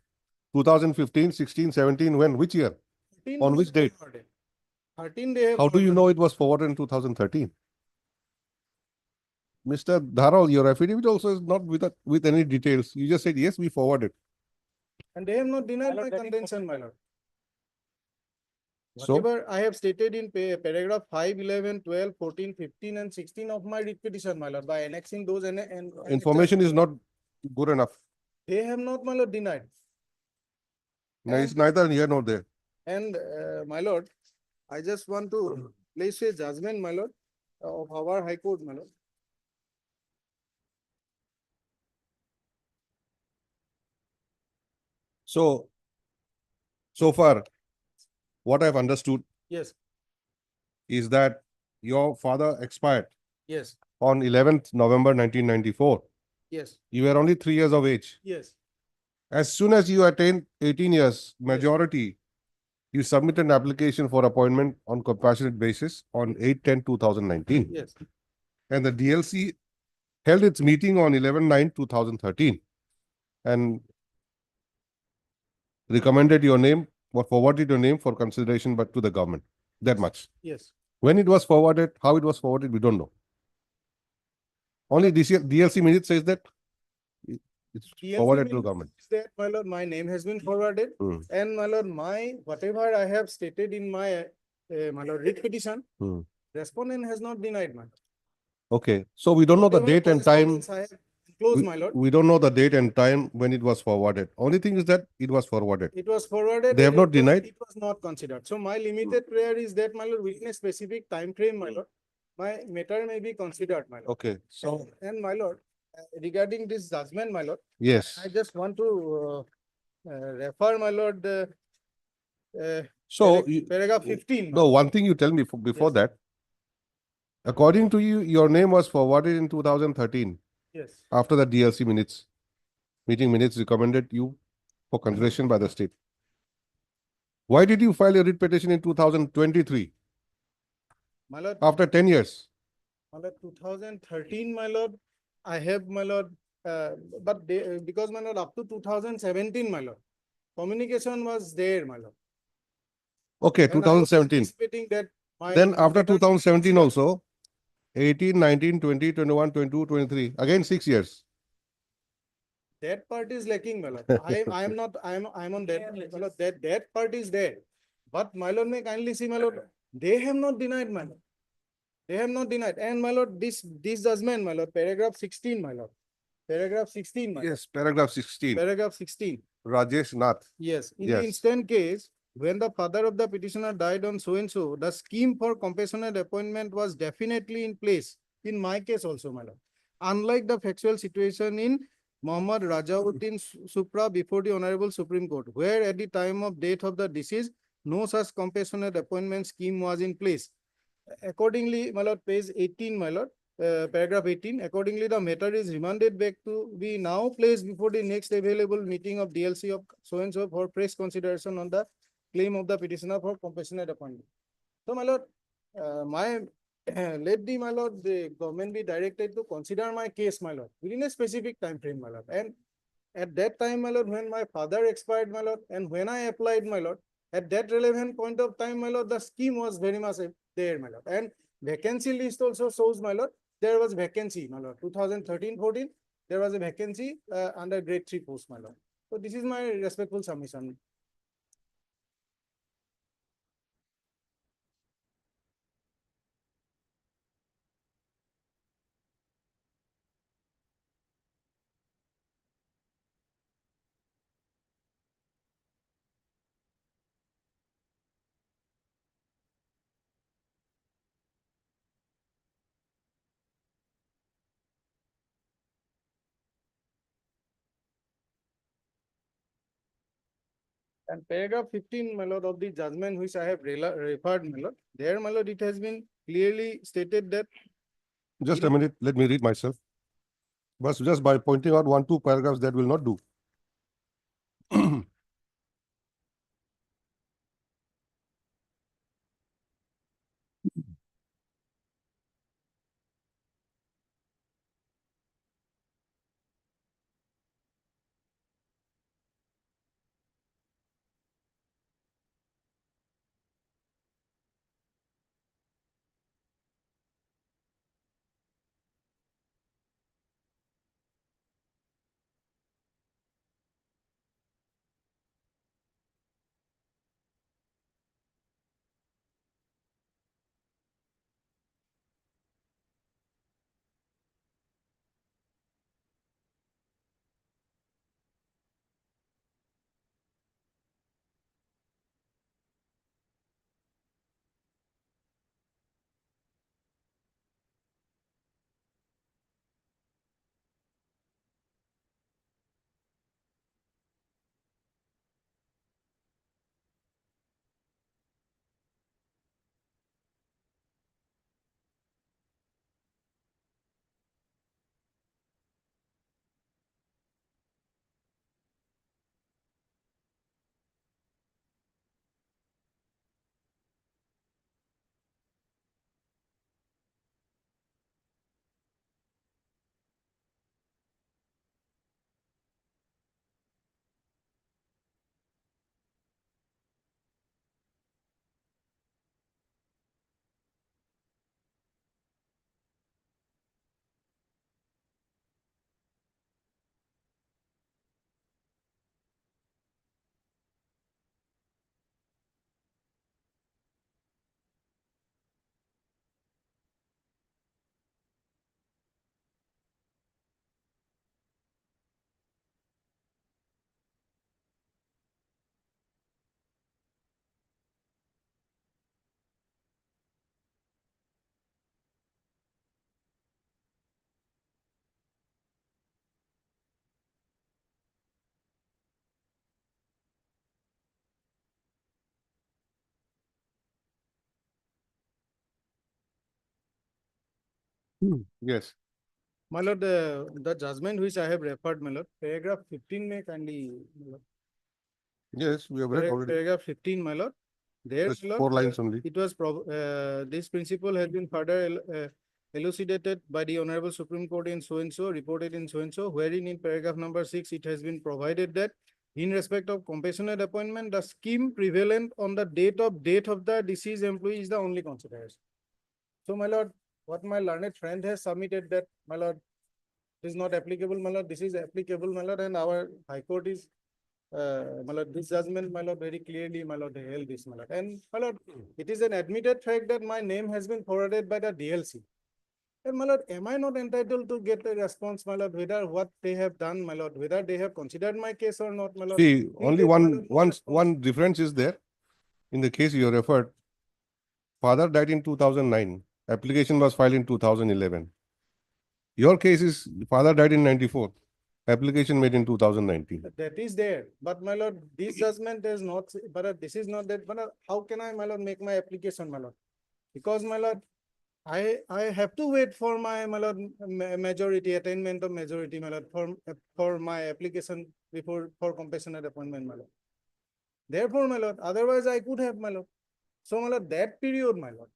S2: 2015, 16, 17, when? Which year?
S6: 13
S2: On
S6: they
S2: which
S6: have
S2: date?
S6: forwarded. 13 they have
S2: How do you
S6: forwarded.
S2: know it was forwarded in 2013? Mr. Dharal, your affidavit also is not with any details. You just said, yes, we forwarded.
S6: And they have not denied my contention, my lord.
S2: So?
S6: Whatever I have stated in paragraph 5, 11, 12, 14, 15, and 16 of my writ petition, my lord, by annexing those and
S2: Information is not good enough.
S6: they have not, my lord, denied.
S2: No, it's neither here nor there.
S6: And my lord, I just want to place a judgment, my lord, of our High Court, my lord. So
S2: far, what I've understood
S6: Yes.
S2: is that your father expired
S5: Yes,
S2: on 11th November 1994.
S5: yes,
S2: You were only 3 years of age.
S5: yes,
S2: As soon as you attained 18 years majority, you submit an application for appointment on compassionate basis on 8/10/2019.
S5: yes,
S2: And the DLC held its meeting on 11/9/2013 and recommended your name or forwarded your name for consideration but to the government. That much.
S5: yes.
S2: When it was forwarded, how it was forwarded, we don't know. Only DLC minute says that it's
S5: DLC
S2: forwarded to the
S5: means
S2: government.
S5: that, my lord, my name has been forwarded,
S2: Hmm.
S5: and my lord, whatever I have stated in my lord, writ petition,
S2: Hmm.
S5: respondent has not denied, my lord.
S2: Okay, so we don't know the
S5: Whatever
S2: date and time.
S5: correspondence I have enclosed, my lord.
S2: We don't know the date and time when it was forwarded. Only thing is that it was forwarded.
S5: It was forwarded.
S2: They have
S5: and
S2: not denied?
S5: It was not considered. So my limited prayer is that, my lord, within a specific time frame, my lord, my matter may be considered, my lord.
S2: Okay, so
S5: And my lord, regarding this judgment, my lord,
S2: yes.
S5: I just want to refer, my lord,
S2: So
S5: paragraph 15. my
S2: no,
S5: lord.
S2: one thing you tell me before
S5: Yes.
S2: that. According to you, your name was forwarded in 2013
S5: Yes.
S2: after the DLC minutes. Meeting minutes recommended you for consideration by the state. Why did you file a writ petition in 2023
S5: My lord,
S2: after 10 years?
S5: my lord, 2013, my lord, I have, my lord, but because, my lord, up to 2017, my lord, communication was there, my lord.
S2: Okay,
S5: And I was
S2: 2017.
S5: anticipating that my
S2: Then after
S5: matter-
S2: 2017 also, 18, 19, 20, 21, 22, 23, again 6 years.
S5: That part is lacking, my lord. I am not, I'm on that, my lord, that part is there. But my lord, may kindly see, my lord, they have not denied, my lord. They have not denied. And my lord, this judgment, my lord, paragraph 16, my lord. Paragraph 16, my lord.
S2: Yes, paragraph 16.
S5: Paragraph 16.
S2: Rajesh Nath.
S5: Yes, in the
S2: Yes.
S5: instant case, when the father of the petitioner died on so and so, the scheme for compassionate appointment was definitely in place. In my case also, my lord. Unlike the factual situation in Muhammad Rajauddin Supra before the Honorable Supreme Court, where at the time of death of the deceased, no such compassionate appointment scheme was in place. Accordingly, my lord, page 18, my lord, paragraph 18, accordingly, the matter is remanded back to be now placed before the next available meeting of DLC of so and so for fresh consideration on the claim of the petitioner for compassionate appointment. So, my lord, let the, my lord, the government be directed to consider my case, my lord, within a specific time frame, my lord. And at that time, my lord, when my father expired, my lord, and when I applied, my lord, at that relevant point of time, my lord, the scheme was very much there, my lord. And vacancy list also shows, my lord, there was vacancy, my lord. 2013-14, there was a vacancy under grade 3 post, my lord. So this is my respectful submission. And paragraph 15, my lord, of the judgment which I have referred, my lord, there, my lord, it has been clearly stated that
S2: Just a minute, let me read myself. But just by pointing out 1, 2 paragraphs, that will not do. Yes.
S5: My lord, the judgment which I have referred, my lord, paragraph 15 may kindly, my lord.
S2: Yes, we have read already.
S5: Paragraph 15, my lord. There,
S2: Just
S5: my lord,
S2: 4 lines only.
S5: it was, this principle has been further elucidated by the Honorable Supreme Court in so-and-so, reported in so-and-so, wherein in paragraph number 6, it has been provided that in respect of compassionate appointment, the scheme prevalent on the date of the deceased employee is the only consideration. So, my lord, what my learned friend has submitted that, my lord, is not applicable, my lord, this is applicable, my lord, and our High Court is, my lord, this judgment, my lord, very clearly, my lord, they held this, my lord. And, my lord, it is an admitted fact that my name has been forwarded by the DLC. And, my lord, am I not entitled to get a response, my lord, whether what they have done, my lord, whether they have considered my case or not, my lord?
S2: See,
S5: Till
S2: only
S5: date, my
S2: one,
S5: lord, no response.
S2: one difference is there. In the case you referred, father died in 2009. Application was filed in 2011. Your case is father died in 94. Application made in 2019.
S5: That is there, but my lord, this judgment is not, but this is not that, but how can I, my lord, make my application, my lord? Because, my lord, I have to wait for my lord, majority, attainment of majority, my lord, for my application before, for compassionate appointment, my lord. Therefore, my lord, otherwise I could have, my lord. So, my lord, that period, my lord.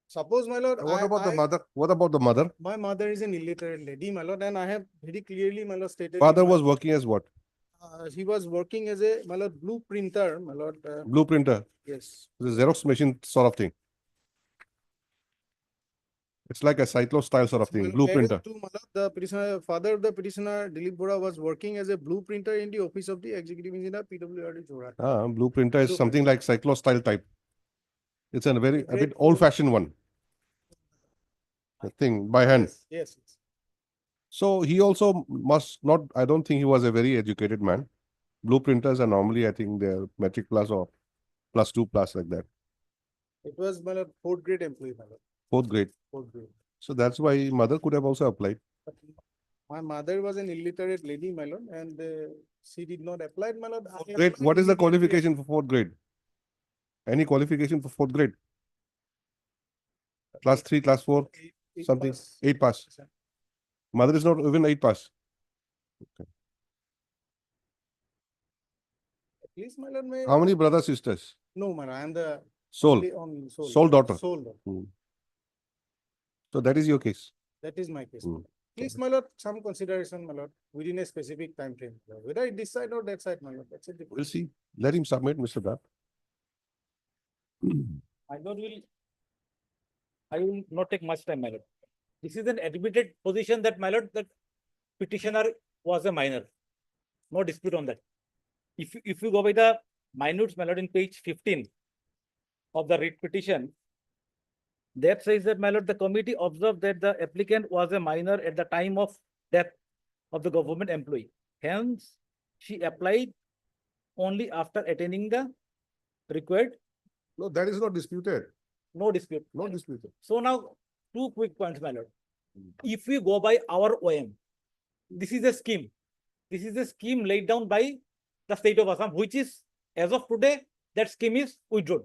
S5: Suppose, my lord,
S2: What about the mother? What about the mother?
S5: my mother is an illiterate lady, my lord, and I have very clearly, my lord, stated.
S2: Father
S5: in my-
S2: was working as what?
S5: He was working as a, my lord, blueprinter, my lord.
S2: Blueprinter.
S5: Yes.
S2: The Xerox machine sort of thing. It's like a cyclo style sort of thing. Blueprinter.
S5: The petitioner, father of the petitioner, Dilip Bora, was working as a blueprinter in the office of the executive engineer, PWRD Jorhat.
S2: Blueprinter is something like cyclo style type. It's a very, a bit
S5: Great
S2: old fashioned one. The thing by hand.
S5: Yes.
S2: So he also must not, I don't think he was a very educated man. Blueprinters are normally, I think they're metric plus or +2 plus like that.
S5: It was, my lord, 4th grade employee, my lord.
S2: 4th grade.
S5: 4th grade.
S2: So that's why mother could have also applied.
S5: But my mother was an illiterate lady, my lord, and she did not apply, my lord. I
S2: Grade,
S5: applied
S2: what is the
S5: immediately.
S2: qualification for 4th grade? Any qualification for 4th grade? Class 3, class 4,
S5: Eight
S2: something,
S5: pass.
S2: 8 pass. Mother is not even 8 pass. Okay.
S5: At least, my lord, may.
S2: How many brothers, sisters?
S5: No, man, I am the
S2: Sole.
S5: only sole.
S2: Sole daughter.
S5: Sole daughter.
S2: Hmm. So that is your case.
S5: That is my case.
S2: Hmm.
S5: Please, my lord, some consideration, my lord, within a specific time frame. Whether it this side or that side, my lord, that's it.
S2: We'll see. Let him submit, Mr. Dap.
S7: I will not take much time, my lord. This is an admitted position that, my lord, that petitioner was a minor. No dispute on that. If you go by the minutes, my lord, in page 15 of the writ petition, that says that, my lord, the committee observed that the applicant was a minor at the time of death of the government employee. Hence, she applied only after attaining the required.
S2: No, that is not disputed.
S7: No dispute.
S2: No disputed.
S7: So now, 2 quick points, my lord. If we go by our OM, this is a scheme. This is a scheme laid down by the state of Assam, which is, as of today, that scheme is withdrawn.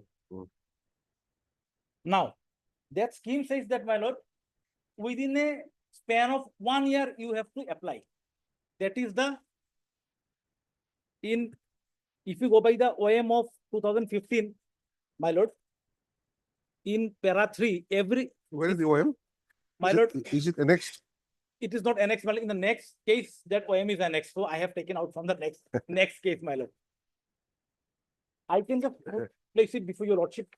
S7: Now, that scheme says that, my lord, within a span of 1 year, you have to apply. That is the, if you go by the OM of 2015, my lord, in para 3,
S2: where is the OM?
S7: My lord,
S2: is it annexed?
S7: It is not annexed, my lord. In the next case, that OM is annexed. So I have taken out from the next case, my lord. I can just place it before your lordship.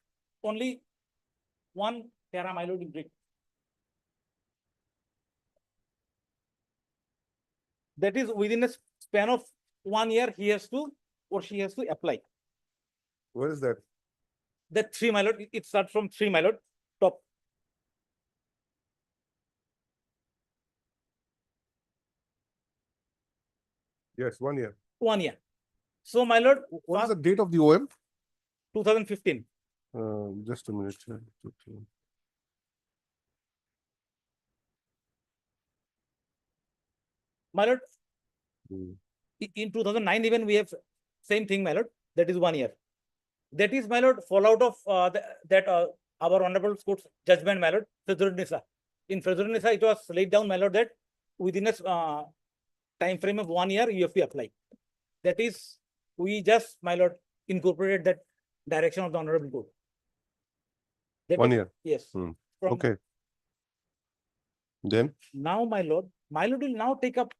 S7: Only 1 para, my lord, in brief. That is within a span of 1 year, he has to or she has to apply.
S2: Where is that?
S7: That 3, my lord, it starts from 3, my lord, top.
S2: Yes, 1 year.
S7: 1 year. So, my lord.
S2: What is the date of the OM?
S7: 2015.
S2: Just a minute.
S7: My lord, in 2009, even we have same thing, my lord. That is 1 year. That is, my lord, fallout of our honorable court's judgment, my lord, Nisa. in Frederica, it was laid down, my lord, that within a time frame of 1 year, you have to apply. That is, we just, my lord, incorporated that direction of the honorable court. That
S2: 1
S7: is-
S2: year.
S7: Yes.
S2: Hmm.
S7: From
S2: Okay. Then,
S7: Now, my lord will now take up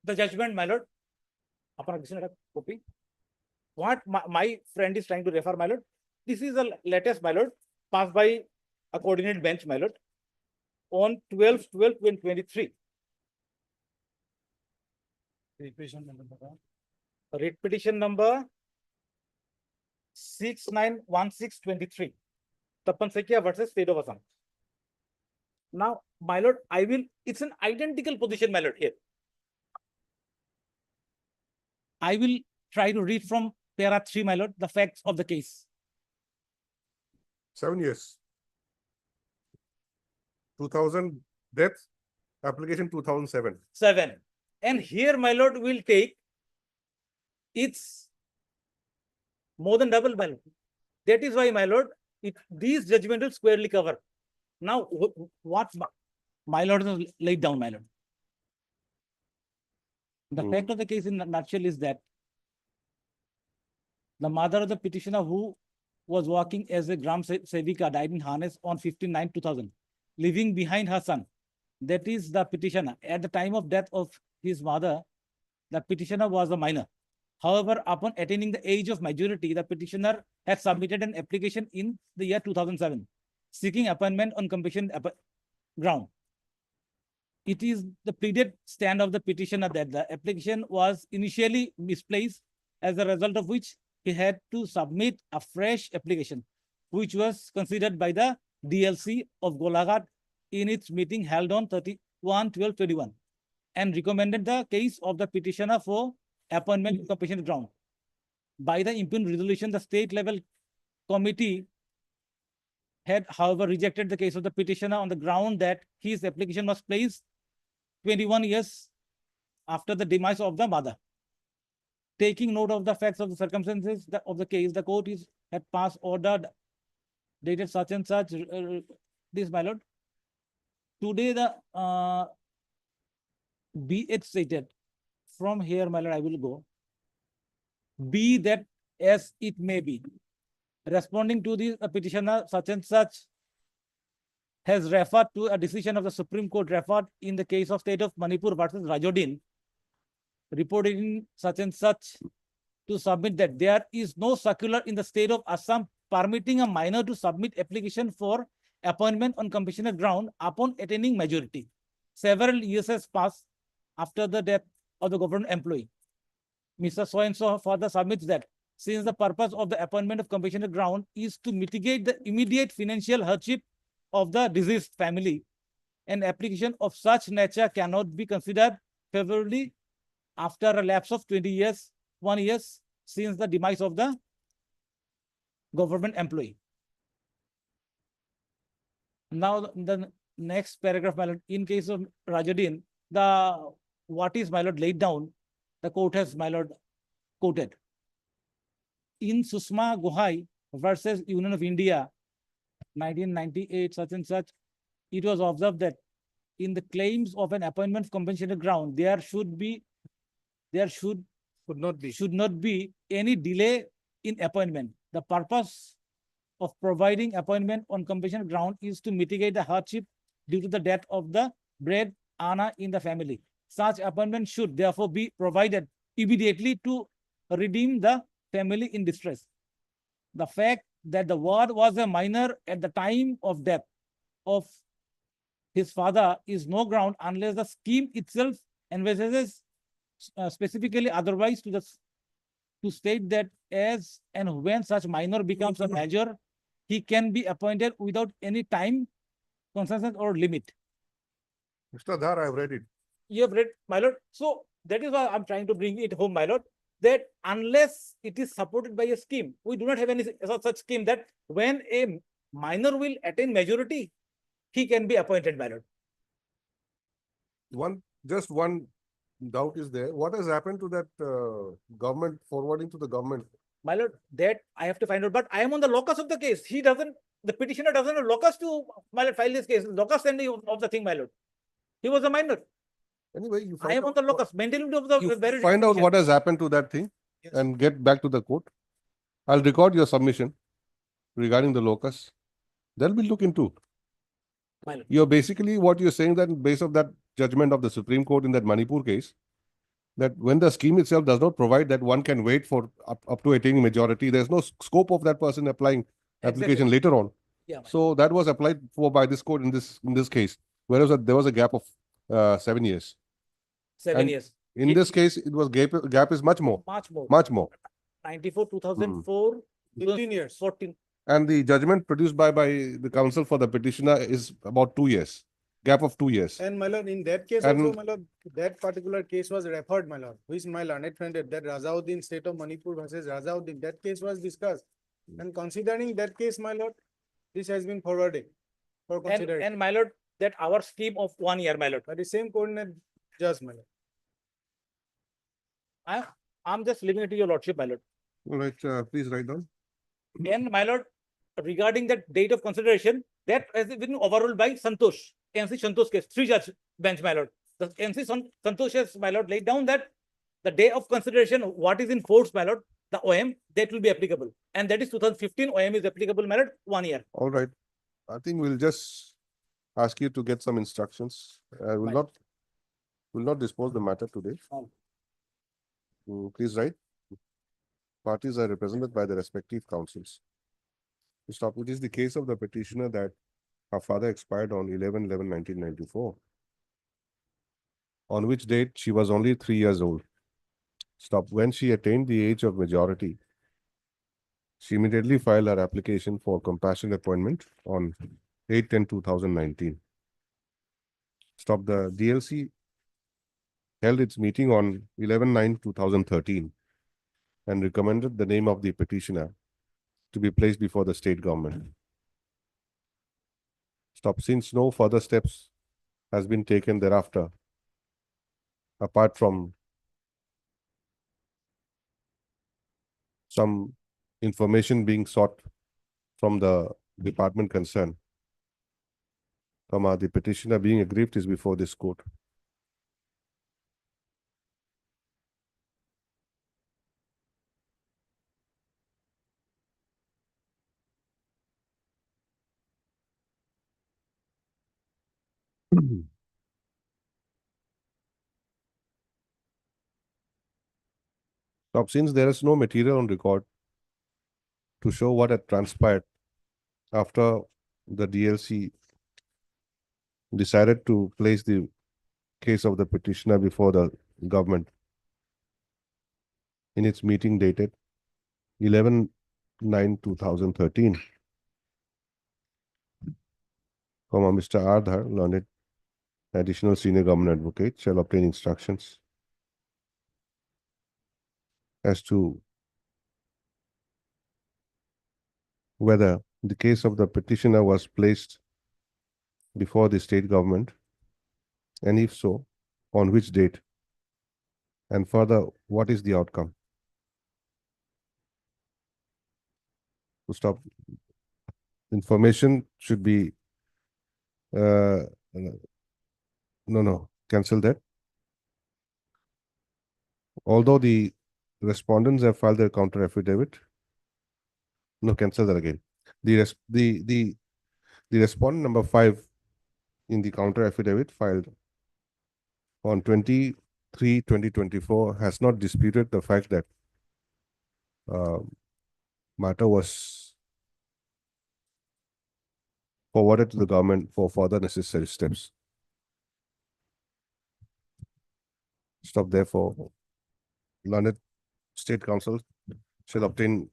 S7: the judgment, my lord. Upon a copy. What my friend is trying to refer, my lord. This is the latest, my lord, passed by a coordinate bench, my lord, on 12/12/2023. Writ petition number 691623. Tapan Sekia versus State of Assam. Now, my lord, it's an identical position, my lord, here. I will try to read from para 3, my lord, the facts of the case.
S2: 7 years. 2000 death, application 2007.
S7: 7. And here, my lord, will take it's more than double, my lord. That is why, my lord, these judgments will squarely cover. Now, what my lord has laid down, my lord. The fact of the case in a nutshell is that the mother of the petitioner, who was working as a Gram Sevika, died in harness on 15/9/2000, leaving behind her son. That is the petitioner. At the time of death of his mother, the petitioner was a minor. However, upon attaining the age of majority, the petitioner had submitted an application in the year 2007, seeking appointment on compassion ground. It is the pleaded stand of the petitioner that the application was initially misplaced, as a result of which he had to submit a fresh application, which was considered by the DLC of Golaghat in its meeting held on 31/12/21, and recommended the case of the petitioner for appointment on compassion ground. By the impugned resolution, the state level committee had, however, rejected the case of the petitioner on the ground that his application was placed 21 years after the demise of the mother. Taking note of the facts of the circumstances of the case, the court had passed order dated such and such, this, my lord. Today, the be it stated, from here, my lord, I will go. Be that as it may be, responding to the petitioner such and such has referred to a decision of the Supreme Court referred in the case of State of Manipur versus Rajodin, reported in such and such, to submit that there is no circular in the state of Assam permitting a minor to submit application for appointment on compassionate ground upon attaining majority. Several years has passed after the death of the government employee. Mr. So-and-so further submits that since the purpose of the appointment of compassionate ground is to mitigate the immediate financial hardship of the deceased family, an application of such nature cannot be considered favorably after a lapse of 1 year since the demise of the government employee. Now, the next paragraph, my lord, in case of Rajodin, what is, my lord, laid down, the court has, my lord, quoted. In Susma Gohai versus Union of India, 1998, such and such, it was observed that in the claims of an appointment compensation ground, there should not be any delay in appointment. The purpose of providing appointment on compensation ground is to mitigate the hardship due to the death of the breadwinner in the family. Such appointment should therefore be provided immediately to redeem the family in distress. The fact that the ward was a minor at the time of death of his father is no ground unless the scheme itself envisages specifically otherwise to state that as and when such minor becomes a major, he can be appointed without any time constraint or limit.
S2: Mr. Dhar, I've read it.
S7: You have read, my lord. So that is why I'm trying to bring it home, my lord, that unless it is supported by a scheme, we do not have any such scheme that when a minor will attain majority, he can be appointed, my lord.
S2: Just one doubt is there. What has happened to that government forwarding to the government?
S7: My lord, that I have to find out, but I am on the locus of the case. He doesn't the petitioner doesn't have locus to, my lord, file this case, locus standing of the thing, my lord. He was a minor.
S2: Anyway, you
S7: I am on the locus, maintenance of the buried
S2: find out
S7: petition.
S2: what has happened to that thing and get back to the court. I'll record your submission regarding the locus. That'll be looked into.
S7: My lord.
S2: You're basically what you're saying that based of that judgment of the Supreme Court in that Manipur case, that when the scheme itself does not provide that one can wait for up to attaining majority, there's no scope of that person applying application later on.
S7: Yeah,
S2: So that was applied for by this court in this case, whereas there was a gap of 7 years.
S7: 7
S2: And
S7: years.
S2: In this case, it was gap is much more.
S7: Much more.
S2: Much more.
S7: 94, 2004.
S6: 15 years.
S7: 14.
S2: And the judgment produced by the counsel for the petitioner is about 2 years. Gap of 2 years.
S6: And my lord, in that case
S2: And-
S6: also, my lord, that particular case was referred, my lord, which my learned friend did, that Rajauddin, state of Manipur versus Rajauddin, that case was discussed. And considering that case, my lord, this has been forwarded for consideration.
S7: And my lord, that our scheme of 1 year, my lord.
S6: By the same coordinate judge, my lord.
S7: I'm just leaving it to your lordship, my lord.
S2: All right, please write down.
S7: And my lord, regarding that date of consideration, that has been overruled by Santosh, NC Santosh case, 3-judge bench, my lord. The NC Santosh has, my lord, laid down that the day of consideration, what is in force, my lord, the OM, that will be applicable. And that is 2015 OM is applicable, my lord, 1 year.
S2: All right. I think we'll just ask you to get some instructions. I will not dispose the matter today. Please write. Parties are represented by the respective councils. To stop, it is the case of the petitioner that her father expired on 11/11/1994, on which date she was only 3 years old. Stop. When she attained the age of majority, she immediately filed her application for compassionate appointment on 8/10/2019. Stop. The DLC held its meeting on 11/9/2013 and recommended the name of the petitioner to be placed before the state government. Stop. Since no further steps has been taken thereafter, apart from some information being sought from the department concerned, the petitioner being aggrieved is before this court. Stop. Since there is no material on record to show what had transpired after the DLC decided to place the case of the petitioner before the government in its meeting dated 11/9/2013, Mr. Ardhar, learned additional senior government advocate, shall obtain instructions as to whether the case of the petitioner was placed before the state government, and if so, on which date, and further, what is the outcome. To stop. Information should be cancel that. Although the respondents have filed their counter affidavit, cancel that again. The respondent number 5 in the counter affidavit filed on 23/2024 has not disputed the fact that matter was forwarded to the government for further necessary steps. Stop. Therefore, learned state council shall obtain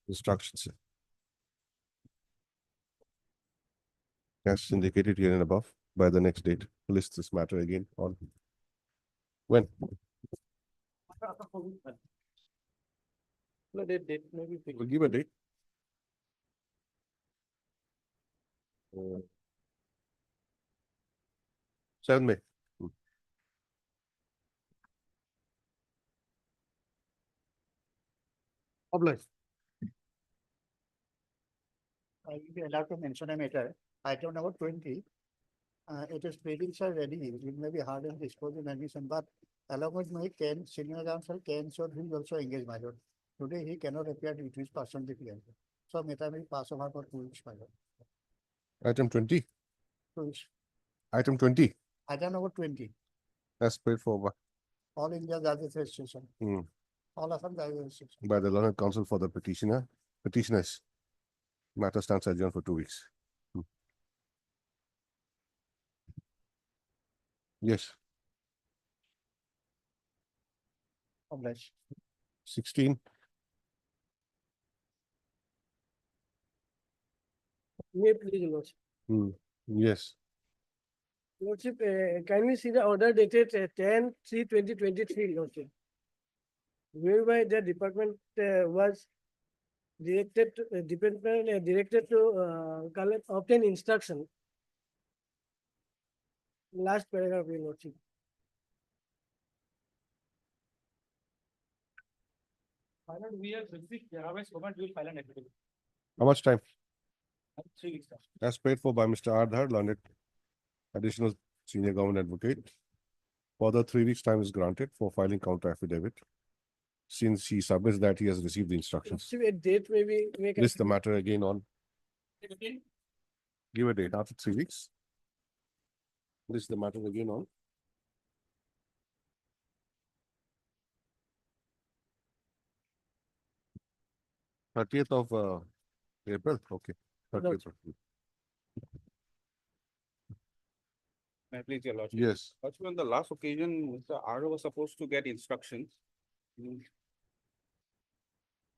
S2: instructions as indicated here and above by the next date. List this matter again on when.
S6: No, date maybe fixed.
S2: We'll give a date. 7 May.
S6: Obliged.
S8: will be allowed to mention a matter. Item number 20. It is pleadings are ready. It may be hard and disposed in admission, but along with my senior counsel Ken Short, he will also engage my lord. Today he cannot appear due to his personal difficulty. So matter may pass over for 2 weeks, my lord.
S2: Item 20.
S8: 2 weeks.
S2: Item 20.
S8: Item number 20.
S2: As paid for
S8: All India Judges Association. All Assam Judges Association.
S2: by the learned counsel for the petitioners. Matter stands adjourned for 2 weeks. Yes.
S8: Obliged.
S2: 16.
S20: May please, Lordship.
S2: Yes.
S20: Lordship, can we see the order dated 10/3/2023, Lordship? Whereby the department was directed to obtain instruction. Last paragraph, Your Lordship.
S7: We have received, we will file an affidavit.
S2: How much time?
S7: 3 weeks.
S2: As paid for by Mr. Ardhar, learned additional senior government advocate. Further 3 weeks time is granted for filing counter affidavit, since he submits that he has received the instructions.
S20: A date maybe.
S2: List the matter again on. Give a date after 3 weeks. List the matter again on. Thirtieth of April. Okay. 30th.
S11: May I please, Your Lordship?
S2: Yes.
S11: Actually, on the last occasion, Mr. R was supposed to get instructions.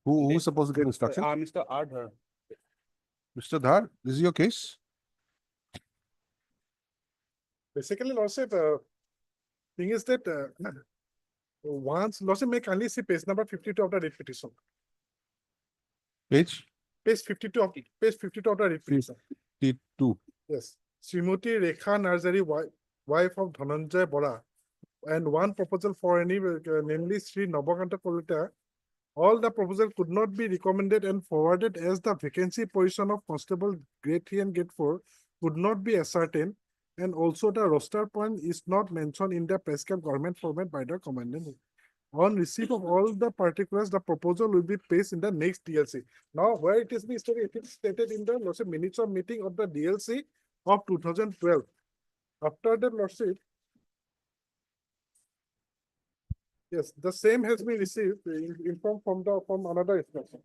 S2: Who is supposed to get instructions?
S11: Mr. Ardhar.
S2: Mr. Dhar, this is your case?
S21: Basically, Lordship, thing is that once Lordship may kindly see page number 52 of the writ petition.
S2: Page?
S21: Page 52 of the writ petition.
S2: 52.
S21: Yes. Srimati Rekha Narzari, wife of Dhananjay Bora, and one proposal for any, namely Sri Nabakanta Kolita. All the proposal could not be recommended and forwarded as the vacancy position of Constable Grade 3 and Grade 4 could not be ascertained, and also the roster point is not mentioned in the prescribed government format by the commandant. On receipt of all the particulars, the proposal will be placed in the next DLC. Now, where it is stated, it is stated in the Lordship minutes of meeting of the DLC of 2012. After the Lordship, yes, the same has been received informed from another instruction.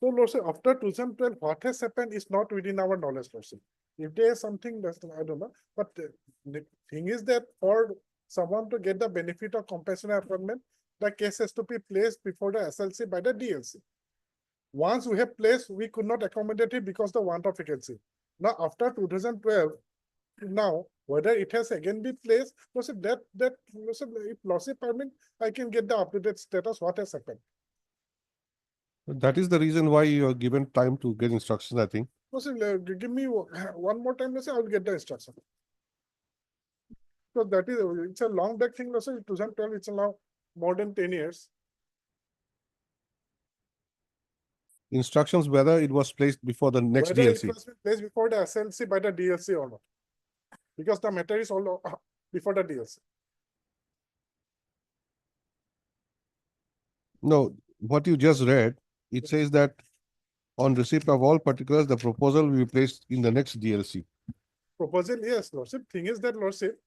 S21: So, Lordship, after 2012, what has happened is not within our knowledge, Lordship. If there is something that's, I don't know, but the thing is that for someone to get the benefit of compassionate appointment, the case has to be placed before the SLC by the DLC. Once we have placed, we could not accommodate it because the want of vacancy. Now, after 2012, now, whether it has again been placed, Lordship, if Lordship permit, I can get the updated status, what has happened.
S2: That is the reason why you are given time to get instructions, I think.
S21: Lordship, give me one more time, Lordship, I will get the instruction. So that is, it's a long back thing, Lordship, 2012, it's now more than 10 years.
S2: Instructions whether it was placed before the next
S21: Whether
S2: DLC.
S21: it was placed before the SLC by the DLC or not. Because the matter is all before the DLC.
S2: No, what you just read, it says that on receipt of all particulars, the proposal will be placed in the next DLC.
S21: Proposal, yes, Lordship. Thing is that, Lordship,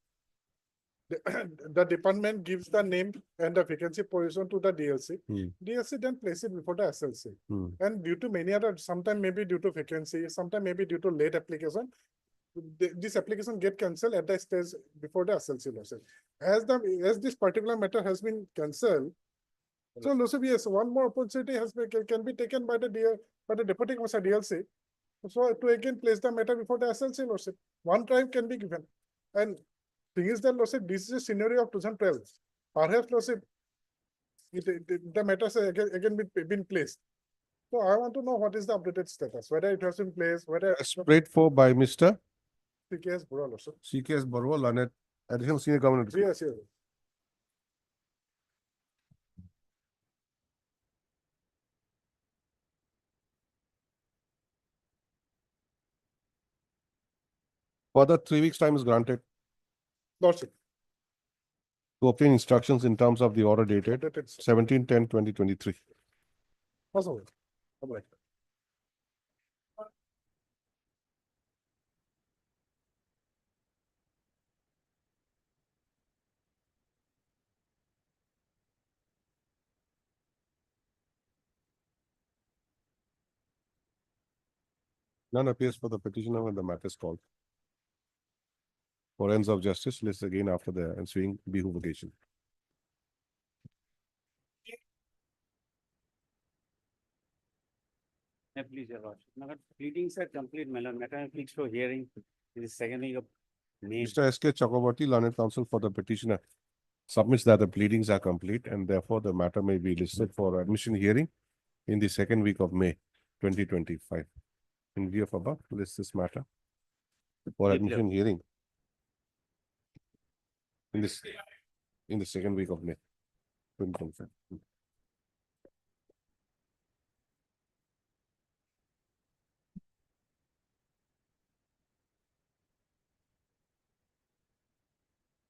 S21: the department gives the name and the vacancy position to the DLC. DLC then place it before the SLC. And due to many other, sometime maybe due to vacancy, sometime maybe due to late application, this application get cancelled at the stage before the SLC, Lordship. As this particular matter has been cancelled, so Lordship, yes, one more opportunity can be taken by the Deputy Commissioner DLC. So to again place the matter before the SLC, Lordship. One time can be given. And thing is that, Lordship, this is a scenario of 2012. Perhaps, Lordship, the matter has again been placed. So I want to know what is the updated status, whether it has been placed, whether
S2: As prayed for by Mr.
S21: CKS Bora, Lordship.
S2: CKS Barwa, learned additional senior government.
S21: Yes, yes.
S2: Further 3 weeks' time is granted
S21: Lordship.
S2: to obtain instructions in terms of the order dated
S21: Dated
S2: 17/10/2023.
S21: Also, all right.
S2: None appears for the petitioner when the matter is called. For ends of justice, list again after the ensuing behoovation.
S1: Please, Your Lordship. Now, pleadings are complete, my lord. Matter fixed for hearing in the second week of May.
S2: Mr. S.K. Chakraborty, learned counsel for the petitioner, submits that the pleadings are complete and therefore the matter may be listed for admission hearing in the second week of May 2025. In view of above, list this matter for admission hearing in the second week of May 2025.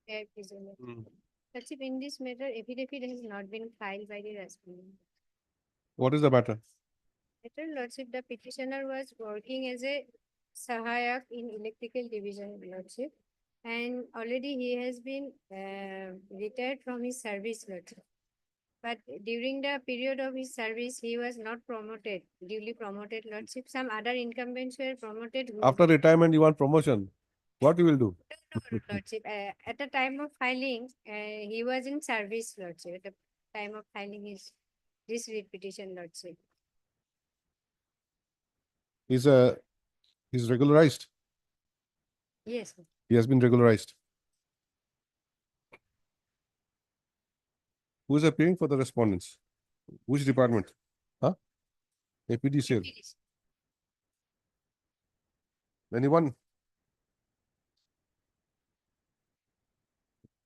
S17: Fair presumption. Lordship, in this matter, affidavit has not been filed by the respondent.
S2: What is the matter?
S17: Matter, Lordship, the petitioner was working as a Sahayak in electrical division, Lordship. And already he has been retired from his service, Lordship. But during the period of his service, he was not promoted, duly promoted, Lordship. Some other incumbents were promoted.
S2: After retirement, you want promotion. What you will do?
S17: Lordship, at the time of filing, he was in service, Lordship, at the time of filing this writ petition, Lordship.
S2: He's regularized.
S17: Yes, sir.
S2: He has been regularized. Who is appearing for the respondents? Which department? Huh? APDCL. Anyone?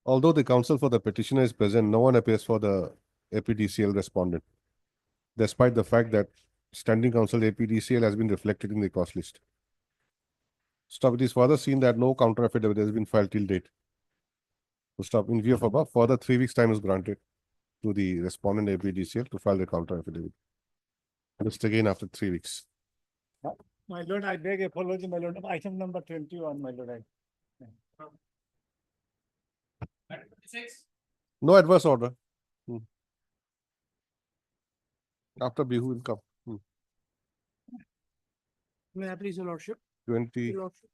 S2: Although the counsel for the petitioner is present, no one appears for the APDCL respondent, despite the fact that standing counsel APDCL has been reflected in the cost list. Stop. It is further seen that no counter affidavit has been filed till date. To stop, in view of above, further 3 weeks' time is granted to the respondent APDCL to file the counter affidavit. Just again after 3 weeks.
S8: My lord, I beg apology, my lord. Item number 21, my lord.
S2: No adverse order. After Bihu will come.
S5: May I please, Your Lordship?
S2: 20.
S5: Your Lordship,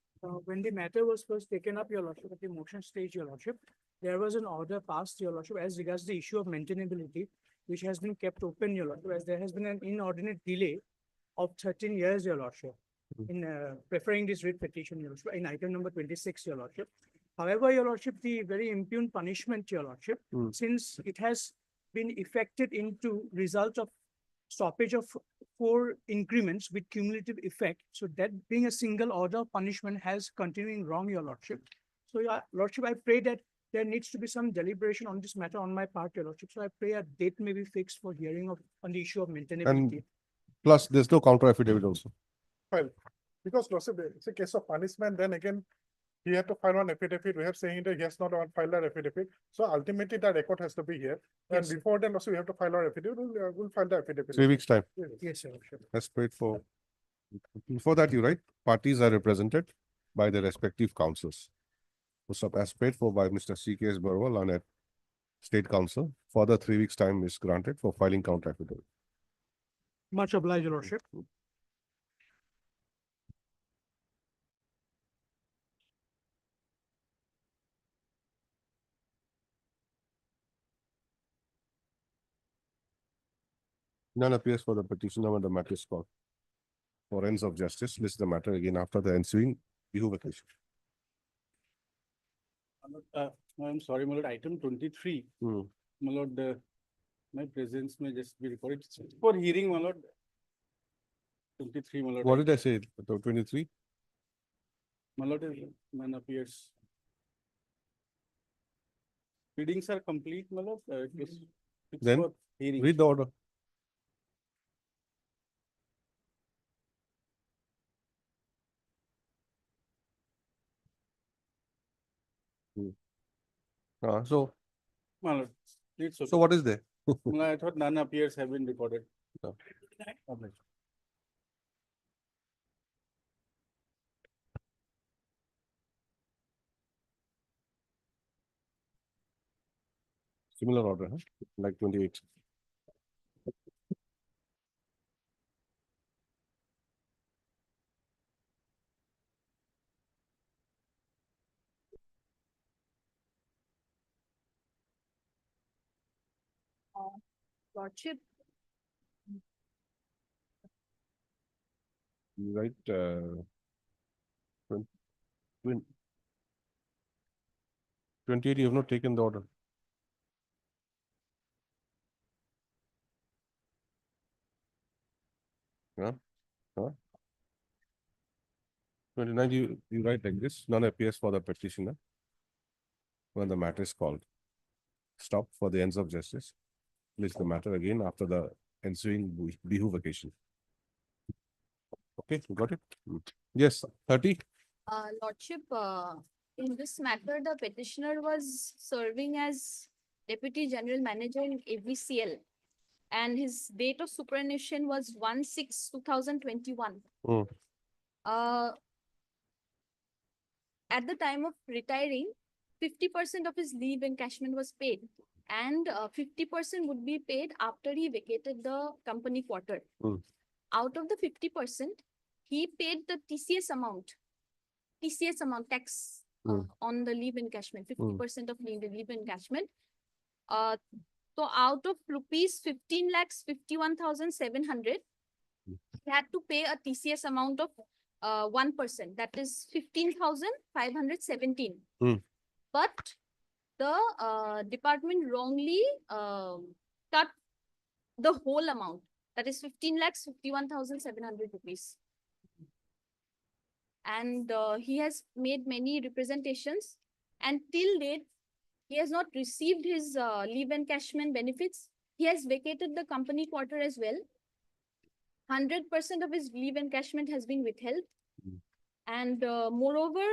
S5: when the matter was first taken up, Your Lordship, at the motion stage, Your Lordship, there was an order passed, Your Lordship, as regards the issue of maintainability, which has been kept open, Your Lordship, as there has been an inordinate delay of 13 years, Your Lordship, in preferring this writ petition, Your Lordship, in item number 26, Your Lordship. However, Your Lordship, the very impugn punishment, Your Lordship, since it has been effected into result of stoppage of 4 increments with cumulative effect. So that being a single order of punishment has continuing wrong, Your Lordship. So, Your Lordship, I pray that there needs to be some deliberation on this matter on my part, Your Lordship. So I pray a date may be fixed for hearing on the issue of maintainability.
S2: And plus, there's no counter affidavit also.
S21: File. Because Lordship, it's a case of punishment, then again, he had to file one affidavit. We have saying that he has not filed an affidavit. So ultimately, the record has to be here. And
S5: Yes.
S21: before then, also we have to file our affidavit. We'll file the affidavit.
S2: 3 weeks' time.
S5: Yes, Your Lordship.
S2: Let's wait for. Before that, you write, parties are represented by the respective councils. As paid for by Mr. C.K.S. Barwal on a state council. Further 3 weeks' time is granted for filing counter affidavit.
S5: Much obliged, Your Lordship.
S2: None appears for the petitioner when the matter is called. For ends of justice, list the matter again after the ensuing behoovation.
S11: I'm sorry, my lord, item 23. My lord, my presence may just be recorded for hearing, my lord. 23, my lord.
S2: What did I say? 23?
S11: My lord, none appears. Readings are complete, my lord. It's
S2: Then
S11: for hearing.
S2: read the order. So,
S11: My lord, it's okay.
S2: so what is there?
S11: No, I thought none appears have been recorded.
S2: No.
S11: Objection.
S2: Similar order, huh? Like 28.
S12: Lordship,
S2: Right, 28, you have not taken the order. Huh? Huh? 29, you write like this, none appears for the petitioner when the matter is called. Stop for the ends of justice. List the matter again after the ensuing Bihu vacation. Okay, you got it? Yes, 30.
S10: Lordship, in this matter, the petitioner was serving as Deputy General Manager in AVCL, and his date of superannuation was 1/6/2021. At the time of retiring, 50% of his leave encashment was paid, and 50% would be paid after he vacated the company quarter. Out of the 50%, he paid the TCS amount tax on the leave encashment, 50% of leave encashment. So out of rupees 15,51,700, he had to pay a TCS amount of 1%, that is 15,517. But the department wrongly cut the whole amount, that is 15,51,700 rupees. And he has made many representations, and till date, he has not received his leave encashment benefits. He has vacated the company quarter as well. 100% of his leave encashment has been withheld. And moreover,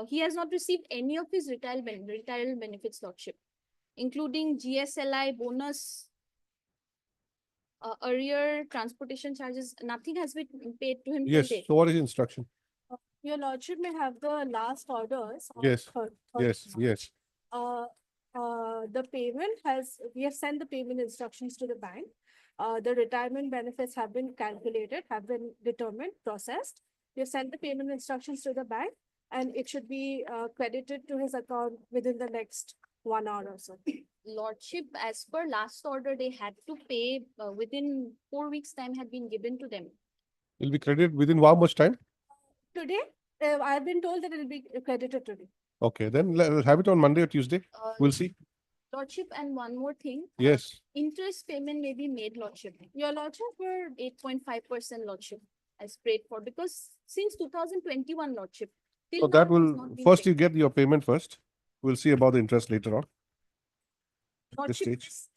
S10: he has not received any of his retirement benefits, Lordship, including GSLI, bonus, arrear, transportation charges. Nothing has been paid to him till
S2: Yes,
S10: date.
S2: so what is the instruction?
S12: Your Lordship may have the last orders. on
S2: Yes,
S12: third
S2: yes,
S12: March.
S2: yes.
S12: The payment we have sent the payment instructions to the bank. The retirement benefits have been calculated, have been determined, processed. We have sent the payment instructions to the bank, and it should be credited to his account within the next 1 hour or so.
S10: Lordship, as per last order, they had to pay within 4 weeks' time had been given to them.
S2: Will be credited within how much time?
S12: Today, I've been told that it will be credited today.
S2: Okay, then let's have it on Monday or Tuesday. We'll see.
S10: Lordship, and one more thing.
S2: Yes.
S10: Interest payment may be made, Lordship. Your Lordship, for 8.5%, Lordship, as prayed for, because since 2021, Lordship. till
S2: So
S10: now
S2: that
S10: it has
S2: will,
S10: not been
S2: first
S10: paid.
S2: you get your payment first. We'll see about the interest later on. This
S10: Lordship,
S2: stage.
S10: this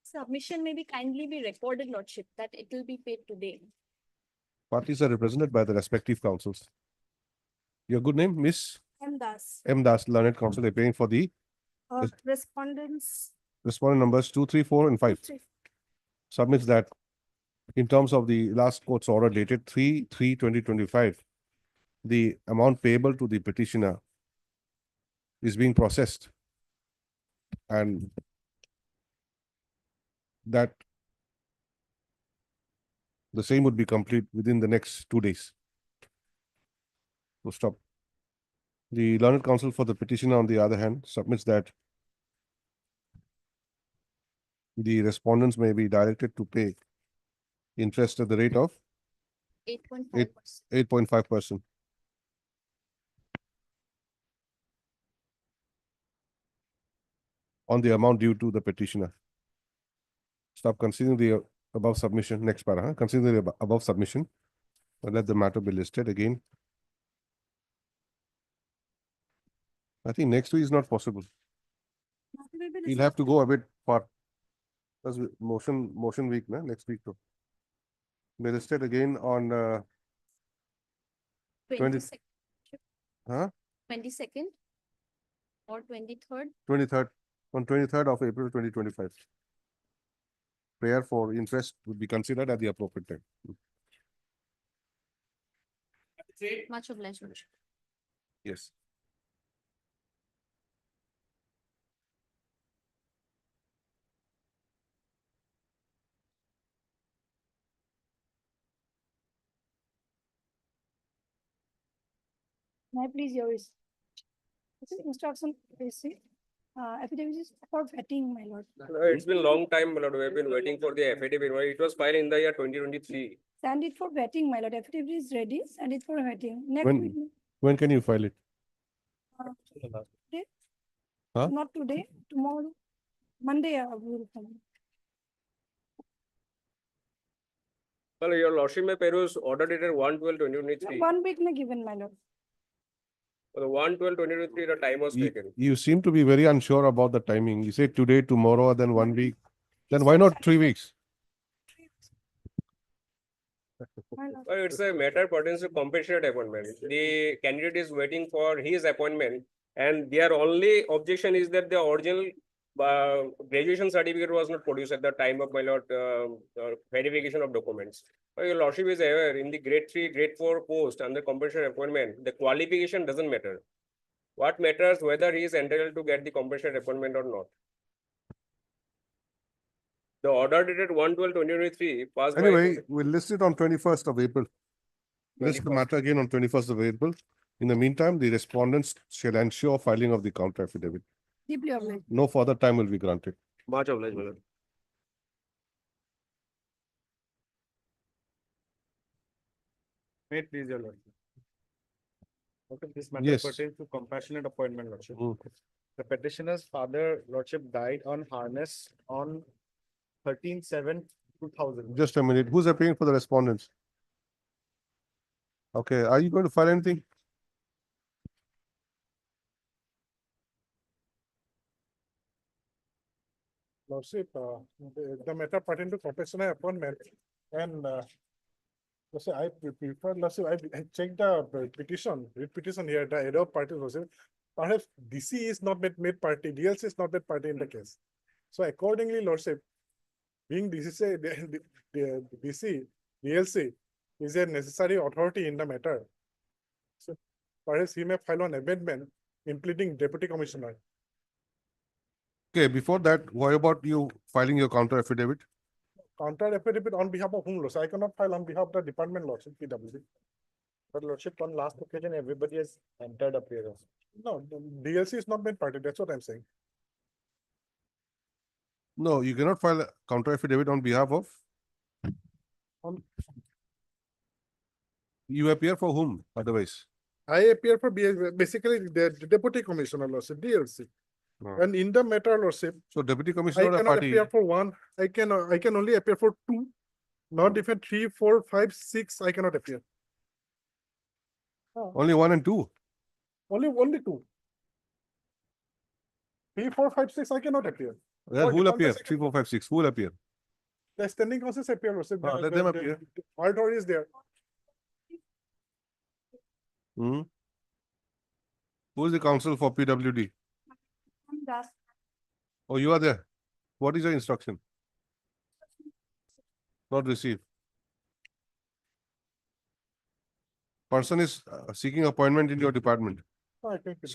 S10: submission may be kindly be recorded, Lordship, that it will be paid today.
S2: Parties are represented by the respective councils. Your good name, Miss
S12: M. Das.
S2: M. Das, Learned Counsel, appearing for the
S12: Respondents.
S2: respondent numbers 2, 3, 4, and 5. Submits that in terms of the last court's order dated 3/3/2025, the amount payable to the petitioner is being processed, and that the same would be complete within the next 2 days. So stop. The learned counsel for the petitioner, on the other hand, submits that the respondents may be directed to pay interest at the rate of
S10: 8.5%.
S2: 8.5% on the amount due to the petitioner. Stop considering the above submission. Next para. Consider the above submission. Let the matter be listed again. I think next week is not possible. You'll have to go a bit far. That's motion week, na? Next week. Be listed again on
S10: 22nd.
S2: huh?
S10: 22nd or 23rd.
S2: 23rd. On 23rd of April 2025. Prayer for interest would be considered at the appropriate time.
S10: Much obliged, Lordship.
S2: Yes.
S12: May I please yours? This is instruction basic. Affidavit is for vetting, my lord.
S19: It's been long time, my lord. We have been waiting for the affidavit. It was filed in the year 2023.
S12: Send it for vetting, my lord. Affidavit is ready. Send it for vetting. Next week.
S2: When can you file it?
S12: Today?
S2: Huh?
S12: Not today, tomorrow. Monday, I will come.
S19: Well, your lordship may peruse order dated 1/12/2023.
S12: 1 week may given, my lord.
S19: For the 1/12/2023, the time was taken.
S2: You seem to be very unsure about the timing. You say today, tomorrow, then 1 week. Then why not 3 weeks?
S19: Well, it's a matter pertains to compassionate appointment. The candidate is waiting for his appointment, and their only objection is that the original graduation certificate was not produced at the time of my lord verification of documents. Well, your lordship is aware in the grade 3, grade 4 post under compassionate appointment, the qualification doesn't matter. What matters whether he is entitled to get the compassionate appointment or not. The order dated 1/12/2023 passed by.
S2: Anyway, we'll list it on 21st of April. List the matter again on 21st of April. In the meantime, the respondents shall ensure filing of the counter affidavit.
S12: Deeply obliged.
S2: No further time will be granted.
S19: Much obliged, my lord.
S11: May it please your lordship. Okay, this matter
S2: Yes.
S11: pertains to compassionate appointment, lordship.
S2: Mm.
S11: The petitioner's father, lordship, died on harness on 13/7/2000.
S2: Just a minute. Who's appearing for the respondents? Okay, are you going to file anything?
S21: Lordship, the matter pertaining to professional appointment and Lordship, I prefer, Lordship, I checked the petition, writ petition here, the head of party, Lordship. Perhaps DC is not made party, DLC is not made party in the case. So accordingly, Lordship, being the DC, DLC is a necessary authority in the matter. So perhaps he may file an amendment impleading deputy commissioner.
S2: Okay, before that, what about you filing your counter affidavit?
S21: Counter affidavit on behalf of whom, Lordship? I cannot file on behalf of the department, Lordship, PWD.
S6: But lordship, on last occasion, everybody has entered appearance.
S21: No, the DLC is not made party, that's what I'm saying.
S2: No, you cannot file a counter affidavit on behalf of. You appear for whom otherwise?
S21: I appear for basically the deputy commissioner, Lordship, DLC.
S2: No.
S21: And in the matter, Lordship,
S2: So deputy
S21: I
S2: commissioner of the
S21: cannot
S2: party.
S21: appear for one, I can only appear for two, not even 3, 4, 5, 6, I cannot appear.
S2: Only 1 and 2.
S21: Only two. 3, 4, 5, 6, I cannot appear.
S2: Then
S21: Or
S2: who will
S21: depend
S2: appear?
S21: the
S2: 3, 4, 5, 6. Who will appear?
S21: The standing councils appear, Lordship.
S2: Let them appear.
S21: Authority is there.
S2: Hmm? Who is the counsel for PWD? Oh, you are there. What is your instruction? Not received. Person is seeking appointment in your department.
S21: I think it's-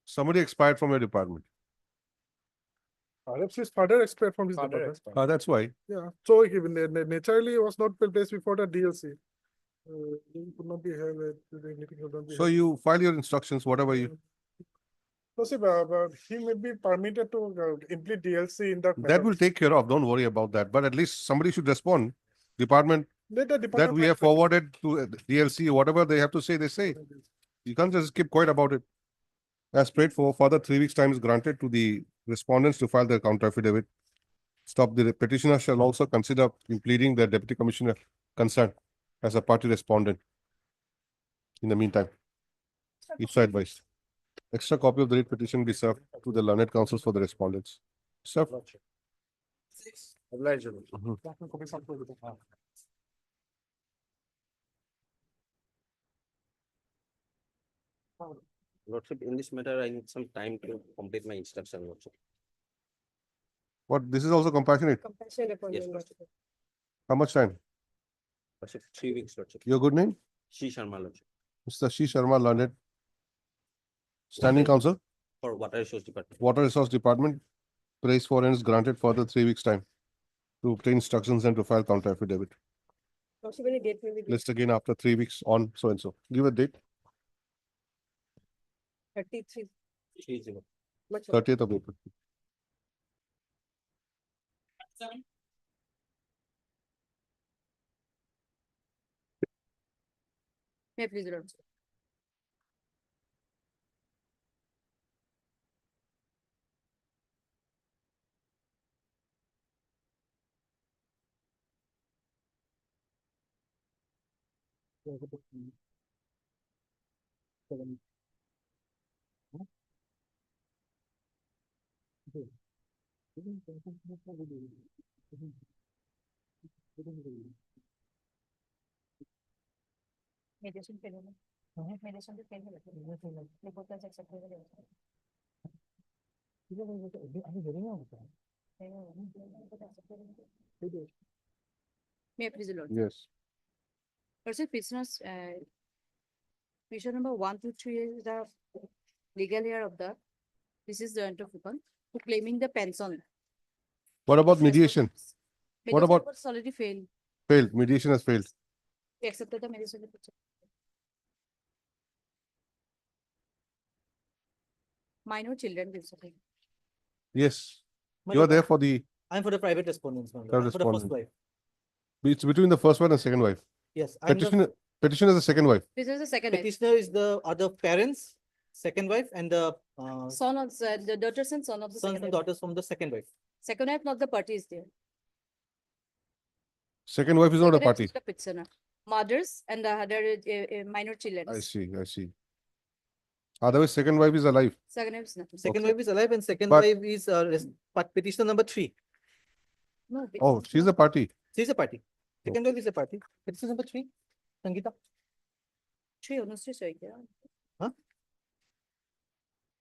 S2: Somebody expired from your department.
S21: Perhaps his father expired from his
S6: Father
S21: department.
S6: expired.
S2: That's why.
S21: Yeah, so he naturally was not placed before the DLC. He could not be here.
S2: So you file your instructions, whatever you.
S21: Lordship, he may be permitted to implement DLC in the.
S2: That will take care of. Don't worry about that. But at least somebody should respond. Department
S21: Let the
S2: that
S21: department.
S2: we have forwarded to DLC, whatever they have to say, they say. You can't just keep quiet about it. As prayed for, further 3 weeks' time is granted to the respondents to file their counter affidavit. Stop. The petitioner shall also consider impleading the deputy commissioner concerned as a party respondent. In the meantime, each side advised. Extra copy of the writ petition be served to the learned counsels for the respondents. Served.
S6: Obliged. Lordship, in this matter, I need some time to complete my instruction, Lordship.
S2: What, this is also compassionate?
S12: Compassionate
S6: Yes,
S12: appointment.
S6: Lordship.
S2: How much time?
S6: Lordship, 3 weeks, Lordship.
S2: Your good name?
S6: Shi Sharma, Lordship,
S2: Mr. Shi Sharma, learned. Standing counsel,
S6: for Water Resource Department.
S2: Water Resource Department, praise for and is granted further 3 weeks time to obtain instructions and to file counter affidavit.
S12: Lordship, any date may be given.
S2: List again after 3 weeks on so and so. Give a date,
S12: 33.
S6: 30.
S12: Much.
S2: 30th of April.
S12: May I please, Lordship? Mediation failure. Mediation to failure. Report as acceptable. May I please, Lord?
S2: Yes.
S12: Lordship, prisoners, petition number 1 to 3 is the legal heir of the, this is the occupant who claiming the pension.
S2: What about mediation? What
S12: Mediation
S2: about
S12: was already failed.
S2: failed? Mediation has failed.
S12: We accepted the mediation. Minor children, basically.
S2: Yes.
S5: My
S2: You are
S5: lord,
S2: there for the,
S5: I'm for the private respondents, my lord.
S2: Private
S5: I'm for the first
S2: respondent.
S5: wife.
S2: it's between the first one and second wife.
S5: Yes, I'm the
S2: Petitioner is the second wife.
S12: This is the second wife.
S5: petitioner is the other parents, second wife, and the
S12: Son of the daughters and son of the
S5: sons
S12: second
S5: and
S12: wife.
S5: daughters from the second wife.
S12: Second wife, not the party is there.
S2: Second wife is not a
S12: Second wife
S2: party.
S12: is the petitioner. Mothers and the other minor children.
S2: I see, I see. Otherwise, second wife is alive.
S12: Second wife is nothing.
S5: Second
S2: Okay.
S5: wife is alive and second
S2: But-
S5: wife is petitioner number 3.
S12: No.
S2: Oh, she's a party.
S5: She's a party. Second wife is a party. Petitioner number 3, Sangeeta.
S12: Three, honestly, sorry.
S5: Huh?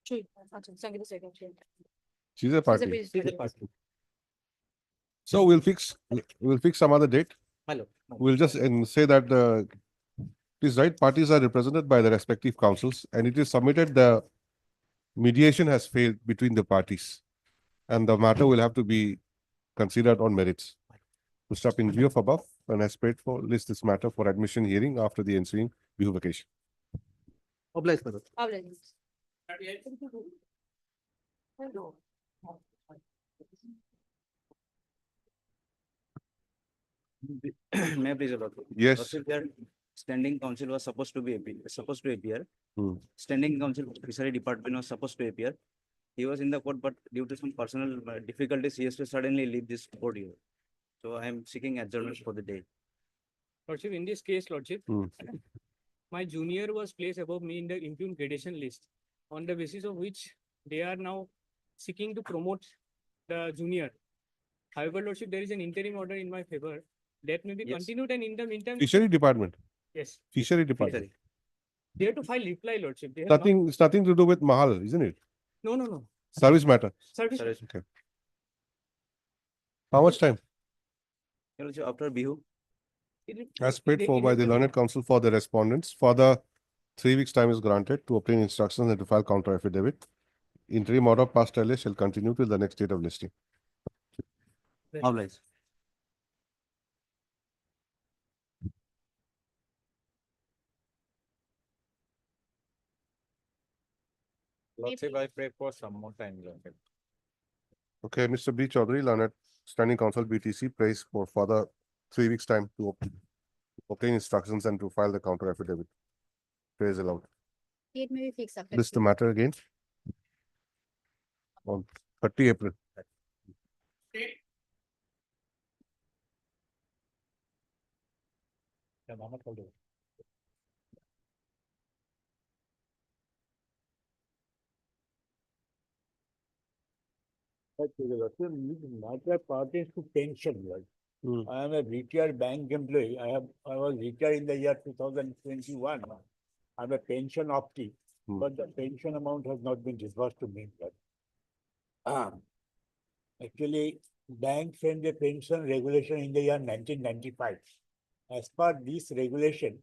S12: Three. Sangeeta second. Three.
S2: She's a party.
S5: She's a party.
S2: So we'll fix some other date.
S5: My lord.
S2: We'll just say that these right parties are represented by the respective councils and it is submitted the mediation has failed between the parties. And the matter will have to be considered on merits. To stop in view of above and as paid for, list this matter for admission hearing after the ensuing Bihu vacation.
S5: Obliged, my lord.
S12: Hello.
S1: May I please, Lord?
S2: Yes.
S1: Lordship, their standing counsel was supposed to appear.
S2: Hmm.
S1: Standing counsel fishery department was supposed to appear. He was in the court, but due to some personal difficulties, he has to suddenly leave this court here. So I am seeking adjournment for the day.
S4: Lordship, in this case, Lordship,
S2: Hmm.
S4: my junior was placed above me in the impugned gradation list, on the basis of which they are now seeking to promote the junior. However, Lordship, there is an interim order in my favor that may be
S1: Yes.
S4: continued, and in the meantime.
S2: Fishery department.
S4: Yes,
S2: Fishery department.
S4: they have to file reply, Lordship. They have
S2: Nothing, it's nothing to do with Mahal, isn't it?
S4: No.
S2: Service matter.
S4: Service.
S2: Okay. How much time?
S1: Lordship, after Bihu,
S2: As paid for by the learned counsel for the respondents, further 3 weeks time is granted to obtain instructions and to file counter affidavit. Interim order passed earlier shall continue till the next date of listing.
S1: obliged.
S11: Lordship, I pray for some more time, Lordship.
S2: Okay, Mr. B. Chaudhary, learned standing counsel BTC, prays for further 3 weeks time to obtain instructions and to file the counter affidavit. Praise allowed.
S17: Date may be fixed after.
S2: List the matter again. On 30 April.
S22: Matter pertains to pension, Lord. I am a retired bank employee. I was retired in the year 2021. I am a pension optee. but the pension amount has not been disbursed to me. Actually, bank sent a pension regulation in the year 1995. As per this regulation,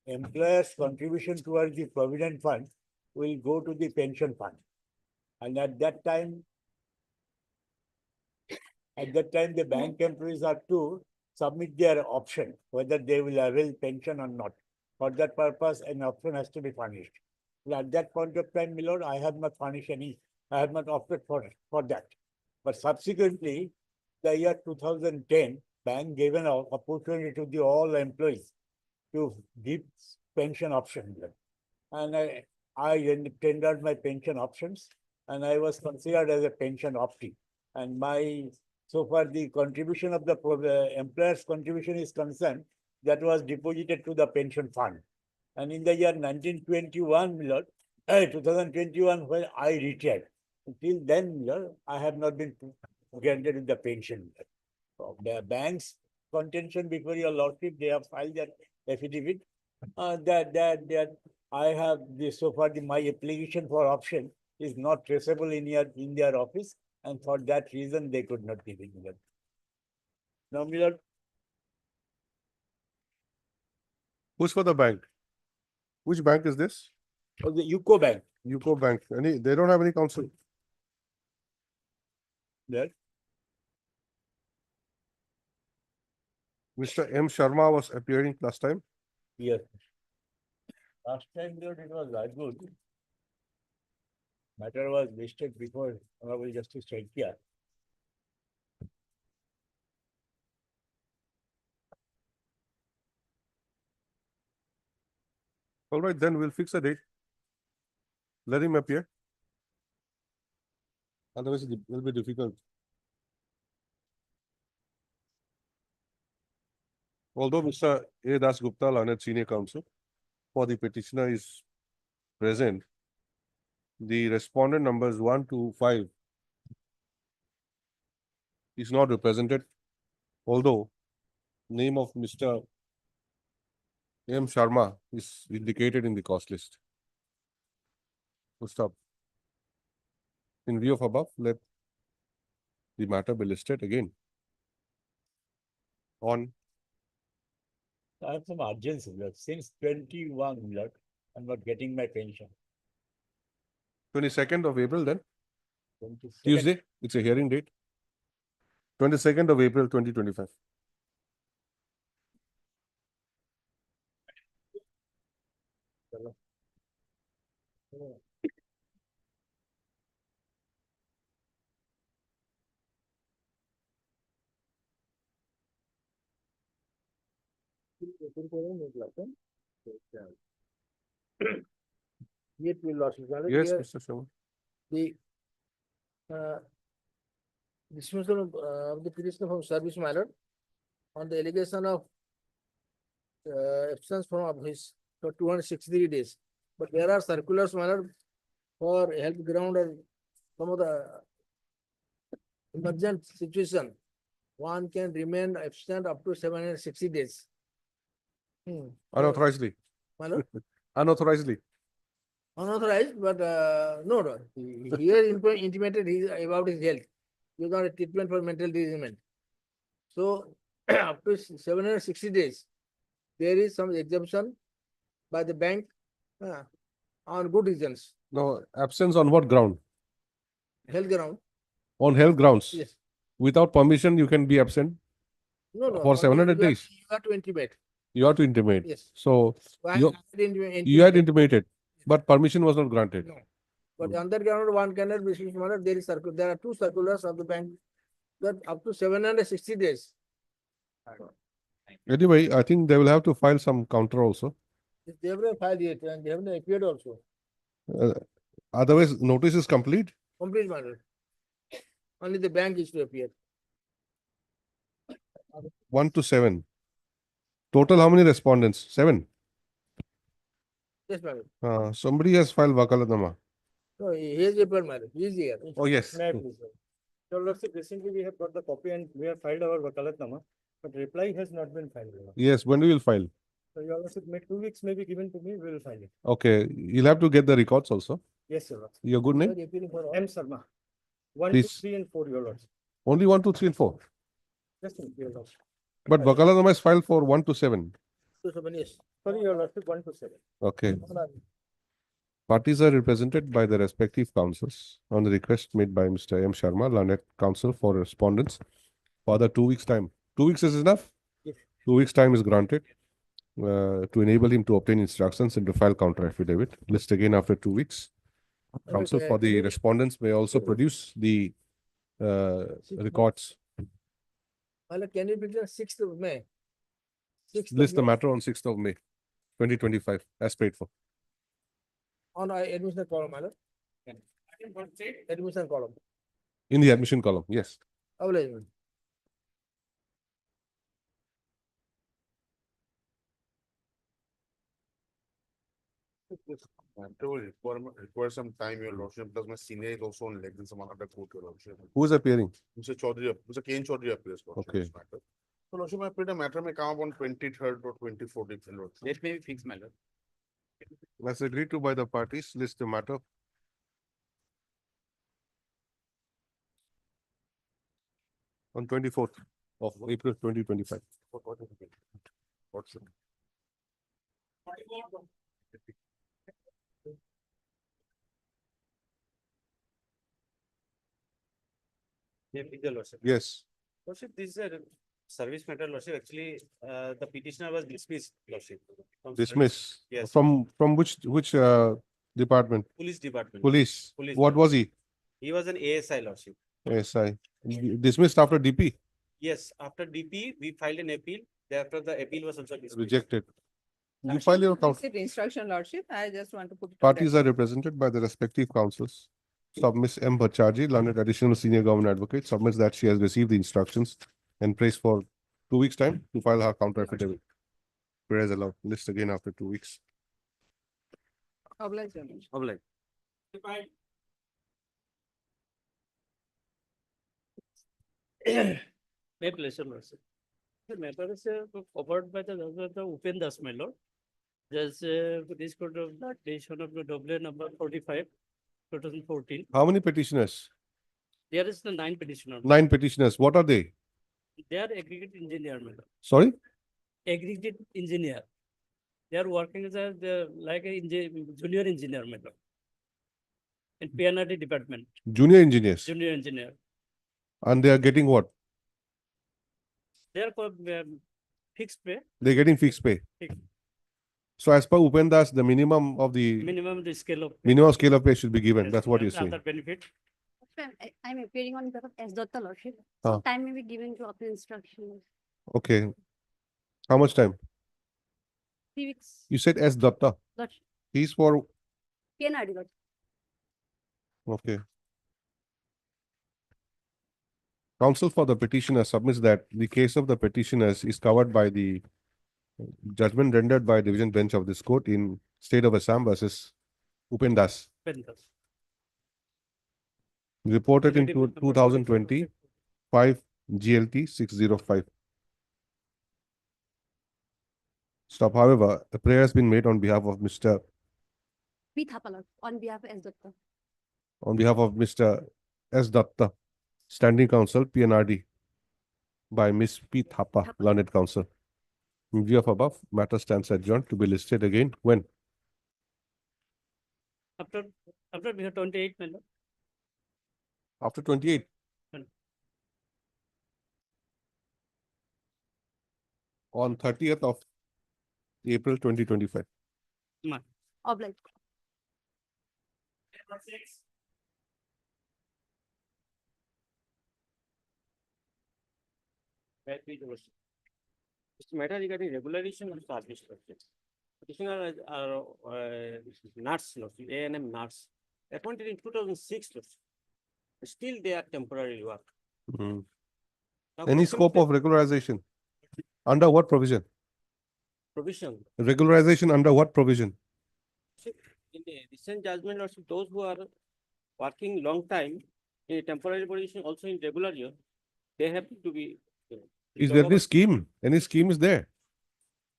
S22: employer's contribution towards the provident fund will go to the pension fund. And at that time, the bank employees are to submit their option, whether they will avail pension or not. For that purpose, an option has to be furnished. Well, at that point of time, my lord, I have not furnished any, I have not opted for that. But subsequently, the year 2010, bank gave an opportunity to the all employees to give pension option. And I tendered my pension options, and I was considered as a pension optee. And so far the contribution of the employer's contribution is concerned, that was deposited to the pension fund. And in the year 2021, when I retired, till then, I have not been granted with the pension. The bank's contention before your lordship, they have filed their affidavit that I have so far my application for option is not traceable in their office, and for that reason they could not give it. Now, my lord,
S2: Who's for the bank? Which bank is this?
S22: the UCO Bank.
S2: UCO Bank. They don't have any counsel.
S22: There.
S2: Mr. M. Sharma was appearing last time.
S22: Yes. Last time, Lord, it was that good. Matter was listed before Honorable Justice Chaitya.
S2: All right, then we'll fix a date. Let him appear. Otherwise, it will be difficult. Although Mr. A. Das Gupta, learned senior counsel for the petitioner, is present, the respondent numbers 1 to 5 is not represented, although name of Mr. M. Sharma is indicated in the cost list. So stop. In view of above, let the matter be listed again. On
S22: I have some urgency, Lord. Since 21, Lord, I'm not getting my pension.
S2: 22nd of April then,
S22: 22nd.
S2: Tuesday, it's a hearing date. 22nd of April, 2025.
S20: Yet we lost.
S2: Yes, Mr. Sharma.
S20: The dismissal of the petitioner from service matter on the allegation of absence from office for 263 days. But there are circulars matter for health ground or some of the emergent situation. One can remain absent up to 760 days.
S2: Unauthorizedly. Unauthorizedly.
S20: Unauthorized, but no. Here intimated about his health. He was not a treatment for mental disease. So up to 760 days, there is some exemption by the bank on good reasons.
S2: No, absence on what ground?
S20: Health ground.
S2: On health grounds?
S20: Yes.
S2: Without permission, you can be absent
S20: No.
S2: for 700 days.
S20: You have to intimate.
S2: You have to intimate.
S20: Yes.
S2: So you had intimated, but permission was not granted.
S20: No. But underground one cannot be there is there are two circulars of the bank that up to 760 days.
S2: Anyway, I think they will have to file some counter also.
S20: They have not filed yet and they have not appeared also.
S2: Otherwise, notice is complete.
S20: Complete matter. Only the bank is to appear.
S2: 1 to 7. Total how many respondents? 7.
S20: Yes, madam.
S2: Somebody has filed Vakalatnama.
S20: No, he is appeared, madam. He is here.
S2: Oh, yes.
S8: May I please, sir? So, Lordship, recently we have got the copy and we have filed our Vakalatnama, but reply has not been filed.
S2: Yes, when we will file?
S15: So your lordship, may 2 weeks may be given to me, we will file it.
S2: Okay, you'll have to get the records also.
S15: Yes, your lordship.
S2: Your good name?
S15: M. Sharma. 1, 2,
S2: Please.
S15: 3 and 4, your lordship.
S2: Only 1, 2, 3 and 4.
S15: Just a minute, your lordship.
S2: But Vakalanama is filed for 1 to 7.
S15: Yes. Sorry, your lordship, 1 to 7.
S2: Okay. Parties are represented by the respective counsels on the request made by Mr. M. Sharma, learned counsel for respondents for the 2 weeks time. 2 weeks is enough?
S15: Yes.
S2: 2 weeks time is granted to enable him to obtain instructions and to file counter affidavit. List again after 2 weeks. Counsel for the respondents may also produce the records.
S20: Can you begin 6th of May? 6th of
S2: List the
S20: May
S2: matter on 6th of May, 2025, as paid for.
S20: on our admission column, my lord. Admission column.
S2: In the admission column, yes.
S20: Acknowledgement.
S2: Matter will require some time, your lordship, because my senior is also on legs in some other court, your lordship. Who is appearing? Mr. Chaudhary, Mr. Kane Chaudhary appears. Okay. This matter. So, lordship, I paid a matter may come up on 23rd or 24th, your lordship.
S1: Let me fix my lord.
S2: As agreed to by the parties, list the matter. On 24th of April 2025. What's it?
S1: Lordship.
S2: Yes.
S1: Lordship, this is a service matter, lordship. Actually, the petitioner was dismissed, lordship. from
S2: Dismiss.
S1: service. Yes.
S2: From which department?
S1: Police department.
S2: Police.
S1: Police
S2: What was he?
S1: He was an ASI, lordship.
S2: SI. Dismissed after DP.
S1: Yes, after DP, we filed an appeal. Thereafter, the appeal was also dismissed.
S2: Rejected. You file your count.
S3: Received instruction, lordship. I just want to put it on
S2: Parties
S3: record.
S2: are represented by the respective counsels. So Miss M. Bhattacharjee, learned additional senior government advocate, submits that she has received the instructions and prays for 2 weeks' time to file her counter affidavit. Prayer is allowed. List again after 2 weeks.
S3: Oblige, your lordship.
S1: Oblige.
S4: My pleasure, lordship. The matter is covered by the Upendas, my lord. There's this court of petition of the W number 45, 2014.
S2: How many petitioners?
S4: There is the 9 petitioners.
S2: 9 petitioners. What are they?
S4: They are aggregate engineer, my lord.
S2: Sorry?
S4: Aggregate engineer. They are working as a like a junior engineer, my lord. In PNRD department.
S2: Junior engineers.
S4: Junior engineer.
S2: And they are getting what?
S4: They are called fixed pay.
S2: They're getting fixed pay.
S4: Fixed.
S2: So as per Upendas, the minimum of the
S4: Minimum the scale of
S2: minimum scale of pay should be given.
S4: Yes,
S2: That's what you're
S4: and
S2: saying.
S4: other benefit.
S17: I'm appearing on behalf of S. Datta, lordship.
S2: Ah.
S17: Time may be given to obtain instructions.
S2: Okay. How much time?
S17: 3 weeks.
S2: You said S. Datta.
S17: Lordship.
S2: He's for,
S17: PNRD, lordship.
S2: okay. Counsel for the petitioner submits that the case of the petitioners is covered by the judgment rendered by division bench of this court in state of Assam versus Upendas,
S4: Pendas.
S2: reported in
S4: Affidavit number
S2: 2020 5 GLT 605. Stop. However, a prayer has been made on behalf of Mr.
S17: P. Thapa, lord, on behalf of S. Datta.
S2: on behalf of Mr. S. Datta, Standing Counsel, PNRD, by Ms. P. Thapa, learned counsel. In view of above, matter stands adjourned to be listed again when?
S4: After we have 28, my lord.
S2: After 28.
S4: Hmm.
S2: On 30th of April 2025.
S17: Oblige.
S19: It's a matter regarding regulation of service structure. Petitioner are nuts, A&M nuts, appointed in 2006. Still they are temporary work.
S2: Mhm.
S19: Now,
S2: Any scope of regularization? Under what provision?
S19: provision.
S2: Regularization under what provision?
S19: In the recent judgment, also those who are working long time in a temporary position, also in regular year, they have to be.
S2: Is there any scheme? Any scheme is there?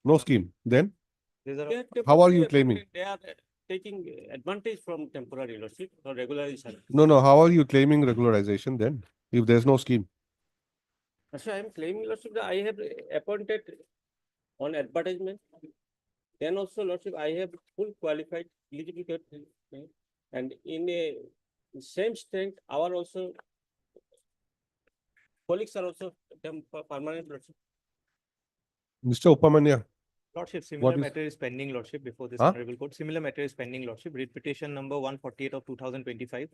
S2: No scheme. Then
S4: They are
S2: how are you
S4: temporary
S2: claiming?
S4: appointed. They are taking advantage from temporary lordship or regularization.
S2: No, how are you claiming regularization then? If there's no scheme.
S4: So I am claiming lordship that I have appointed on advertisement. Then also lordship, I have full qualified eligibility and in a same strength, our also colleagues are also permanent lordship.
S2: Mr. Upamanya,
S9: Lordship,
S2: What
S9: similar
S2: is-
S9: matter is pending, Lordship, before this
S2: Huh?
S9: honorable court. Similar matter is pending, Lordship. Writ petition number 148 of 2025.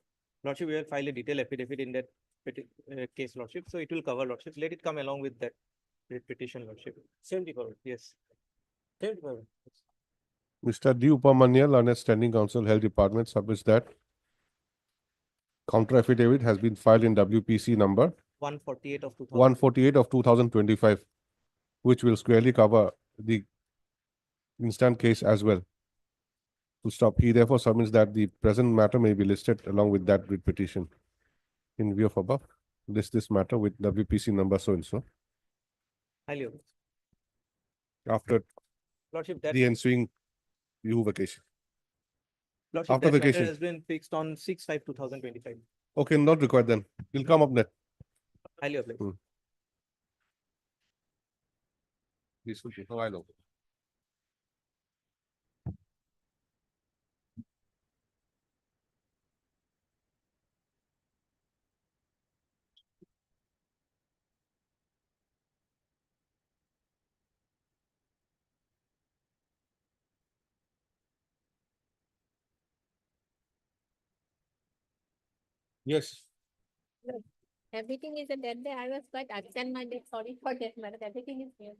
S9: Lordship, we will file a detailed affidavit in that case, Lordship. So it will cover, Lordship. Let it come along with that writ petition, Lordship.
S4: 74.
S9: Yes.
S4: 74.
S2: Mr. D. Upamanya, Learned Standing Counsel, Health Department submits that counter affidavit has been filed in WPC number
S9: 148 of
S2: 148 of 2025, which will squarely cover the instant case as well. To stop, he therefore submits that the present matter may be listed along with that writ petition. In view of above, list this matter with WPC number so and so.
S9: Highly obliged.
S2: After
S9: Lordship, that
S2: the ensuing EU vacation.
S9: Lordship,
S2: after
S9: that matter
S2: vacation.
S9: has been fixed on 6/5/2025.
S2: Okay, not required then. You'll come up next.
S9: Highly obliged.
S2: This will be a while over. Yes.
S17: Everything is at that day. I was quite absent-minded. Sorry for that, madam. Everything is here.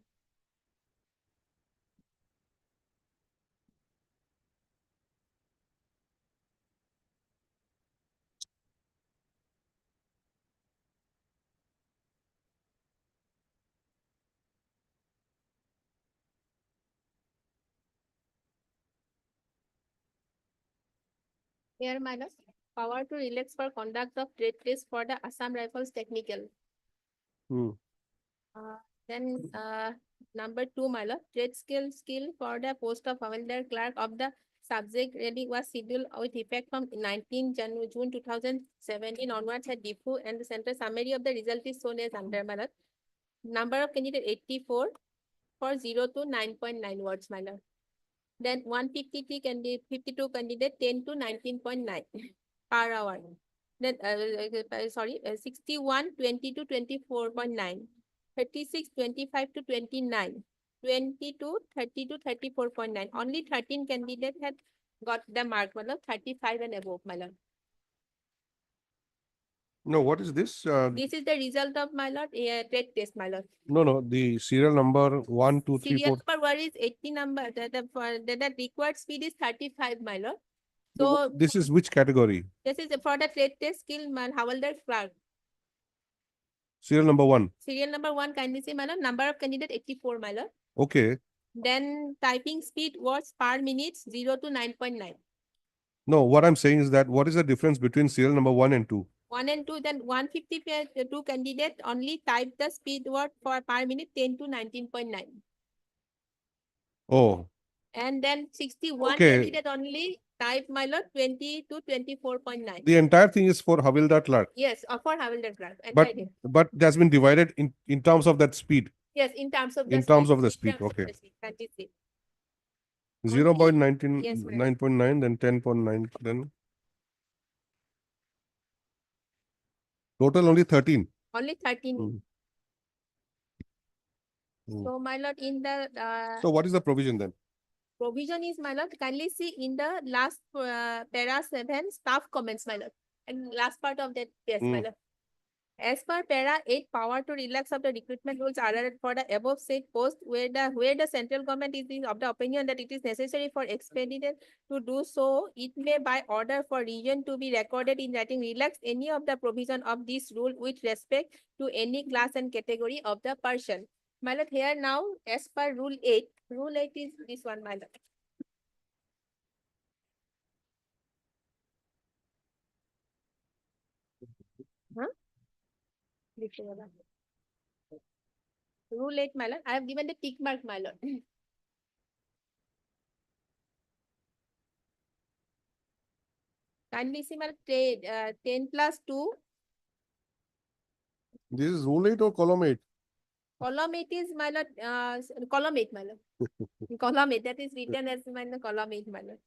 S17: Here, madam, power to relax for conduct of trade test for the Assam Rifles Technical. Then number 2, my lord, trade skill for the post of Havildar clerk of the subject reading was scheduled with effect from 19 June 2017 onwards at Difu, and the center summary of the result is shown as under, my lord. Number of candidate 84 for 0 to 9.9 words, my lord. Then 153 candidate, 52 candidate 10 to 19.9 per hour. Then 61 20 to 24.9. 36, 25 to 29, 22, 30 to 34.9. Only 13 candidates had got the mark, my lord, 35 and above, my lord.
S2: No, what is this?
S17: This is the result of, my lord, trade test, my lord.
S2: No, the serial number 1, 2, 3, 4.
S17: Serial number one is 80 number. The required speed is 35, my lord. So
S2: This is which category?
S17: this is for the trade test skill, my Havildar clerk.
S2: Serial number 1.
S17: Serial number 1, kindly say, my lord. Number of candidate 84, my lord.
S2: Okay.
S17: Then typing speed was per minute 0 to 9.9.
S2: No, what I'm saying is that what is the difference between serial number 1 and 2?
S17: 1 and 2, then 152 candidate only type the speed word for per minute 10 to 19.9.
S2: Oh,
S17: And then 61
S2: Okay.
S17: candidate only type, my lord, 20 to 24.9.
S2: the entire thing is for Havildar clerk.
S17: Yes, for Havildar clerk.
S2: But it has been divided in terms of that speed.
S17: Yes, in terms of the
S2: In terms of the
S17: in
S2: speed,
S17: terms of
S2: okay.
S17: the speed, that is it.
S2: 0.19,
S17: Yes, madam.
S2: 9.9, then 10.9, then total only 13.
S17: Only 13.
S2: Hmm.
S17: So, my lord, in the
S2: So what is the provision then?
S17: provision is, my lord, kindly see in the last para 7 staff comments, my lord, and last part of that, yes, my lord. As per para 8, power to relax of the recruitment rules are for the above said post where the central government is of the opinion that it is necessary for expedient to do so, it may by order for region to be recorded in writing relax any of the provision of this rule with respect to any class and category of the person. My lord, here now, as per rule 8 is this one, my lord. Huh? Rule 8, my lord. I have given the tick mark, my lord.
S12: kindly see my 10 plus 2.
S2: This is rule 8 or column 8?
S12: Column 8 is my lord, column 8, my lord. Column 8, that is written as my lord, column 8, my lord.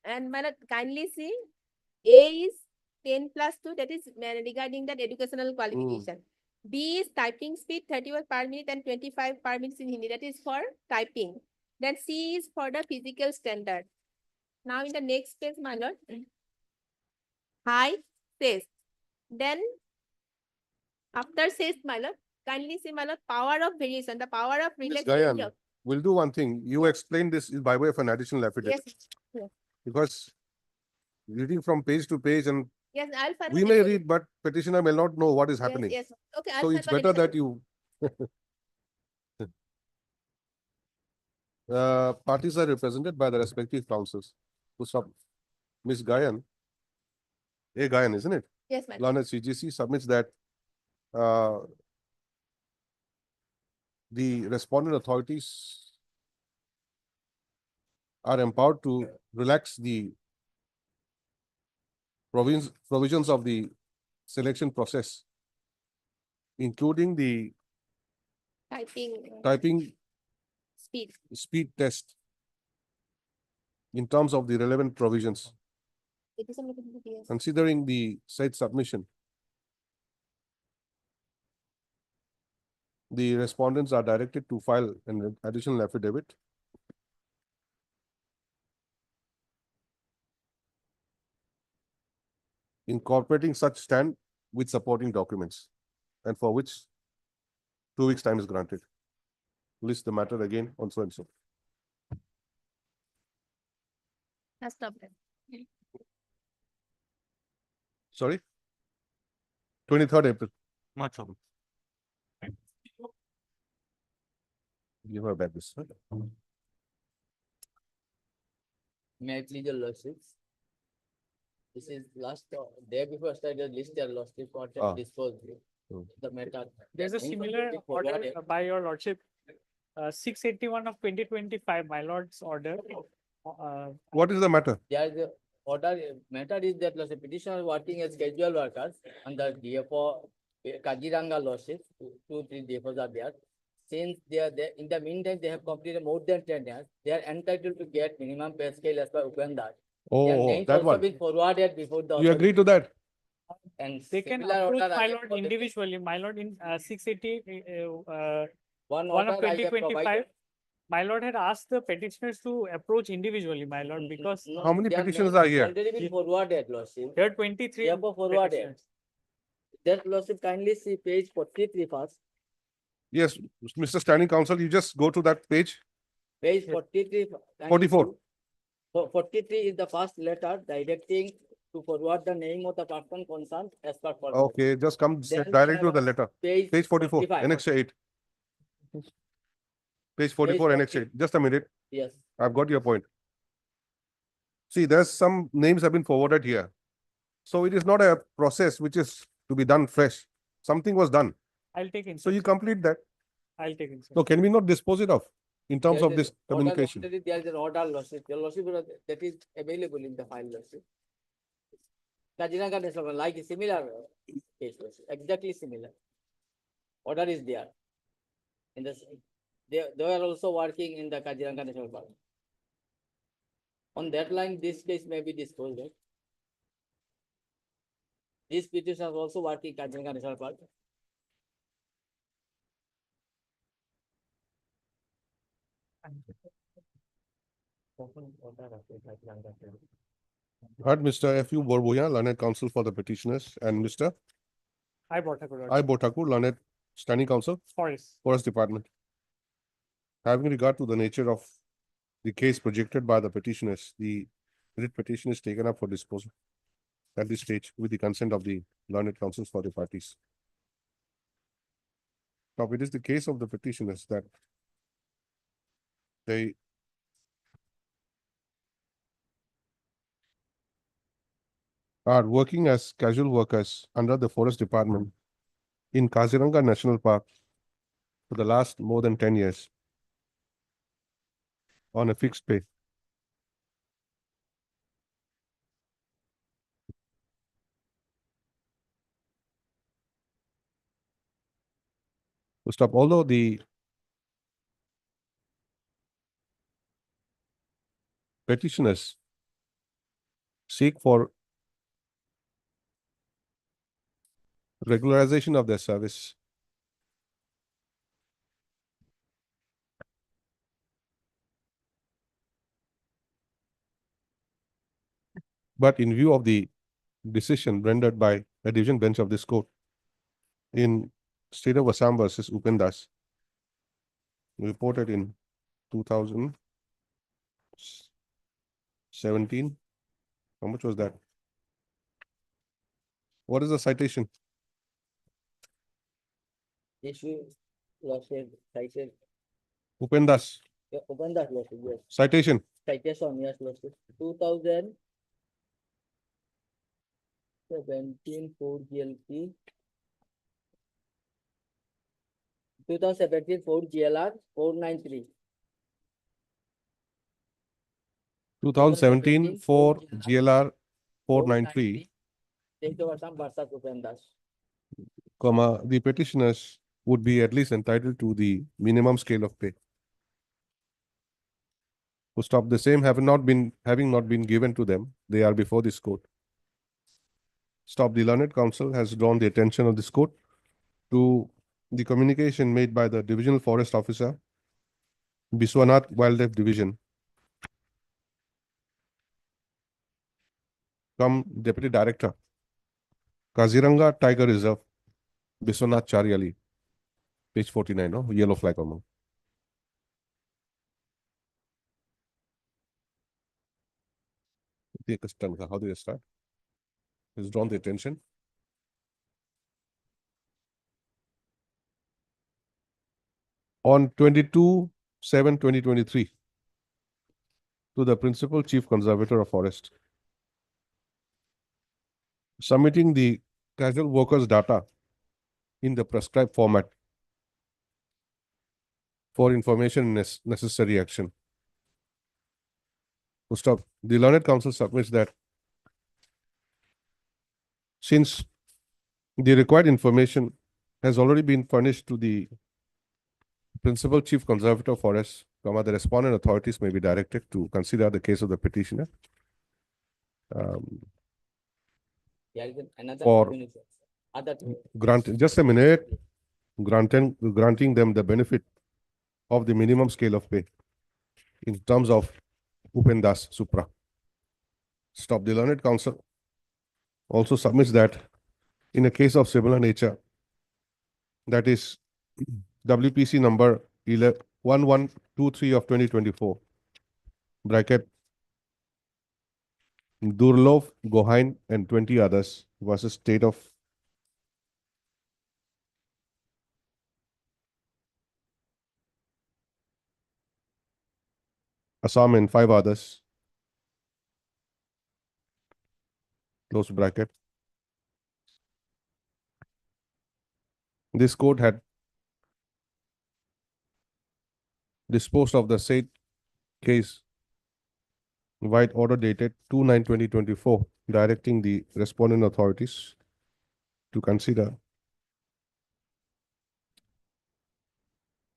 S12: And my lord, kindly see, A is 10 plus 2, that is regarding that educational qualification. B is typing speed 30 words per minute and 25 per minute in Hindi, that is for typing. Then C is for the physical standard. Now in the next page, my lord, height, says. Then after says, my lord, kindly see, my lord, power of variation, the power of
S2: Ms.
S12: relaxation.
S2: Gayan, we'll do one thing. You explain this by way of an additional affidavit.
S12: Yes, yes,
S2: Because reading from page to page and
S12: yes, I'll file
S2: we
S12: an
S2: may
S12: affidavit.
S2: read, but petitioner may not know what is
S12: Yes,
S2: happening.
S12: yes, okay, I'll
S2: So
S12: file
S2: it's
S12: an
S2: better that
S12: affidavit.
S2: you parties are represented by the respective councils. Ms. Gayan, Gayan, isn't it?
S12: Yes, madam.
S2: Learned CGC submits that the respondent authorities are empowered to relax the provisions of the selection process, including the typing speed test in terms of the relevant provisions. Considering the said submission, the respondents are directed to file an additional affidavit incorporating such stand with supporting documents, and for which 2 weeks time is granted. List the matter again on so and so. Sorry? 23rd April.
S9: Not problem.
S2: Give her back this.
S20: May I please your lordships? This is last day before started list their lordship content disposed. The matter.
S4: There's a similar order by your lordship, 681 of 2025, my lord's order.
S2: What is the matter?
S20: There is a order, matter is that lordship petitioner working as casual workers under DFO Kaziranga lordship, 2-3 DFOs are there. Since they are there, in the meantime, they have completed more than 10 years. They are entitled to get minimum pay scale as per Uganda.
S2: Oh, that one.
S20: Been forwarded before the.
S2: You agree to that?
S20: And
S4: They can approach my lord individually, my lord in 680
S20: one
S4: of
S20: order I have
S4: 2025.
S20: provided.
S4: My lord had asked the petitioners to approach individually, my lord, because
S2: How many petitions are here?
S20: Already been forwarded, lordship.
S4: there are 23
S20: Therefore forwarded.
S4: petitions.
S20: That lordship kindly see page 43 first.
S2: Yes, Mr. Standing Counsel, you just go to that page.
S20: Page 43.
S2: 44.
S20: 43 is the first letter directing to forward the name of the person concerned as per format.
S2: Okay, just come
S20: Then
S2: directly to
S20: we
S2: the
S20: have
S2: letter.
S20: Page
S2: Page 44,
S20: 45.
S2: Annex 8. Page 44, Annex 8. Just a minute.
S20: Yes.
S2: I've got your point. See, there's some names have been forwarded here. So it is not a process which is to be done fresh. Something was done.
S4: I'll take it.
S2: So you complete that.
S4: I'll take it.
S2: So can we not dispose it of in terms
S20: There
S2: of
S20: is
S2: this
S20: order
S2: communication?
S20: already there is an order lordship. Your lordship that is available in the file lordship. Kaziranga National like similar case lordship, exactly similar. Order is there. In the they are also working in the Kaziranga National Park. On that line, this case may be disposed of. These petitions are also working Kaziranga National Park.
S2: Heard Mr. F.U. Borboya, learned counsel for the petitioners, and Mr.
S4: I Botakur.
S2: I. Botakur, learned standing counsel. Forest Department. Having regard to the nature of the case projected by the petitioners, the writ petition is taken up for disposal at this stage with the consent of the learned counsels for the parties. Now, it is the case of the petitioners that they are working as casual workers under the Forest Department in Kaziranga National Park for the last more than 10 years on a fixed pay. Full stop. Although the petitioners seek for regularization of their service, but in view of the decision rendered by a division bench of this court in State of Assam versus Upendas, reported in 2017. How much was that? What is the citation?
S20: Issue, lordship, cited,
S2: Upendas,
S20: open that lordship, yes.
S2: citation.
S20: Citation, yes, lordship, 2017 4 GLP. 2017 4 GLR 493.
S2: 2017 for GLR 493,
S20: State of Assam versus Upendas.
S2: comma, the petitioners would be at least entitled to the minimum scale of pay. Full stop. The same having not been given to them, they are before this court. Stop. The learned counsel has drawn the attention of this court to the communication made by the Divisional Forest Officer, Biswanath Wildlife Division, come Deputy Director, Kaziranga Tiger Reserve, Biswanath Chariali, page 49, no? Yellow flag among. How do you start? Has drawn the attention. On 22/7/2023, to the Principal Chief Conservator of Forest, submitting the casual workers' data in the prescribed format for information necessary action. Full stop. The learned counsel submits that since the required information has already been furnished to the Principal Chief Conservator of Forest, the respondent authorities may be directed to consider the case of the petitioner for just a minute, granting them the benefit of the minimum scale of pay in terms of Upendas Supra. Stop. The learned counsel also submits that in a case of similar nature, that is WPC number 1123 of 2024, bracket Durlov, Gohain and 20 others versus State of Assam and 5 others, close bracket. This court had disposed of the said case by order dated 2/9/2024, directing the respondent authorities to consider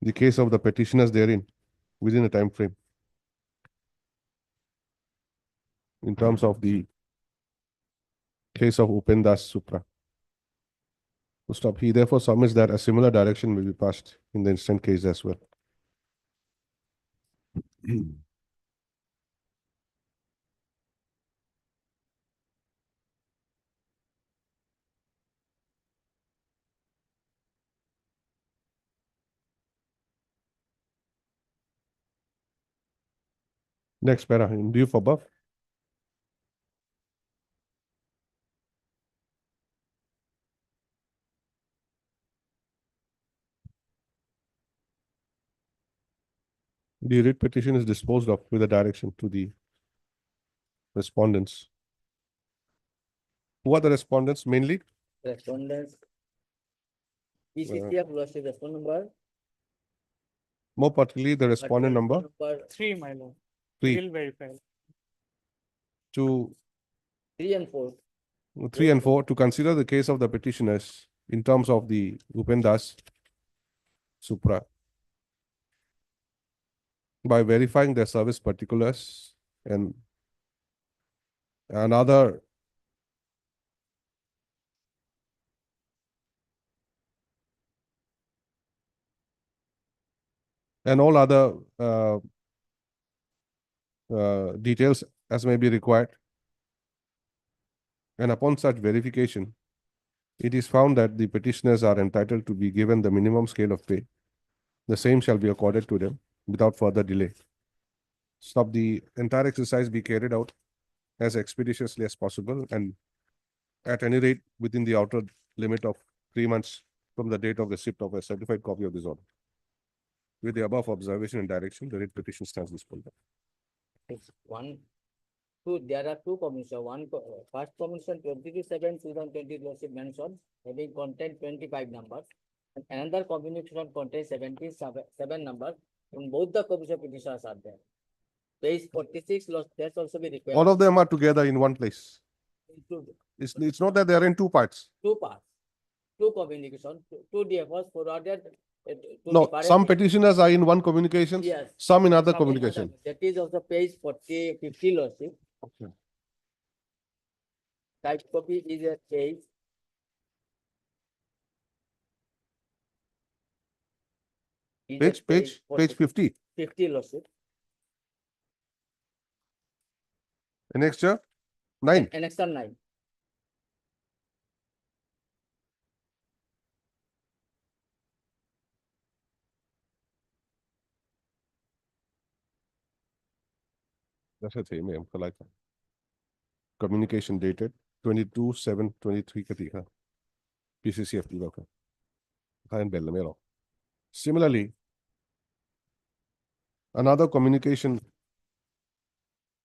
S2: the case of the petitioners therein within a time frame in terms of the case of Upendas Supra. To stop. He therefore submits that a similar direction will be passed in the instant case as well. Next para, in view for above. The writ petition is disposed of with a direction to the respondents. Who are the respondents mainly?
S20: Respondents. PCCF lordship, respondent number.
S2: More particularly, the respondent number
S4: 3, my lord.
S2: 3.
S4: Will verify.
S2: To
S20: 3 and 4.
S2: 3 and 4 to consider the case of the petitioners in terms of the Upendas supra by verifying their service particulars and another and all other details as may be required. And upon such verification, it is found that the petitioners are entitled to be given the minimum scale of pay. The same shall be accorded to them without further delay. Stop the entire exercise be carried out as expeditiously as possible and at any rate within the outer limit of 3 months from the date of receipt of a certified copy of this order. With the above observation and direction, the writ petition stands disposed of.
S7: There are two commissions. First commission 22/7/2020 lordship mentioned having content 25 numbers. And another communication contains 77 numbers. In both the commission petitions are there. Page 46, that's also be required.
S2: All of them are together in one place.
S7: Include
S2: It's not that they are in two parts.
S7: two parts, two communication, two DFOs forwarded. To
S2: No,
S7: different-
S2: some petitioners are in one communication,
S7: Yes.
S2: some in other
S7: Some in
S2: communication.
S7: That is also page 50 lordship.
S2: Okay.
S7: Type copy is a page. Is a
S2: Page 50.
S7: 50 lordship.
S2: Annexure 9.
S7: Annexure 9.
S2: That's a thing, I like that. Communication dated 22/7/23 ka tikha. PCCFT ka. Kayan bell mero. Similarly, another communication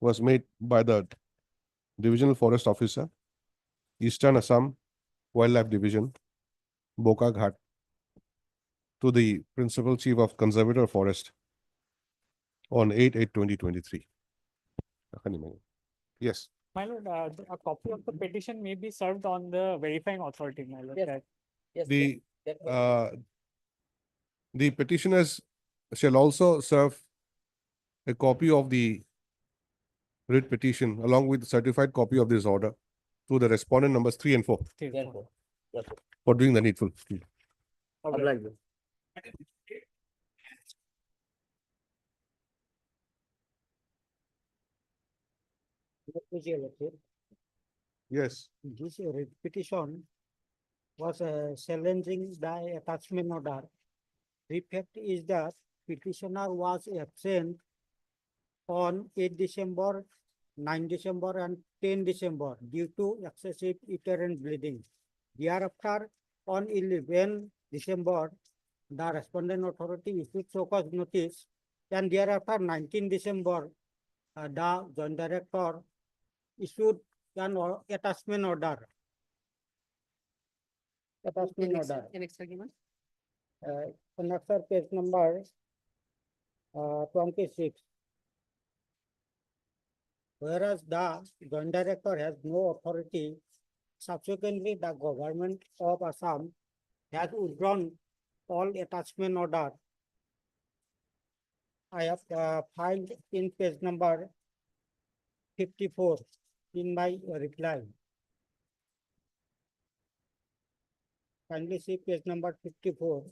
S2: was made by the Divisional Forest Officer, Eastern Assam Wildlife Division, Boka Ghat, to the Principal Chief of Conservator Forest on 8/8/2023. Yes.
S4: My lord, a copy of the petition may be served on the verifying authority, my lord.
S7: Yes.
S4: that-
S7: Yes.
S2: The petitioners shall also serve a copy of the writ petition along with the certified copy of this order to the respondent numbers 3 and 4
S7: Therefore, yes.
S2: for doing the needful.
S7: Oblige.
S2: Yes.
S13: This petition was challenging the attachment order. The fact is that petitioner was absent on 8 December, 9 December, and 10 December due to excessive uterine bleeding. Thereafter, on 11 December, the respondent authority issued show cause notice, and thereafter 19 December, the joint director issued an attachment order. Attachment order. Annexure page number 26. Whereas the joint director has no authority, subsequently the government of Assam has withdrawn all attachment order. I have filed in page number 54 in my reply. Kindly see page number 54.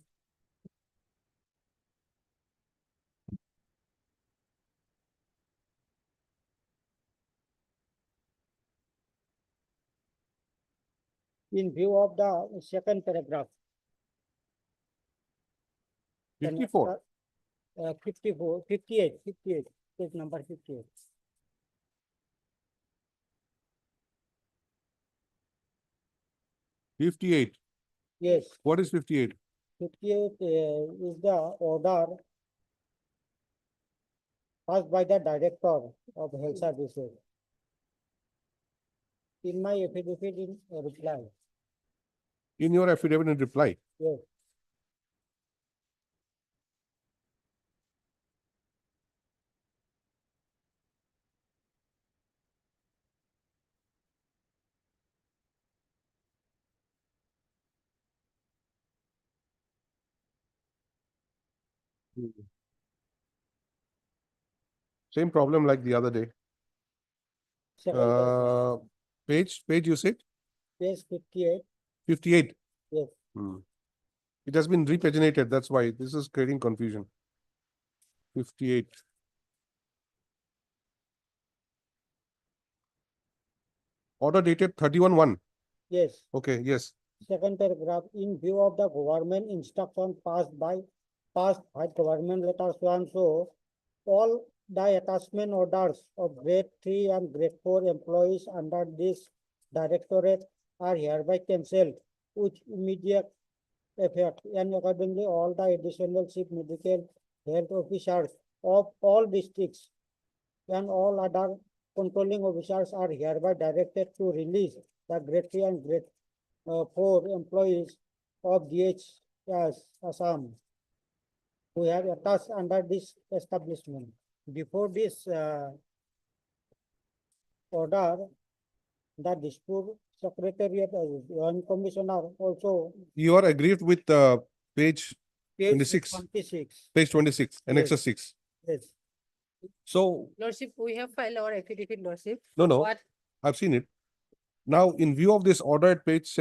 S13: In view of the second paragraph.
S2: 54.
S13: 54, 58, page number 58.
S2: $58.
S13: Yes.
S2: What is 58?
S13: 58 is the order passed by the director of health services. In my affidavit in reply.
S2: In your affidavit in reply.
S13: Yes.
S2: Same problem like the other day. Page you said?
S13: Page 58.
S2: 58.
S13: Yes.
S2: It has been repaginated, that's why this is creating confusion. 58. Order dated 31/1.
S13: Yes.
S2: Okay, yes.
S13: Second paragraph, in view of the government instruction passed by government letter so and so, all the attachment orders of grade 3 and grade 4 employees under this directorate are hereby cancelled with immediate effect, and accordingly all the additional chief medical health officers of all districts and all other controlling officers are hereby directed to release the grade 3 and grade 4 employees of DHS Assam who have attached under this establishment. Before this order, the dispute secretariat and commissioner also.
S2: You are aggrieved with page
S13: Page
S2: 26.
S13: 26.
S2: Page 26, Annex
S13: Yes.
S2: 6.
S13: Yes.
S2: So,
S3: Lordship, we have filed our affidavit, Lordship.
S2: no,
S3: What
S2: I've seen it. Now, in view of this order at page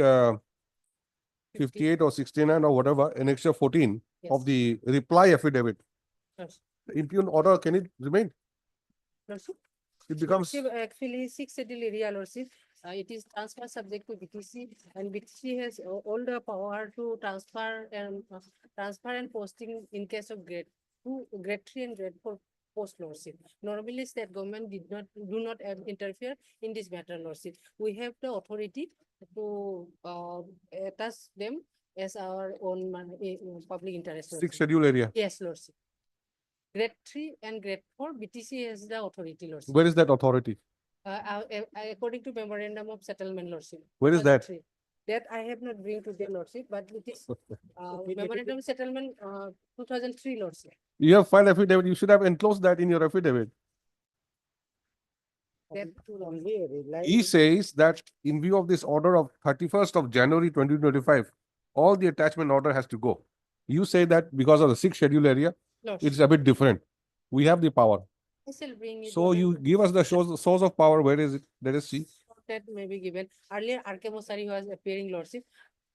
S2: 58 or 69 or whatever, Annexure 14 of
S3: Yes.
S2: the reply affidavit,
S3: Yes.
S2: impugned order, can it remain?
S3: Lordship?
S2: It becomes,
S3: Lordship, actually, 6 schedule area, Lordship. It is transfer subject to BTC, and BTC has all the power to transfer and posting in case of grade 2, grade 3 and grade 4 post, Lordship. Normally, state government do not interfere in this matter, Lordship. We have the authority to attach them as our own public interest.
S2: sixth
S3: Lordship.
S2: schedule area.
S3: Yes, Lordship. Grade 3 and grade 4, BTC has the authority, Lordship.
S2: Where is that authority?
S3: According to memorandum of settlement, Lordship.
S2: Where is that?
S3: 2003. That I have not bring to the Lordship, but it is memorandum of settlement 2003, Lordship.
S2: You have filed affidavit, you should have enclosed that in your affidavit.
S3: That
S13: Only rely.
S2: He says that in view of this order of 31st of January 2025, all the attachment order has to go. You say that because of the sixth schedule area,
S3: Lordship.
S2: it's a bit different. We have the power.
S3: I shall bring it.
S2: So you give us the source of power. Where is it? Let us see.
S3: That may be given. Earlier, R.K. Mosari was appearing, Lordship.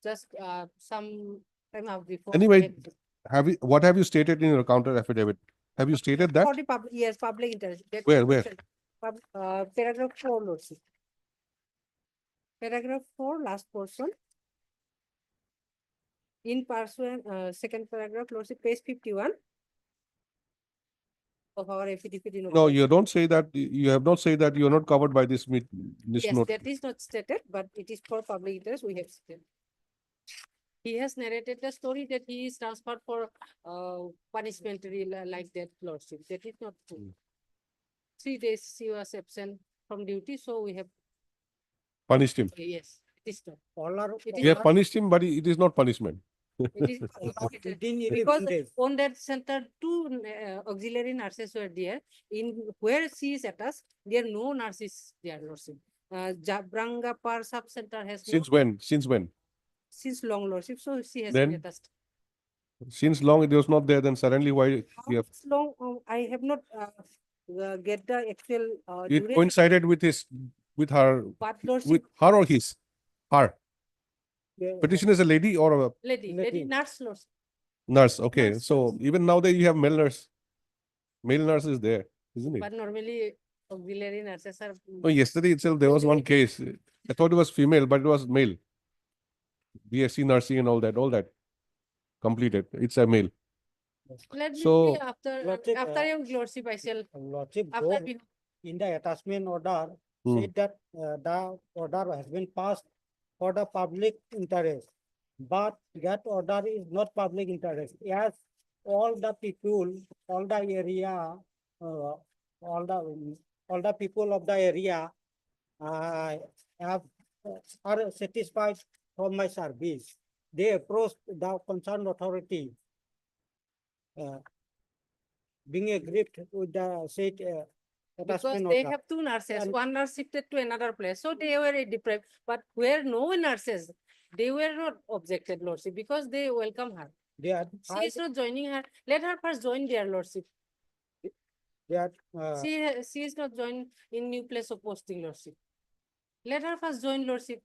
S3: Just some time out before.
S2: Anyway, what have you stated in your counter affidavit? Have you stated that?
S3: For the public, yes, public interest. That
S2: Where?
S3: paragraph 4, Lordship. Paragraph 4, last portion. In pursuant, second paragraph, Lordship, page 51 of our affidavit.
S2: No, you don't say that. You have not said that you are not covered by this
S3: Yes,
S2: note.
S3: that is not stated, but it is for public interest. We have stated. He has narrated the story that he is transferred for punishment like that, Lordship. That is not true. 3 days he was absent from duty, so we have.
S2: Punished him.
S3: Yes, it is not.
S13: All are.
S2: You have punished him, but it is not punishment.
S3: It is because on that center, 2 auxiliary nurses were there. In where she is attached, there are no nurses there, Lordship. Jabranga Par sub center has.
S2: Since when? Since when?
S3: Since long, Lordship. So she has
S2: Then?
S3: been attached.
S2: Since long it was not there, then suddenly why you have?
S3: Long, I have not get the actual.
S2: It
S3: duration.
S2: coincided with her,
S3: But Lordship,
S2: with her or his? Her.
S13: Yeah.
S2: Petition is a lady or a
S3: lady nurse, Lordship.
S2: nurse. Okay, so even now that you have male nurse. Male nurse is there, isn't it?
S3: But normally auxiliary nurses are.
S2: No, yesterday itself there was one case. I thought it was female, but it was male. BSc nursing and all that completed. It's a male.
S3: Let me
S2: So-
S3: see after
S13: Lordship,
S3: your Lordship, I shall.
S13: Lordship,
S3: After
S13: though
S3: we-
S13: in the attachment order,
S2: Hmm.
S13: said that the order has been passed for the public interest. But that order is not public interest. As all the people, all the area, all the people of the area have are satisfied from my service. They approached the concerned authority, being aggrieved with the said
S3: Because
S13: attachment
S3: they
S13: order.
S3: have 2 nurses,
S13: And-
S3: one nurse shifted to another place, so they were deprived. But where no nurses, they were not objected, Lordship, because they welcome her.
S13: They are,
S3: She is not joining her. Let her first join their lordship.
S13: they are,
S3: She is not joined in new place of posting lordship. Let her first join lordship.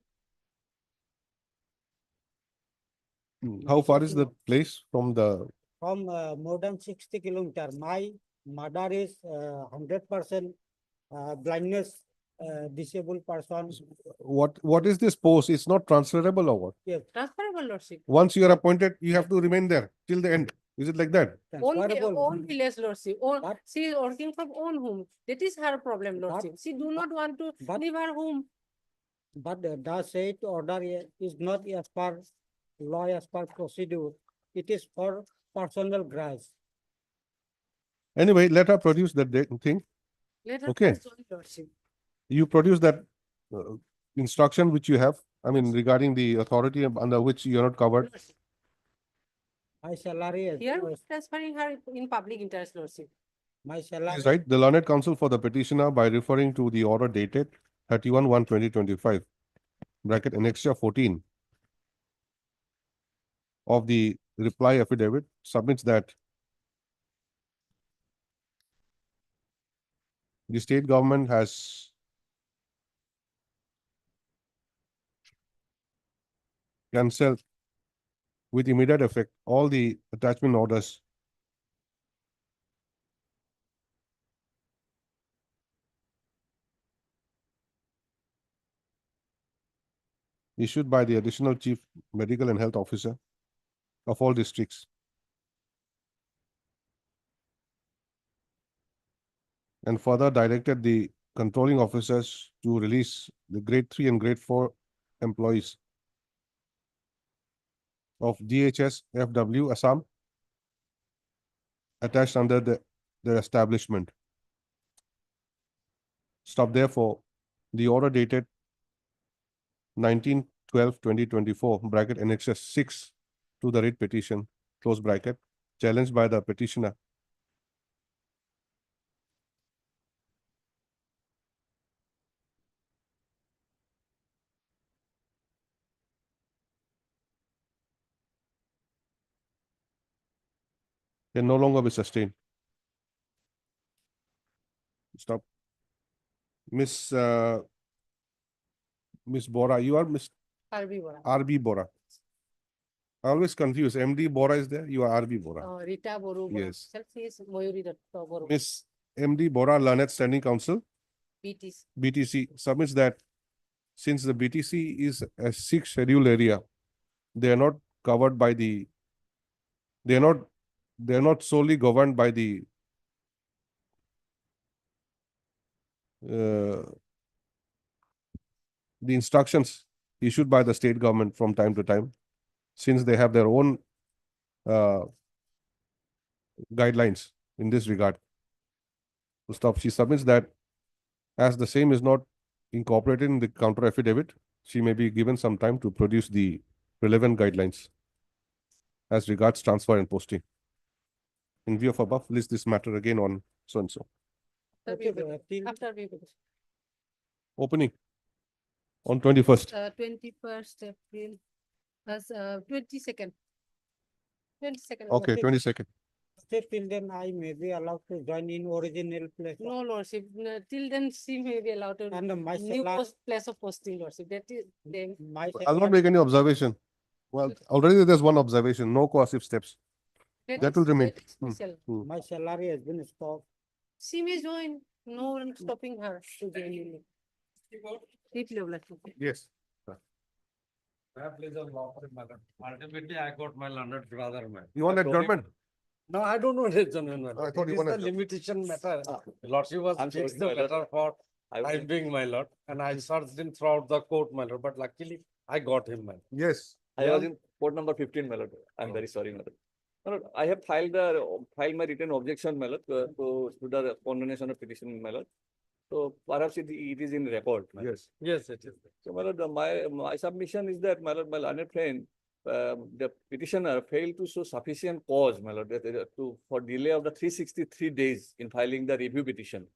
S2: How far is the place from the,
S13: from more than 60 kilometers. My mother is 100% blindness disabled person.
S2: what is this post? It's not transferable or what?
S13: Yes.
S3: Transferable lordship.
S2: Once you are appointed, you have to remain there till the end. Is it like that?
S3: Own village lordship. She is working from own home. That is her problem, lordship. She do not want to leave her home.
S13: But the said order is not as per law, as per procedure. It is for personal grudge.
S2: Anyway, let her produce that thing.
S3: Let her
S2: Okay.
S3: first join lordship.
S2: You produce that instruction which you have, I mean, regarding the authority under which you are not covered.
S13: My salary is
S3: Here, transferring her in public interest lordship.
S13: my salary.
S2: Is right. The learned counsel for the petitioner by referring to the order dated 31/1/2025, bracket annexure 14 of the reply affidavit submits that the state government has cancelled with immediate effect all the attachment orders issued by the additional chief medical and health officer of all districts, and further directed the controlling officers to release the grade 3 and grade 4 employees of DHS FW Assam attached under their establishment. Stop therefore the order dated 19/12/2024, bracket annexure 6 to the writ petition, close bracket, challenged by the petitioner. Can no longer be sustained. Stop. Miss Miss Bora, you are Miss
S3: RB Bora.
S2: RB Bora. I always confuse. MD Bora is there, you are RB Bora.
S3: Rita Boru.
S2: Yes.
S3: She is Mayuri Datta Boru.
S2: Miss MD Bora, Learned Standing Council,
S3: BTC.
S2: BTC, submits that since the BTC is a 6th schedule area, they are not covered by the, they are not solely governed by the instructions issued by the state government from time to time, since they have their own guidelines in this regard. To stop, she submits that as the same is not incorporated in the counter affidavit, she may be given some time to produce the relevant guidelines as regards transfer and posting. In view of above, list this matter again on so and so.
S3: After we
S2: Opening on 21st.
S3: 21st April, as 22nd. 22nd.
S2: Okay, 22nd.
S13: Till then, I may be allowed to join in original place.
S3: No, lordship. No, till then, she may be allowed to
S13: And my
S3: new
S13: salary.
S3: place of posting, lordship. That is then.
S2: I'll not make any observation. Well, already there's one observation, no coercive steps. That will remain.
S13: My salary has been stopped.
S3: She may join. No one stopping her to join in.
S2: Yes.
S15: Ultimately, I got my learned brother, man.
S2: You want adjournment?
S15: No, I don't want adjournment, man.
S2: I thought you
S15: It is
S2: wanted
S15: the limitation matter. Lordship was fixed the matter for time being, my lord, and I searched him throughout the court, my lord, but luckily I got him, man.
S2: Yes.
S14: I was in court number 15, my lord. I'm very sorry, my lord. My lord, I have filed my written objection, my lord, to the condemnation of petition, my lord. So perhaps it is in record. my lord.
S2: Yes.
S15: Yes, it is.
S14: So my lord, my submission is that, my lord, my learned friend, the petitioner failed to show sufficient cause, my lord, for delay of the 363 days in filing the review petition.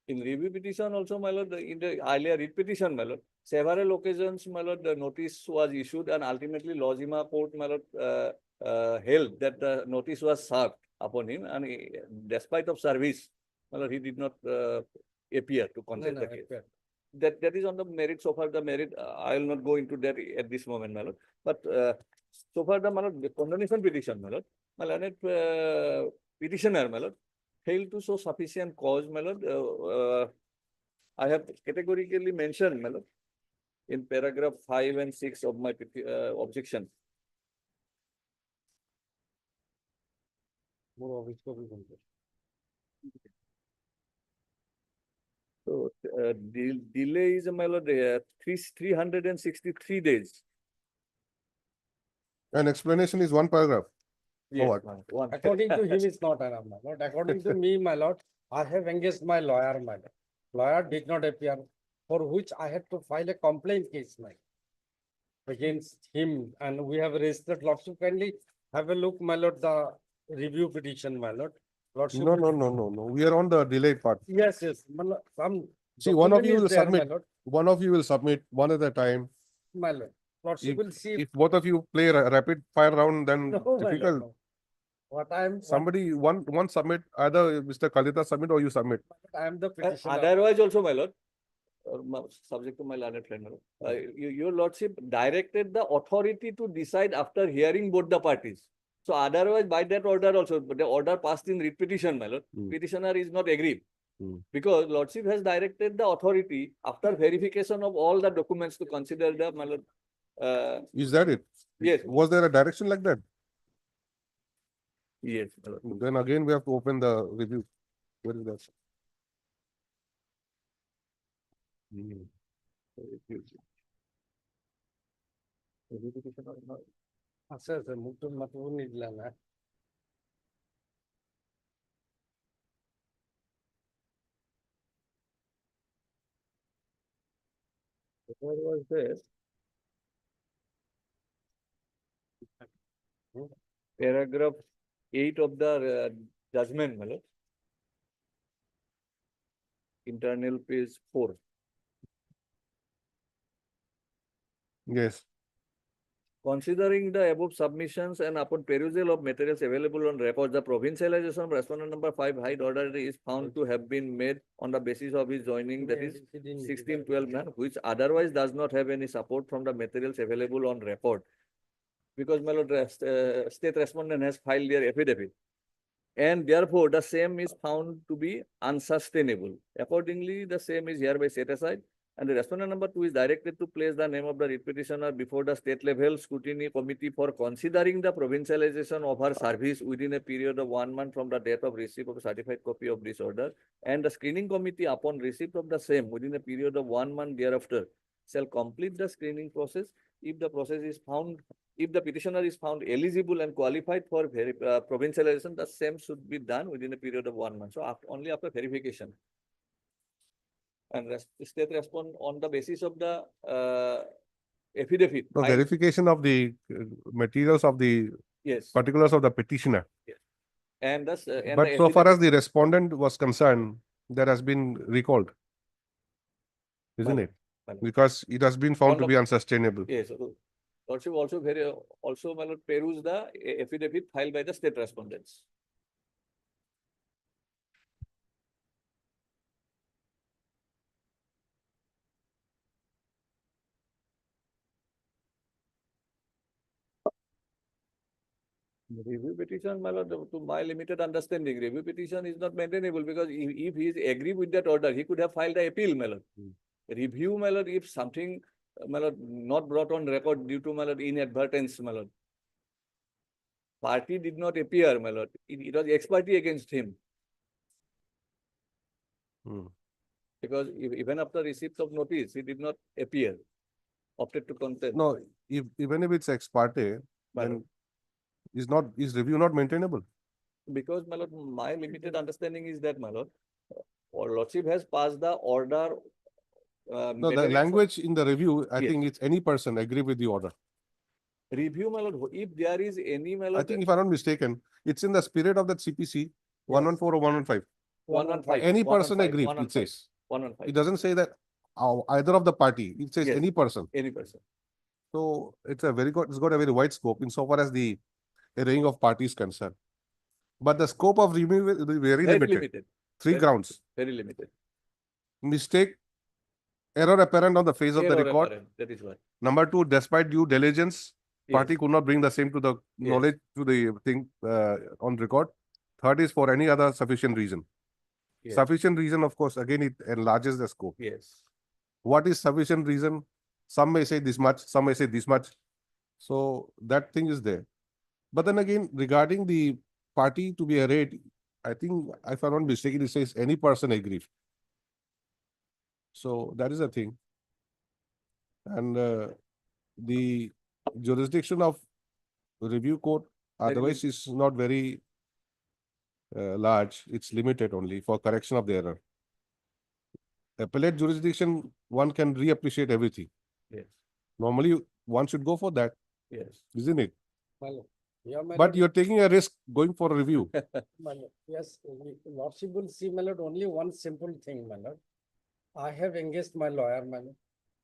S14: In review petition also, my lord, in the earlier writ petition, my lord, several occasions, my lord, the notice was issued and ultimately Lozima court, my lord, held that the notice was served upon him, and despite of service, my lord, he did not appear to contest the case. That is on the merit. So far the merit, I will not go into that at this moment, my lord. But so far the, my lord, the condemnation petition, my lord, my learned petitioner, my lord, failed to show sufficient cause, my lord. I have categorically mentioned, my lord, in paragraph 5 and 6 of my objection. So delay is, my lord, 363 days.
S2: An explanation is one paragraph.
S14: Yes,
S2: what?
S14: one.
S15: According to him, it's not enough, my lord. According to me, my lord, I have engaged my lawyer, my lord. Lawyer did not appear, for which I had to file a complaint case, my lord, against him, and we have registered. Lordship, kindly have a look, my lord, the review petition, my lord. Lordship.
S2: No. We are on the delayed part.
S15: Yes, my lord, some
S2: See, one of
S15: document
S2: you
S15: is
S2: will
S15: there, my
S2: submit.
S15: lord.
S2: One of you will submit one at a time.
S15: My lord, Lordship
S2: If,
S15: will see.
S2: if both of you play a rapid fire round, then
S15: No, my lord,
S2: difficult.
S15: no. What I'm,
S2: Somebody, one submit, either Mr. Kalita submit or you submit.
S15: I am the petitioner.
S14: Otherwise also, my lord, subject to my learned friend, my lord, your lordship directed the authority to decide after hearing both the parties. So otherwise, by that order also, the order passed in writ petition, my lord, petitioner is not aggrieved. Because lordship has directed the authority after verification of all the documents to consider the, my lord.
S2: Is that it?
S14: Yes.
S2: Was there a direction like that?
S14: Yes, my lord.
S2: Then again, we have to open the review. Where is that?
S15: Sir, मुझे मतलब नहीं दिलाना.
S14: Where was this? Paragraph 8 of the judgment, my lord. Internal page 4.
S2: Yes.
S14: Considering the above submissions and upon perusal of materials available on record, the provincialization of respondent number 5 height order is found to have been made on the basis of his joining, that is 1612 man, which otherwise does not have any support from the materials available on record. Because, my lord, state respondent has filed their affidavit, and therefore the same is found to be unsustainable. Accordingly, the same is hereby set aside, and the respondent number 2 is directed to place the name of the writ petitioner before the state level scrutiny committee for considering the provincialization of her service within a period of 1 month from the date of receipt of a certified copy of this order, and the screening committee upon receipt of the same within a period of 1 month thereafter shall complete the screening process. If the process is found, if the petitioner is found eligible and qualified for provincialization, the same should be done within a period of 1 month. So only after verification. And state respond on the basis of the affidavit.
S2: The verification of the materials of the particulars of the petitioner.
S14: Yes. And thus,
S2: but so far as the respondent was concerned, that has been recalled, isn't it? Because it has been found to be unsustainable.
S14: Yes. Lordship also my lord, peruse the affidavit filed by the state respondents. Review petition, my lord, to my limited understanding, review petition is not maintainable, because if he is agree with that order, he could have filed the appeal, my lord. Review, my lord, if something, my lord, not brought on record due to, my lord, inadvertence, my lord. Party did not appear, my lord. It was ex parte against him. Because even after receipt of notice, he did not appear. Opted to contest.
S2: No, even if it's ex parte, then is review not maintainable?
S14: Because, my lord, my limited understanding is that, my lord, lordship has passed the order.
S2: No, the language in the review, I think it's any person agree with the order.
S14: Review, my lord, if there is any, my lord.
S2: I think if I'm not mistaken, it's in the spirit of that CPC 114 or 115.
S14: 115.
S2: Any person agree, it says.
S14: 115.
S2: It doesn't say that either of the party. It says any person.
S14: Any person.
S2: So it's a very good, it's got a very wide scope insofar as the a range of parties concerned. But the scope of review will be very limited. Three
S14: Very-
S2: grounds:
S14: Very limited.
S2: mistake, error apparent on the face of the
S14: Error
S2: record.
S14: apparent, that is what.
S2: Number two, despite due diligence, party
S14: Yes.
S2: could not bring the same to the
S14: Yes.
S2: knowledge to the thing on record. Third is for any other sufficient reason.
S14: Yes.
S2: Sufficient reason, of course, again, it enlarges the scope.
S14: Yes.
S2: What is sufficient reason? Some may say this much, some may say this much. So that thing is there. But then again, regarding the party to be arrayed, I think, if I'm not mistaken, it says any person aggrieved. So that is the thing. And the jurisdiction of review court otherwise is not very large. It's limited only for correction of the error. Appellate jurisdiction, one can reappreciate everything.
S14: Yes.
S2: Normally, one should go for that,
S14: Yes.
S2: isn't it?
S15: Yeah, my
S2: But
S15: lord.
S2: you're taking a risk going for a review.
S15: My lord, yes, lordship will see, my lord, only one simple thing, my lord. I have engaged my lawyer, my lord.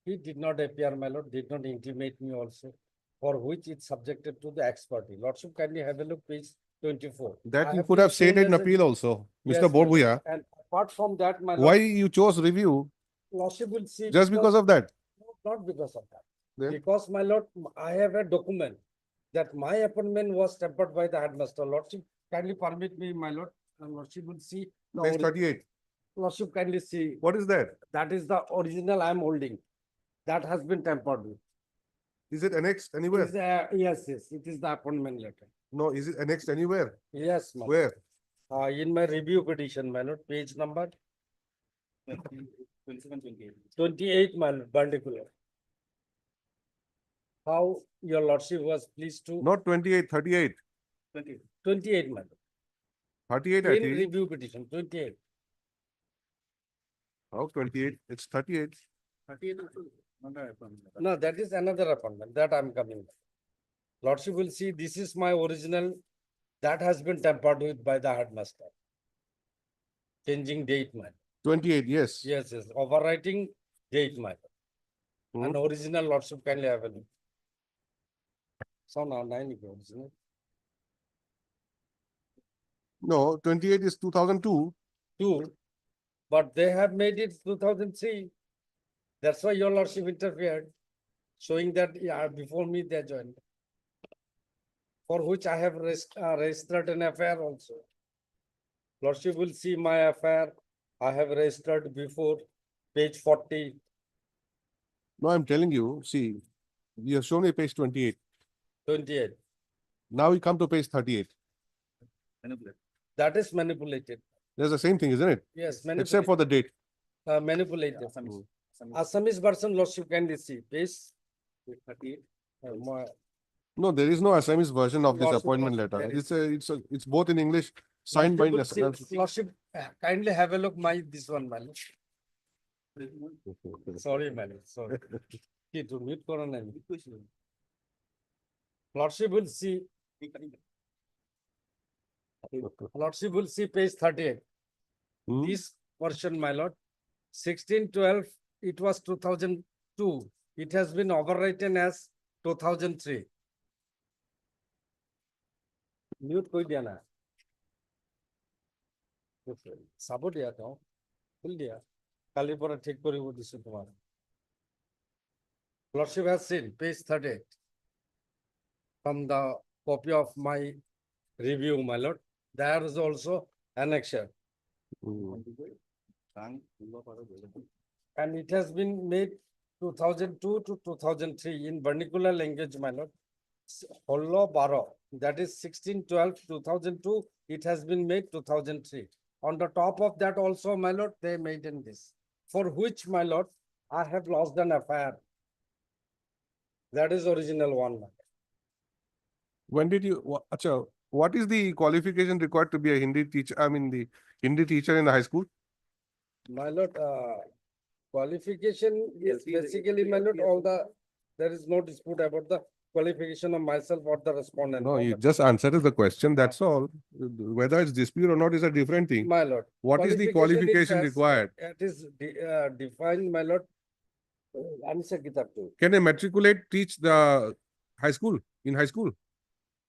S15: He did not appear, my lord, did not intimate me also, for which it's subjected to the expertise. Lordship, kindly have a look, page 24.
S2: That
S15: I
S2: you
S15: have
S2: could
S15: been
S2: have said
S15: shown
S2: it in
S15: as a-
S2: appeal also,
S15: Yes,
S2: Mr.
S15: my lord.
S2: Borbuya.
S15: And apart from that, my lord.
S2: Why you chose review
S15: Lordship will see.
S2: just because of that?
S15: No, not because of that.
S2: Then?
S15: Because, my lord, I have a document that my appointment was tempered by the headmaster. Lordship, kindly permit me, my lord, and lordship will see. the
S2: Page
S15: ori-
S2: 38.
S15: Lordship, kindly see.
S2: What is that?
S15: That is the original I am holding. That has been tampered with.
S2: Is it annexed anywhere?
S15: Is, yes, yes, it is the appointment letter.
S2: No, is it annexed anywhere?
S15: Yes, my lord.
S2: Where?
S15: In my review petition, my lord, page number 28, my lord, particular. How your lordship was pleased to.
S2: Not 28, 38.
S15: 28, my lord.
S2: 38, I
S15: In
S2: think.
S15: review petition, 28.
S2: How 28? It's 38.
S15: No, that is another appointment that I'm coming. back. Lordship will see, this is my original, that has been tampered with by the headmaster. Changing date, man.
S2: 28, yes.
S15: Yes, yes, overwriting date, man.
S2: Hmm.
S15: And original lordship kindly have a look. So now 9 is original.
S2: No, 28 is 2002.
S15: But they have made it 2003. That's why your lordship interfered, showing that, yeah, before me they joined. For which I have registered an affair also. Lordship will see my affair. I have registered before, page 40.
S2: No, I'm telling you, see, you have shown me page 28.
S15: 28.
S2: Now we come to page 38.
S15: That is manipulated.
S2: There's the same thing, isn't it?
S15: Yes,
S2: Except for the date.
S15: manipulated. Assamese version lordship kindly see, page 38.
S2: No, there is no Assamese version of this
S15: Lordship,
S2: appointment
S15: lordship,
S2: letter.
S15: there
S2: It's both in English, signed by
S15: Lordship will
S2: national.
S15: see- Lordship, kindly have a look, this one, man. Sorry, man, sorry. To mute corona. Lordship will see. Lordship will see page 38.
S2: Hmm?
S15: This version, my lord, 1612, it was 2002. It has been overwritten as 2003. Mute koi diya na. Sabo diya ta hu. Khul diya. Kali pora thik kori wo disu tumhara. Lordship has seen page 38 from the copy of my review, my lord. There is also annexure. And it has been made 2002 to 2003 in vernacular language, my lord. Hollo Baro, that is 1612, 2002, it has been made 2003. On the top of that also, my lord, they made in this, for which, my lord, I have lost an affair. That is original one. My lord.
S2: When did you, Acha, what is the qualification required to be a Hindi teacher? I mean, the Hindi teacher in the high school?
S15: My lord, qualification is basically, my lord, there is no dispute about the qualification of myself or the respondent.
S2: No, you just answered the question, that's all. Whether it's dispute or not is a different thing.
S15: My lord.
S2: What is the qualification
S15: as-
S2: required?
S15: It is defined, my lord. Answer kitab to.
S2: Can a matriculate teach the high school, in high school?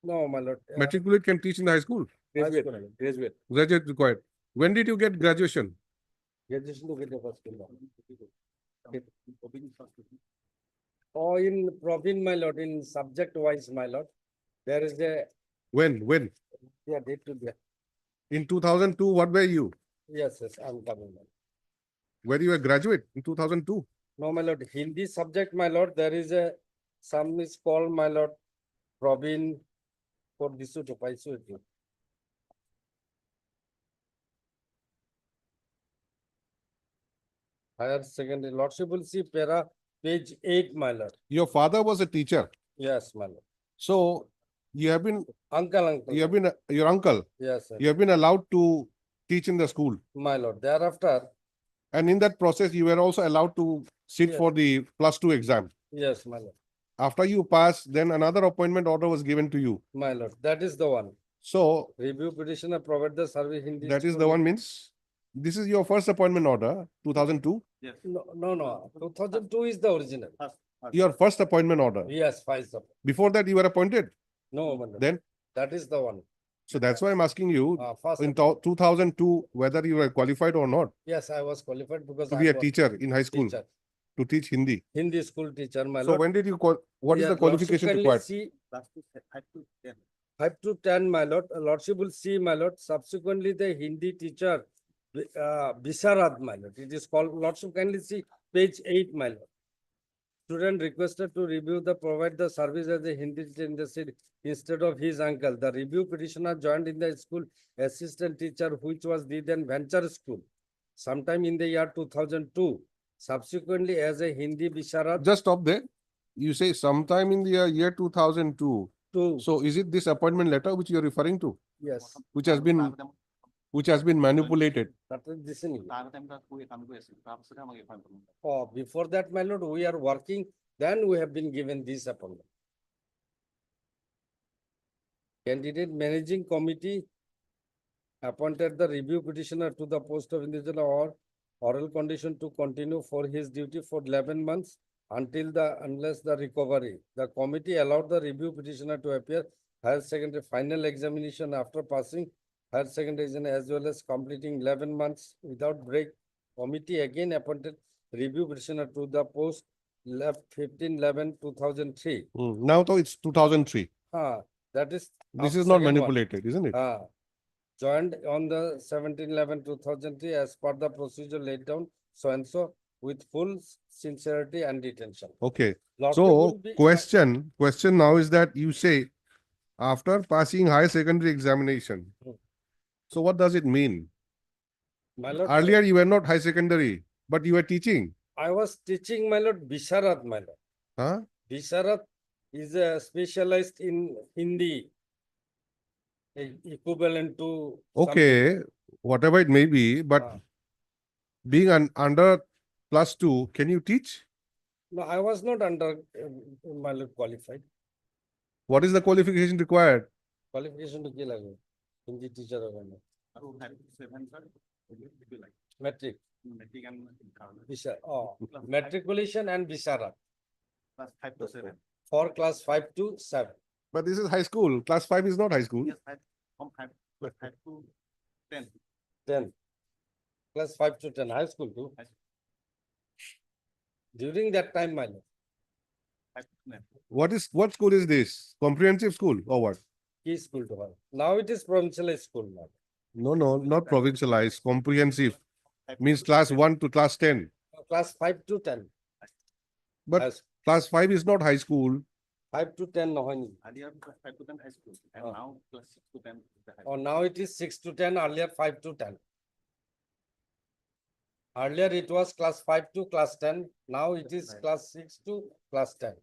S15: No, my lord.
S2: Matriculate can teach in the high school.
S14: Graduate, graduate.
S2: Graduate required. When did you get graduation?
S15: Graduation to get the first school. Oh, in province, my lord, in subject wise, my lord, there is a,
S2: When?
S15: yeah, date to be.
S2: In 2002, what were you?
S15: Yes, I'm coming. my lord.
S2: Were you a graduate in 2002?
S15: No, my lord, Hindi subject, my lord, there is a, some is called, my lord, province for this to Paisu. Higher secondary, lordship will see para page 8, my lord.
S2: Your father was a teacher.
S15: Yes, my lord.
S2: So you have been,
S15: Uncle.
S2: you have been, your uncle,
S15: Yes, sir.
S2: you have been allowed to teach in the school.
S15: My lord, thereafter,
S2: And in that process, you were also allowed to sit
S15: Yes.
S2: for the +2 exam.
S15: yes, my lord,
S2: After you pass, then another appointment order was given to you.
S15: my lord, that is the one.
S2: So
S15: Review petitioner provide the service in.
S2: that is the one means, this is your first appointment order, 2002.
S15: No, 2002 is the original.
S2: Your first appointment order.
S15: Yes, 5 sir.
S2: Before that, you were appointed.
S15: No, my lord.
S2: Then,
S15: That is the one.
S2: so that's why I'm asking you,
S15: First,
S2: in 2002, whether you were qualified or not
S15: yes, I was qualified because
S2: to
S15: I
S2: be a
S15: was
S2: teacher in high school,
S15: teacher,
S2: to teach Hindi.
S15: Hindi school teacher, my
S2: So
S15: lord.
S2: when did you call, what is
S15: Yeah,
S2: the qualification
S15: lordship kindly
S2: required?
S15: see 5 to 10, my lord. Lordship will see, my lord. Subsequently, the Hindi teacher, Bisharad, my lord. It is called, lordship kindly see page 8, my lord. Student requested to review the provide the service as a Hindi teacher in the city instead of his uncle. The review petitioner joined in the school assistant teacher, which was the then venture school, sometime in the year 2002. Subsequently, as a Hindi Bisharad.
S2: Just stop there. You say sometime in the year 2002. So is it this appointment letter which you are referring to,
S15: Yes.
S2: which has been manipulated?
S15: That is this. Oh, before that, my lord, we are working, then we have been given this appointment. Candidate managing committee appointed the review petitioner to the post of individual or oral condition to continue for his duty for 11 months unless the recovery. The committee allowed the review petitioner to appear higher secondary final examination after passing higher secondary exam as well as completing 11 months without break. Committee again appointed review petitioner to the post 15/11/2003.
S2: Now though it's 2003.
S15: That is.
S2: This is not manipulated, isn't it?
S15: Joined on the 17/11/2003 as per the procedure laid down so and so with full sincerity and detention.
S2: Okay.
S15: Lordship
S2: So
S15: will be-
S2: question now is that you say after passing high secondary examination. So what does it mean?
S15: My lord,
S2: Earlier you were not high secondary, but you were teaching.
S15: I was teaching, my lord, Bisharad, my lord.
S2: Huh?
S15: Bisharad is a specialized in Hindi, equivalent to.
S2: Okay, whatever it may be, but being under +2, can you teach?
S15: No, I was not under, my lord, qualified.
S2: What is the qualification required?
S15: Qualification to kill again. Hindi teacher. Metric. Matriculation and Bisharad. For class 5 to 7.
S2: But this is high school. Class 5 is not high school.
S1: From 5 to 10.
S15: 10. Class 5 to 10, high school too. During that time, my lord.
S2: What school is this? Comprehensive school or what?
S15: Key school to her. Now it is provincial school, my lord.
S2: No, not provincialized, comprehensive. Means class 1 to class 10.
S15: Class 5 to 10.
S2: But class 5 is not high school.
S15: 5 to 10, no.
S1: Earlier, 5 to 10 high school. And now class 6 to 10.
S15: Oh, now it is 6 to 10, earlier 5 to 10. Earlier it was class 5 to class 10. Now it is class 6 to class 10.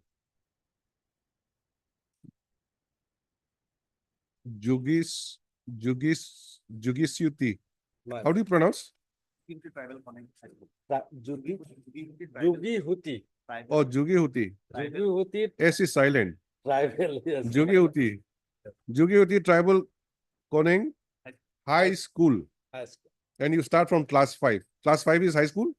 S2: Jugisyuti. How do you pronounce?
S15: Jugi Huti.
S2: Oh, Jugi Huti.
S15: Jugi Huti.
S2: S is silent.
S15: Tribal, yes.
S2: Jugi Huti. Jugi Huti Tribal Koning High School.
S15: High school.
S2: And you start from class 5. Class 5 is high school?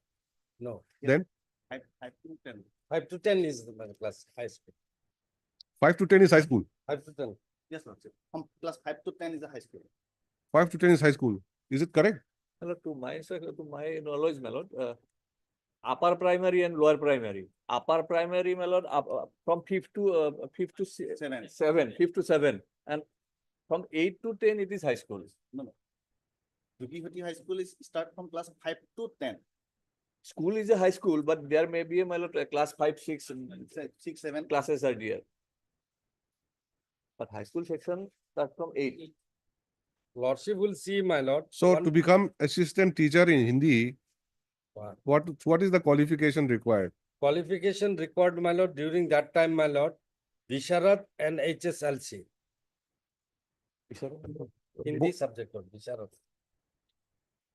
S15: No.
S2: Then?
S1: 5 to 10.
S15: 5 to 10 is the class high school.
S2: 5 to 10 is high school.
S15: 5 to 10.
S6: Yes, Lordship. From class 5 to 10 is the high school.
S2: 5 to 10 is high school. Is it correct?
S14: My lord, to my knowledge, my lord, upper primary and lower primary. Upper primary, my lord, from fifth to fifth to 7, and from 8 to 10 it is high school.
S6: No. Dukihoti High School is start from class 5 to 10.
S14: School is a high school, but there may be a, my lord, a class 5, 6, and
S6: 6, 7
S14: classes are there. But high school section start from 8.
S15: Lordship will see, my lord.
S2: So to become assistant teacher in Hindi, what is the qualification required?
S15: Qualification required, my lord, during that time, my lord, Visharat and HSLC. Hindi subject of Visharat.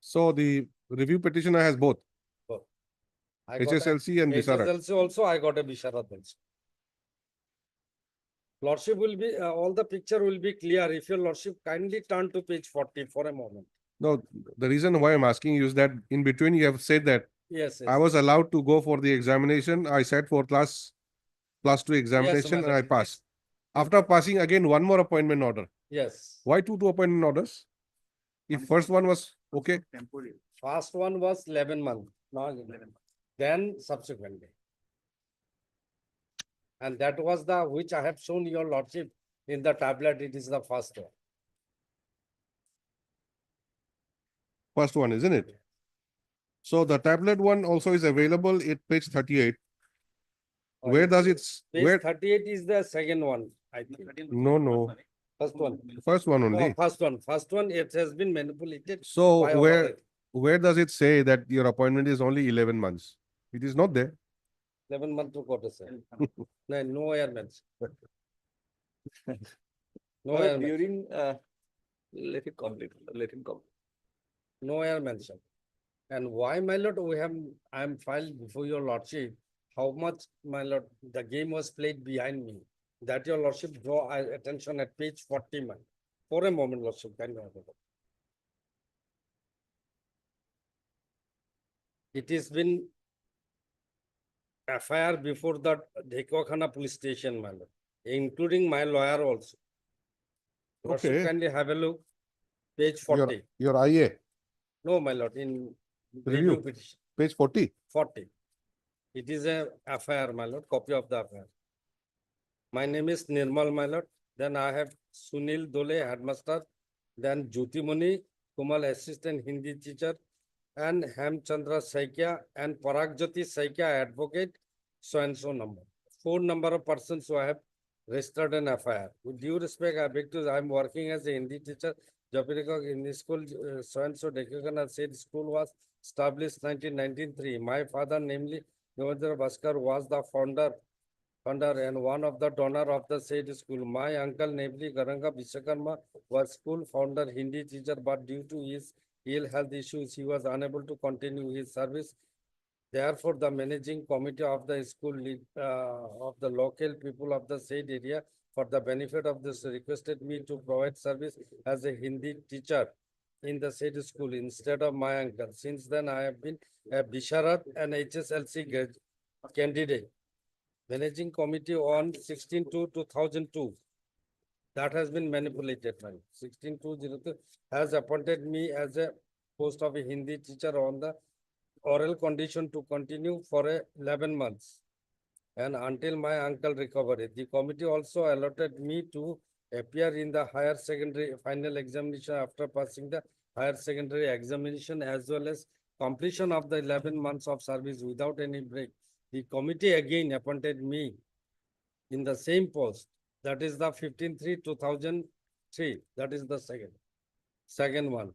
S2: So the review petitioner has both.
S15: I got a-
S2: HSLC and Visharat.
S15: HSLC also, I got a Visharat also. Lordship will be, all the picture will be clear if your lordship kindly turn to page 40 for a moment.
S2: No, the reason why I'm asking you is that in between you have said that
S15: Yes,
S2: I was allowed to go for the examination. I sat for class 2 examination and I
S15: lord.
S2: passed. After passing, again one more appointment order.
S15: Yes.
S2: Why two appointment orders? If first one was okay.
S6: Temporary.
S15: First one was 11 months, not 11 months. Then subsequently. And that was the, which I have shown your lordship in the tablet, it is the first one.
S2: First one, isn't it? So the tablet one also is available at page 38. Where does it,
S15: Page 38 is the second one, I think.
S2: no.
S15: First one.
S2: First one
S15: Oh,
S2: only.
S15: first one, it has been manipulated. by
S2: So
S15: our-
S2: where does it say that your appointment is only 11 months? It is not there.
S15: 11 month to quarter, sir. No, no airments. No
S14: But
S15: airments.
S14: during, let it complete, let him complete.
S15: No air mention. And why, my lord, I am filed before your lordship, how much, my lord, the game was played behind me. That your lordship draw attention at page 40, man. For a moment, lordship, can you have a look? It has been FIR before the Dhekwakhana police station, my lord, including my lawyer also. Lordship,
S2: Okay.
S15: kindly have a look, page 40.
S2: Your IA,
S15: No, my lord, in
S2: Review.
S15: review petition.
S2: page 40.
S15: 40. It is a FIR, my lord, copy of the FIR. My name is Nirmal, my lord. Then I have Sunil Dole, headmaster. Then Jyoti Muni, Kumal, assistant Hindi teacher. And Hemchandra Saikya and Paragjyoti Saikya, advocate, so and so number. 4 number of persons who have registered an FIR. With due respect, I beg to, I am working as a Hindi teacher. Japirika in the school, so and so Dekakana said school was established 1993. My father, namely Devendra Bhaskar, was the founder and one of the donor of the said school. My uncle, namely Garanga Vishwakarma, was school founder, Hindi teacher, but due to his ill health issues, he was unable to continue his service. Therefore, the managing committee of the school of the local people of the said area, for the benefit of this, requested me to provide service as a Hindi teacher in the said school instead of my uncle. Since then, I have been a Bisharat and HSLC candidate. Managing committee on 16/2/2002. That has been manipulated, man. 16/2/02 has appointed me as a post of a Hindi teacher on the oral condition to continue for 11 months. And until my uncle recovery, the committee also allotted me to appear in the higher secondary final examination after passing the higher secondary examination as well as completion of the 11 months of service without any break. The committee again appointed me in the same post. That is the 15/3/2003. That is the second one.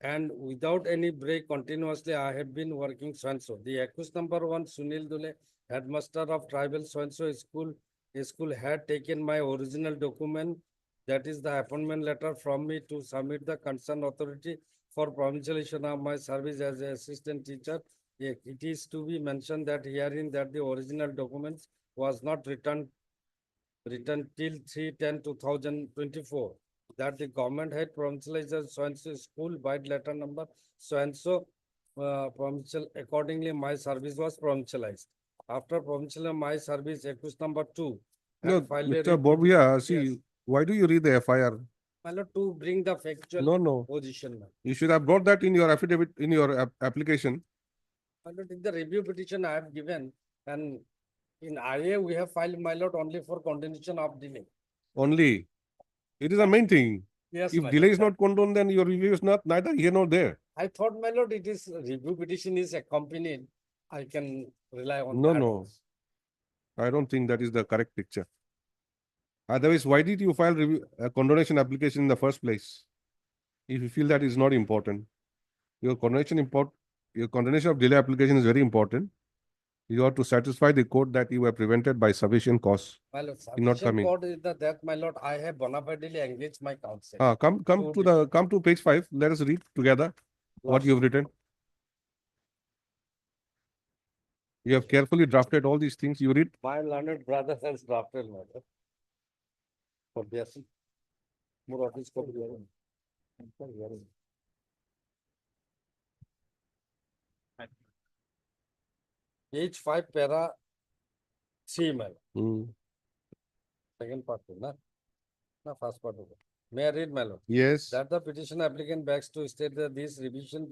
S15: And without any break, continuously, I have been working so and so. The accused number 1, Sunil Dule, headmaster of tribal so and so school, had taken my original document, that is the appointment letter from me, to submit the concerned authority for provincialization of my service as an assistant teacher. It is to be mentioned that herein that the original documents was not returned till 3/10/2024. That the government had provincialized so and so school by letter number so and so provincial. Accordingly, my service was provincialized. After provincial, my service accused number 2.
S2: No,
S15: had filed a
S2: Mr.
S15: report-
S2: Bobia, see,
S15: Yes.
S2: Why do you read the FIR?
S15: My lord, to bring the factual
S2: No.
S15: position. My lord.
S2: You should have brought that in your affidavit, in your application.
S15: My lord, in the review petition I have given, and in RA we have filed, my lord, only for continuation of delay.
S2: Only. It is the main thing.
S15: Yes,
S2: If
S15: my
S2: delay
S15: lord.
S2: is not condoned, then your review is not neither here nor there.
S15: I thought, my lord, it is review petition is accompanied. I can rely on
S2: No,
S15: that.
S2: no. I don't think that is the correct picture. Otherwise, why did you file a condonation application in the first place? If you feel that is not important, your condonation of delay application is very important. You have to satisfy the court that you were prevented by sufficient cause
S15: My lord,
S2: in not
S15: sufficient
S2: coming.
S15: court is that, my lord, I have bona fidely engaged my counsel.
S2: Come to page 5. Let us read together what you have written. You have carefully drafted all these things. You read.
S15: My learned brother has drafted, my lord. Obviously. More office copy. Page 5, para C, my lord. Second part, na? Na, first part. May I read, my lord?
S2: Yes.
S15: That the petition applicant begs to state that this revision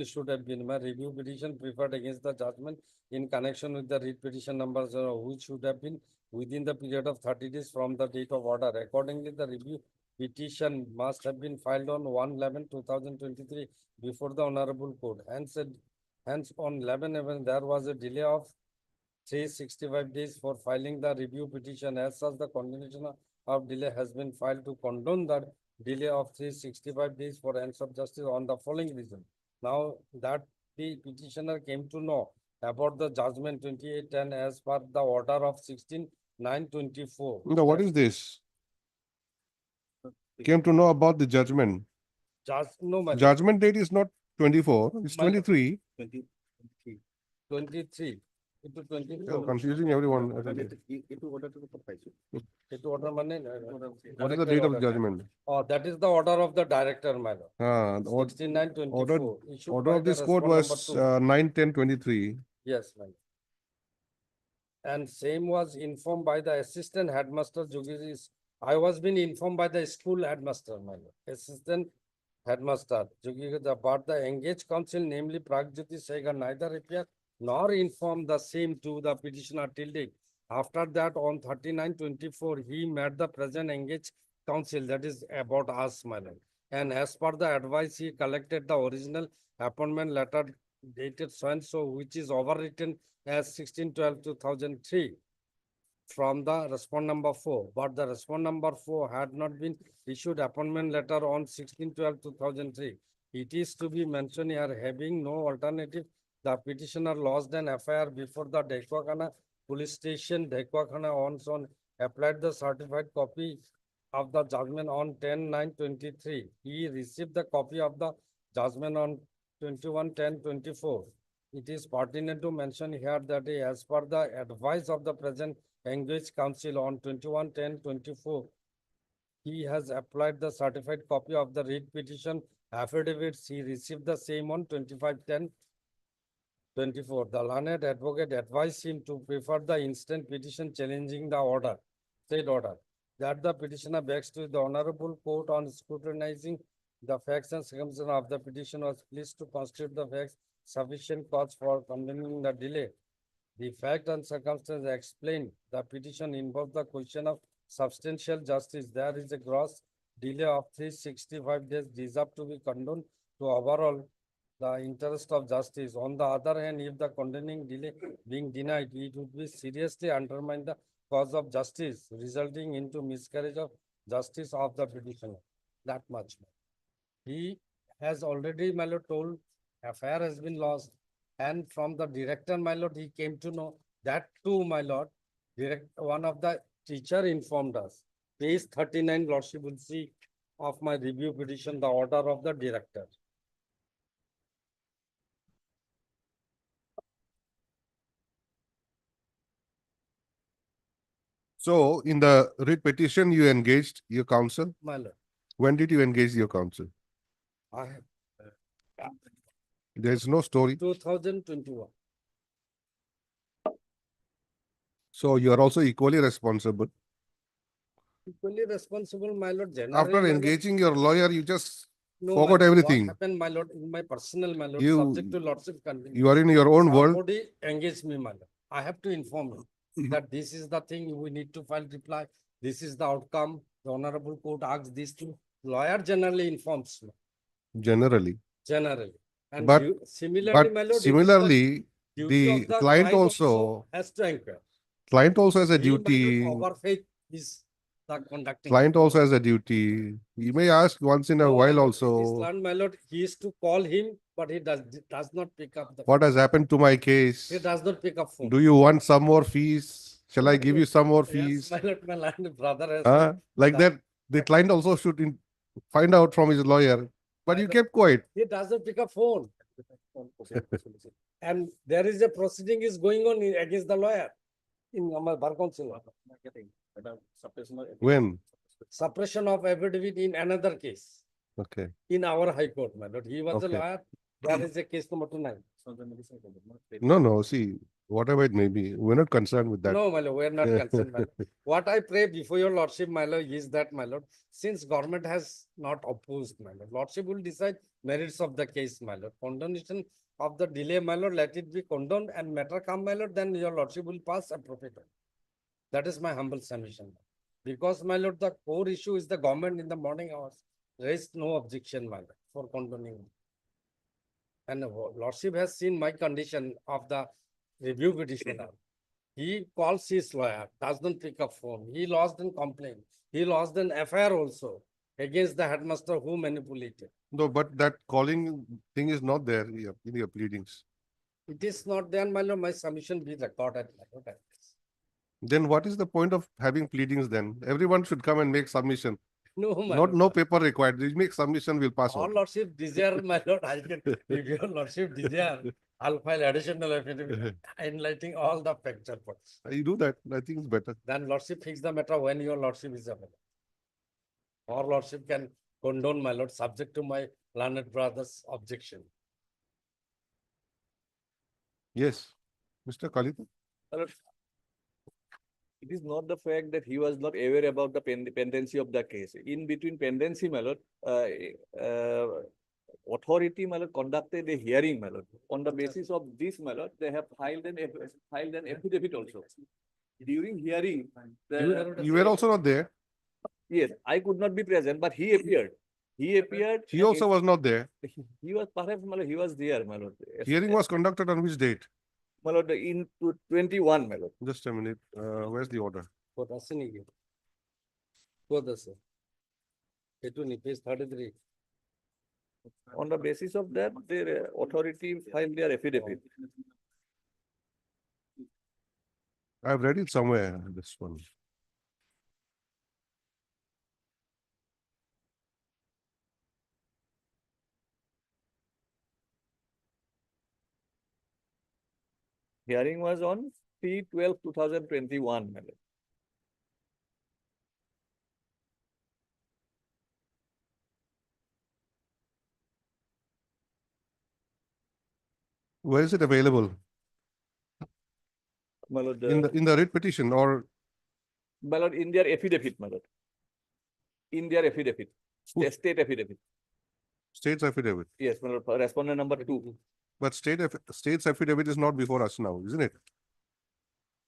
S15: should have been my review petition preferred against the judgment in connection with the writ petition number 0, which should have been within the period of 30 days from the date of order. Accordingly, the review petition must have been filed on 1/11/2023 before the Honorable Court. Hence, on 11/11, there was a delay of 365 days for filing the review petition. As such, the continuation of delay has been filed to condone the delay of 365 days for ends of justice on the following reason. Now that the petitioner came to know about the judgment 2810 as per the order of 16/9/24.
S2: No, what is this? Came to know about the judgment.
S15: No, my lord.
S2: Judgment date is not 24, it's
S15: My lord.
S2: 23.
S15: 23. It to 24.
S2: You're confusing everyone.
S15: It order money.
S2: What is the date of judgment?
S15: Oh, that is the order of the director, my lord.
S2: The
S15: 16/9/24. Issued
S2: order
S15: by
S2: of
S15: the
S2: this court
S15: respondent
S2: was
S15: number 2.
S2: 9/10/23.
S15: Yes, my lord. And same was informed by the assistant headmaster Jogiris. I was being informed by the school headmaster, my lord. Assistant headmaster Jogiris about the engaged counsel, namely Pragjyoti Segar, neither appeared nor informed the same to the petitioner till date. After that, on 39/24, he met the present engaged counsel, that is about us, my lord. And as per the advice, he collected the original appointment letter dated so and so, which is overwritten as 16/12/2003 from the respondent number 4. But the respondent number 4 had not been issued appointment letter on 16/12/2003. It is to be mentioned here, having no alternative, the petitioner lodged an FIR before the Dekwakhana police station, Dekwakhana on applied the certified copy of the judgment on 10/9/23. He received the copy of the judgment on 21/10/24. It is pertinent to mention here that as per the advice of the present engaged counsel on 21/10/24, he has applied the certified copy of the writ petition affidavits. He received the same on 25/10/24. The learned advocate advised him to prefer the instant petition challenging the order, said order, that the petitioner begs to the Honorable Court on scrutinizing the facts and circumstances of the petition was pleased to constitute the facts sufficient cause for condoning the delay. The fact and circumstances explained the petition involves the question of substantial justice. There is a gross delay of 365 days deserved to be condoned to overall the interest of justice. On the other hand, if the condoning delay being denied, it would be seriously undermine the cause of justice, resulting into miscarriage of justice of the petitioner. That much. He has already, my lord, told FIR has been lost. And from the director, my lord, he came to know that too, my lord, one of the teacher informed us. Page 39, lordship will see of my review petition, the order of the director.
S2: So in the writ petition, you engaged your counsel?
S15: My lord.
S2: When did you engage your counsel?
S15: I have.
S2: There is no story.
S15: 2021.
S2: So you are also equally responsible.
S15: Equally responsible, my lord, generally.
S2: After
S15: my lord.
S2: engaging your lawyer, you just
S15: No,
S2: forgot
S15: my lord,
S2: everything.
S15: What happened, my lord, in my personal, my lord,
S2: You-
S15: subject to lordship convenience.
S2: You are in your own world.
S15: Somebody engaged me, my lord. I have to inform him that this is the thing, we need to file reply. This is the outcome. The honorable court asks this to lawyer generally informs me,
S2: Generally.
S15: generally. And
S2: But,
S15: similarly, my lord, it is the
S2: similarly,
S15: duty of
S2: the client also
S15: has to inquire.
S2: has a
S15: He, my lord,
S2: duty.
S15: overfaith is the conducting.
S2: Client also has a duty. You may ask once in a
S15: No, my
S2: while
S15: lord,
S2: also.
S15: it is learned, my lord, he is to call him, but he does not pick up the.
S2: What has happened to my case?
S15: He does not pick up phone.
S2: Do you want some more fees? Shall I give you some more
S15: Yes,
S2: fees?
S15: my lord, my land brother has.
S2: Like that, the client also should find out from his lawyer. But you kept quiet.
S15: He doesn't pick up phone. And there is a proceeding is going on against the lawyer in our bar council.
S2: When?
S15: Suppression of affidavit in another case
S2: Okay.
S15: in our high court, my lord. He was a
S2: Okay.
S15: lawyer. There is a case number 29.
S2: No, see, whatever it may be, we're not concerned with that.
S15: No, my lord, we are not concerned, my lord. What I pray before your lordship, my lord, is that, my lord, since government has not opposed, my lord, lordship will decide merits of the case, my lord. Condonation of the delay, my lord, let it be condoned and matter come, my lord, then your lordship will pass appropriate. That is my humble submission. Because, my lord, the core issue is the government in the morning hours raised no objection, my lord, for condoning. And lordship has seen my condition of the review petitioner. He calls his lawyer, does not pick up phone. He lost in complaint. He lost an FIR also against the headmaster who manipulated.
S2: No, but that calling thing is not there in your pleadings.
S15: It is not there, my lord. My submission be recorded. My lord.
S2: Then what is the point of having pleadings then? Everyone should come and make submission.
S15: No, my
S2: Not
S15: lord.
S2: no paper required. You make submission, will pass
S15: All
S2: on.
S15: lordship desire, my lord, I can, if your lordship desire, I'll file additional affidavit enlightening all the factual points.
S2: You do that. I think it's better.
S15: Then lordship fix the matter when your lordship is available. Or lordship can condone, my lord, subject to my learned brother's objection.
S2: Yes. Mr. Kalita?
S14: It is not the fact that he was not aware about the pendency of the case. In between pendency, my lord, authority, my lord, conducted a hearing, my lord. On the basis of this, my lord, they have filed an affidavit also. During hearing,
S2: You were also not there.
S14: yes, I could not be present, but he appeared. He appeared.
S2: He also was not there.
S14: He was perhaps, my lord, he was there, my lord.
S2: Hearing was conducted on which date?
S14: My lord, in 21, my lord.
S2: Just a minute. Where's the order?
S15: Page 33.
S14: On the basis of that, their authority filed their affidavit.
S2: I've read it somewhere, this one.
S14: Hearing was on 3/12/2021, my lord.
S2: Where is it available?
S14: My lord,
S2: In the writ petition or?
S14: my lord, in their affidavit, my lord. In their affidavit, state affidavit.
S2: State's affidavit.
S14: Yes, my lord, respondent number 2.
S2: But state's affidavit is not before us now, isn't it?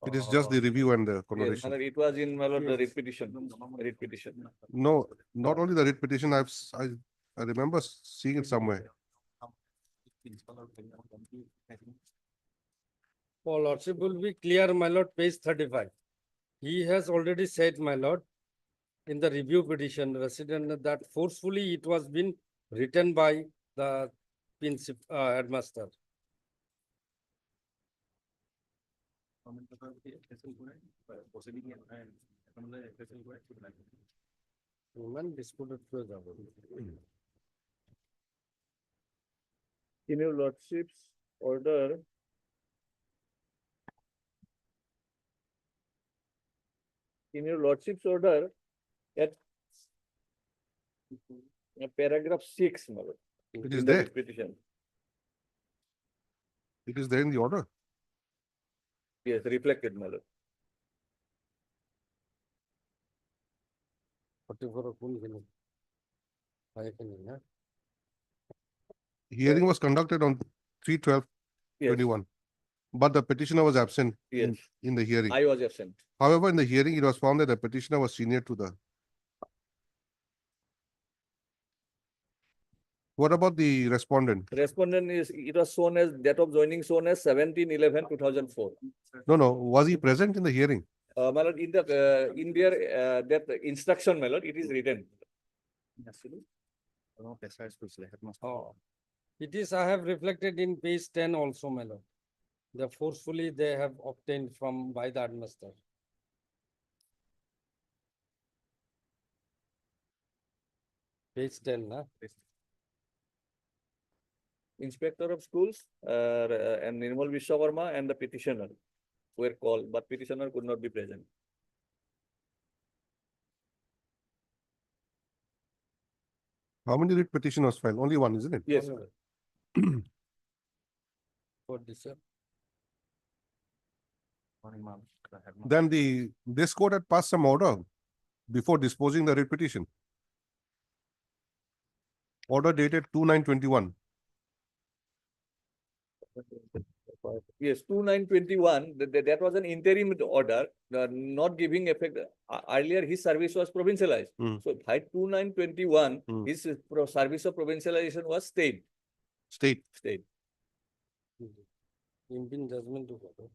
S2: It is just the review and the
S14: Yes, my
S2: connotation.
S14: lord, it was in, my lord, the writ petition. Writ petition.
S2: No, not only the writ petition, I remember seeing it somewhere.
S15: For lordship will be clear, my lord, page 35. He has already said, my lord, in the review petition, resident that forcefully it was been written by the headmaster. Disputed.
S14: In your lordship's order, at paragraph 6, my lord.
S2: It is
S14: in the
S2: there.
S14: writ petition.
S2: It is there in the order.
S14: Yes, reflected, my lord.
S2: Hearing was conducted on 3/12/21, but the petitioner was absent
S14: Yes,
S2: in the hearing.
S14: I was absent.
S2: However, in the hearing, it was found that the petitioner was senior to the. What about the respondent?
S14: Respondent is, it was shown as, date of joining shown as 17/11/2004.
S2: No. Was he present in the hearing?
S14: My lord, in their, that instruction, my lord, it is written.
S15: It is, I have reflected in page 10 also, my lord. The forcefully they have obtained from by the administrator. Page 10, na?
S14: Inspector of schools, and Nirmal Vishwakarma and the petitioner were called, but petitioner could not be present.
S2: How many writ petition was filed? Only one, isn't it?
S14: Yes.
S15: For this, sir.
S2: Then this court had passed some order before disposing the writ petition. Order dated 2/9/21.
S14: Yes, 2/9/21, that was an interim order, not giving effect. Earlier, his service was provincialized. So by 2/9/21, his service of provincialization was stayed.
S2: Stayed.
S15: Impin judgment to follow.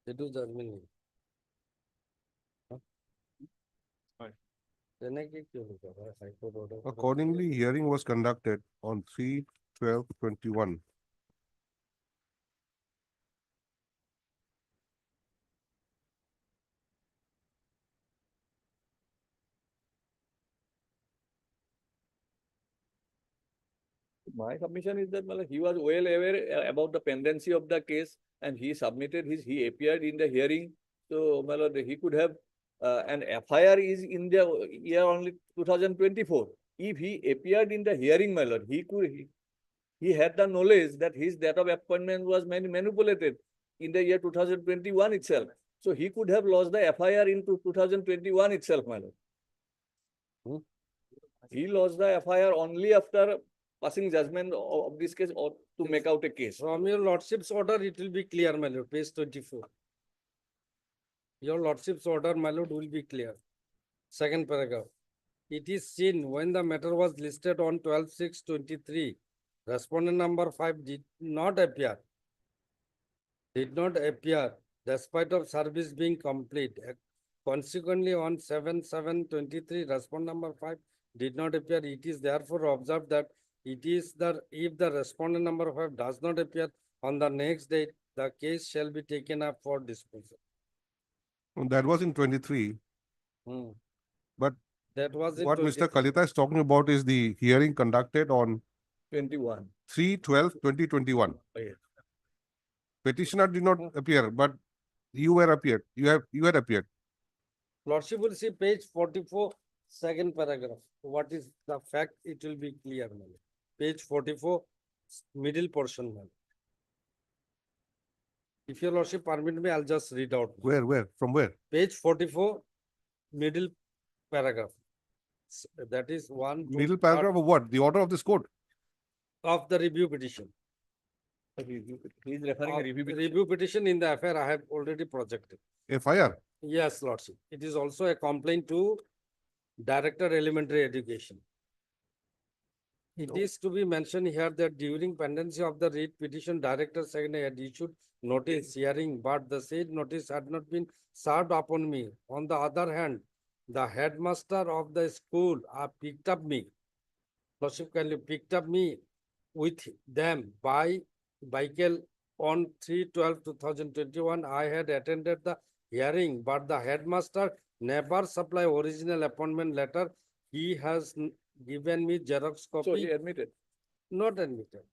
S15: They do judgment.
S2: Accordingly, hearing was conducted on 3/12/21.
S14: My submission is that he was well aware about the pendency of the case, and he submitted he appeared in the hearing. So, my lord, he could have, an FIR is in the year only 2024. If he appeared in the hearing, my lord, he had the knowledge that his date of appointment was manipulated in the year 2021 itself. So he could have lost the FIR into 2021 itself, my lord. He lost the FIR only after passing judgment of this case or to make out a case.
S15: From your lordship's order, it will be clear, my lord, page 24. Your lordship's order, my lord, will be clear. Second paragraph. It is seen when the matter was listed on 12/6/23, respondent number 5 did not appear. Despite of service being complete. Consequently, on 7/7/23, respondent number 5 did not appear. It is therefore observed that if the respondent number 5 does not appear on the next date, the case shall be taken up for disposal.
S2: That was in 23. But
S15: that was in
S2: what
S15: 23.
S2: Mr. Kalita is talking about is the hearing conducted on
S14: 21.
S2: 3/12/2021.
S14: Oh, yes.
S2: Petitioner did not appear, but you had appeared.
S15: Lordship will see page 44, second paragraph. What is the fact? It will be clear. Page 44, middle portion. If your lordship permit me, I'll just read out.
S2: Where? From where?
S15: Page 44, middle paragraph. That is one.
S2: Middle paragraph of what? The order of this court?
S15: Of the review petition.
S14: He is referring a review petition.
S15: Review petition in the affair I have already projected.
S2: FIR?
S15: Yes, lordship. It is also a complaint to Director Elementary Education. It is to be mentioned here that during pendency of the writ petition, Director Second had issued notice hearing, but the said notice had not been served upon me. On the other hand, the headmaster of the school picked up me. Lordship kindly picked up me with them by vehicle on 3/12/2021. I had attended the hearing, but the headmaster never supplied original appointment letter. He has given me Xerox copy.
S14: So he admitted?
S15: Not admitted.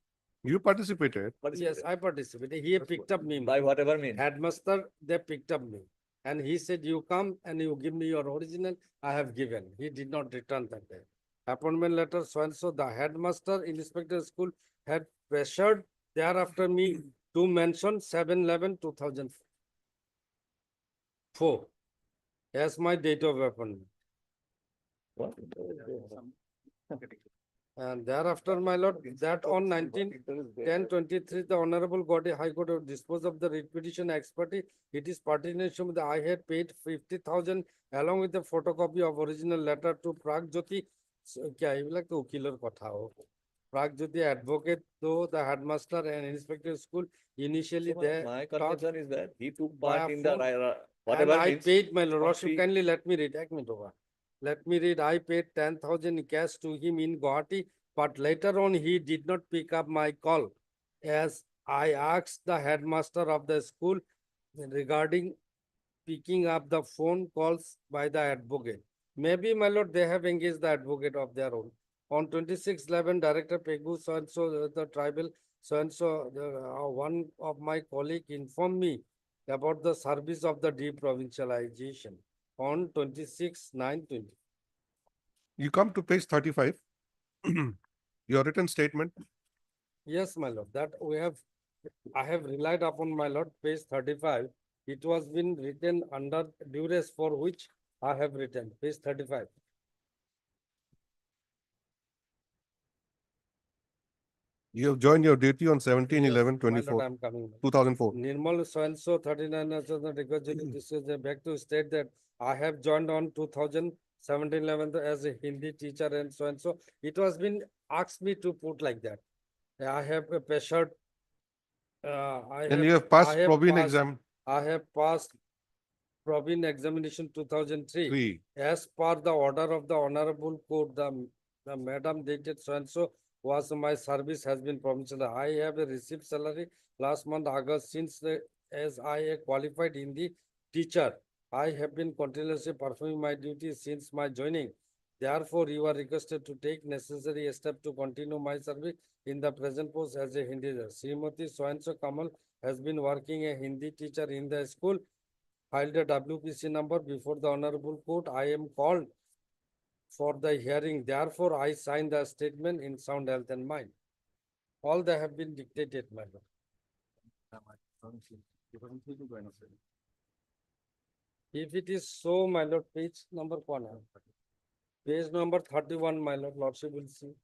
S2: You participated?
S15: Yes, I participated. He picked up me.
S14: By whatever means.
S15: Headmaster, they picked up me. And he said, you come and you give me your original. I have given. He did not return that day. Appointment letter, so and so. The headmaster, inspector school had pressured thereafter me to mention 7/11/2004 as my date of appointment. And thereafter, my lord, that on 19/10/23, the Honorable High Court have disposed of the writ petition ex parte. It is pertinent to that I had paid 50,000 along with the photocopy of original letter to Pragjyoti. क्या এইবিলাক তো উকিলৰ কথা Pragjyoti advocate, though the headmaster and inspector school initially there.
S14: My concern is that he took
S15: by
S14: part
S15: a
S14: in the
S15: phone,
S14: whatever
S15: and I
S14: means
S15: paid my lord.
S14: of
S15: Lordship,
S14: fee.
S15: kindly let me read. Ek minute over. Let me read. I paid 10,000 cash to him in Guwahati, but later on he did not pick up my call, as I asked the headmaster of the school regarding picking up the phone calls by the advocate. Maybe, my lord, they have engaged the advocate of their own. On 26/11, Director Pegu so-and-so, the tribal so-and-so, one of my colleague informed me about the service of the deprovincialization on 26/9/20.
S2: You come to page 35. Your written statement.
S15: Yes, my lord, that I have relied upon, my lord, page 35. It was been written under duress, for which I have written, page 35.
S2: You have joined your duty on 17/11/24.
S15: My lord, I am coming.
S2: 2004.
S15: Nirmal so-and-so 39 this is back to state that I have joined on 2017/11 as a Hindi teacher and so. It was been asked me to put like that. I have a pressured.
S2: And you have passed Provine exam.
S15: I have passed Provine examination 2003.
S2: 3.
S15: As per the order of the Honorable Court, the madam dated so-and-so was my service has been provincial. I have received salary last month, August, since as I a qualified Hindi teacher, I have been continuously performing my duties since my joining. Therefore, you are requested to take necessary steps to continue my service in the present post as a Hindi teacher. Srimati so-and-so Kamal has been working a Hindi teacher in the school, filed a WPC number before the Honorable Court. I am called for the hearing. Therefore, I sign the statement in sound health and mind. All that have been dictated, my lord. If it is so, my lord, page number 1. Page number 31, my lord, lordship will see.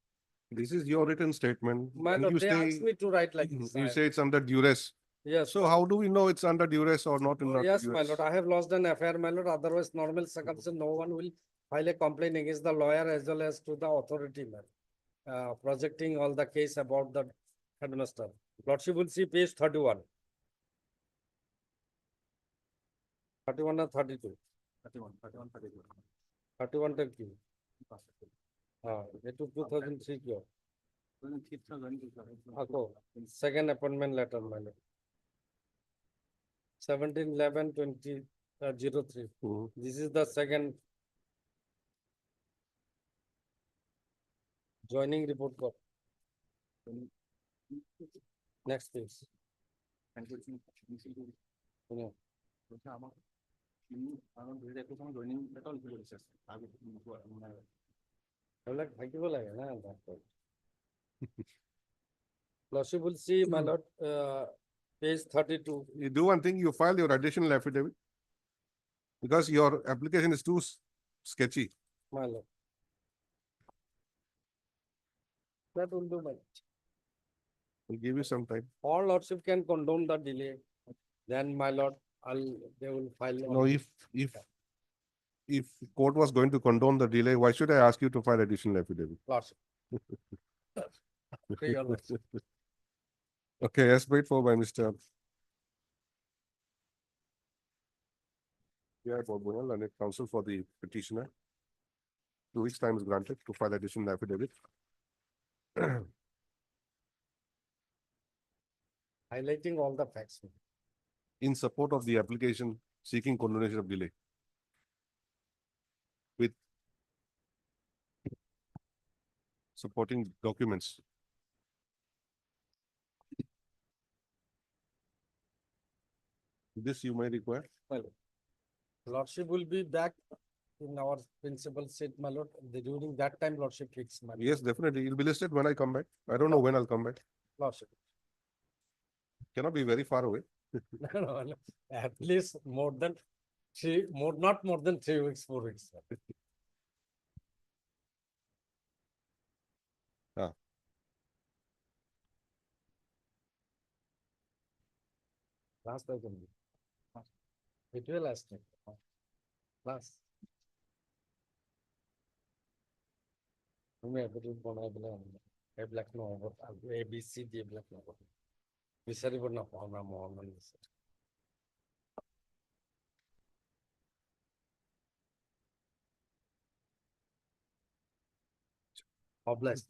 S2: This is your written statement.
S15: My
S2: and
S15: lord,
S2: you
S15: they asked me to write like this.
S2: You say it's under duress.
S15: Yes.
S2: So how do we know it's under duress or not?
S15: Yes, my lord, I have lost an affair, my lord. Otherwise, normal circumstances, no one will file a complaint against the lawyer as well as to the authority, man. Projecting all the case about the headmaster. Lordship will see page 31. 31 or 32? 31 tell you. It took 2003 kyo. Second appointment letter, my lord. 17/11/2003. This is the second joining report card. Next page. Yeah. Lordship will see, my lord, page 32.
S2: You do one thing, you file your additional affidavit because your application is too sketchy.
S15: My lord. That will do, my lord.
S2: We'll give you some time.
S15: All lordship can condone the delay. Then, my lord, they will file.
S2: No, if court was going to condone the delay, why should I ask you to file additional affidavit?
S15: Lordship. Okay, your lordship.
S2: Okay, as paid for by Mr. Yeah, and counsel for the petitioner. 2 weeks' time is granted to file additional affidavit.
S15: Highlighting all the facts.
S2: In support of the application seeking condonation of delay. With supporting documents. This you may require.
S15: Well, lordship will be back in our principal seat, my lord. During that time, lordship fixed, my lord.
S2: Yes, definitely. You'll be listed when I come back. I don't know when I'll come back.
S15: Lordship.
S2: Cannot be very far away.
S15: No, at least not more than 3 weeks, 4 weeks. Last I can. It will last. Last. তুমি affidavit বনাই পেলাই এইবিলাক নহ'ব ABC D এইবিলাক নহ'ব বিচাৰিব নাপাওঁ না মহমান বিচাৰি Obliged.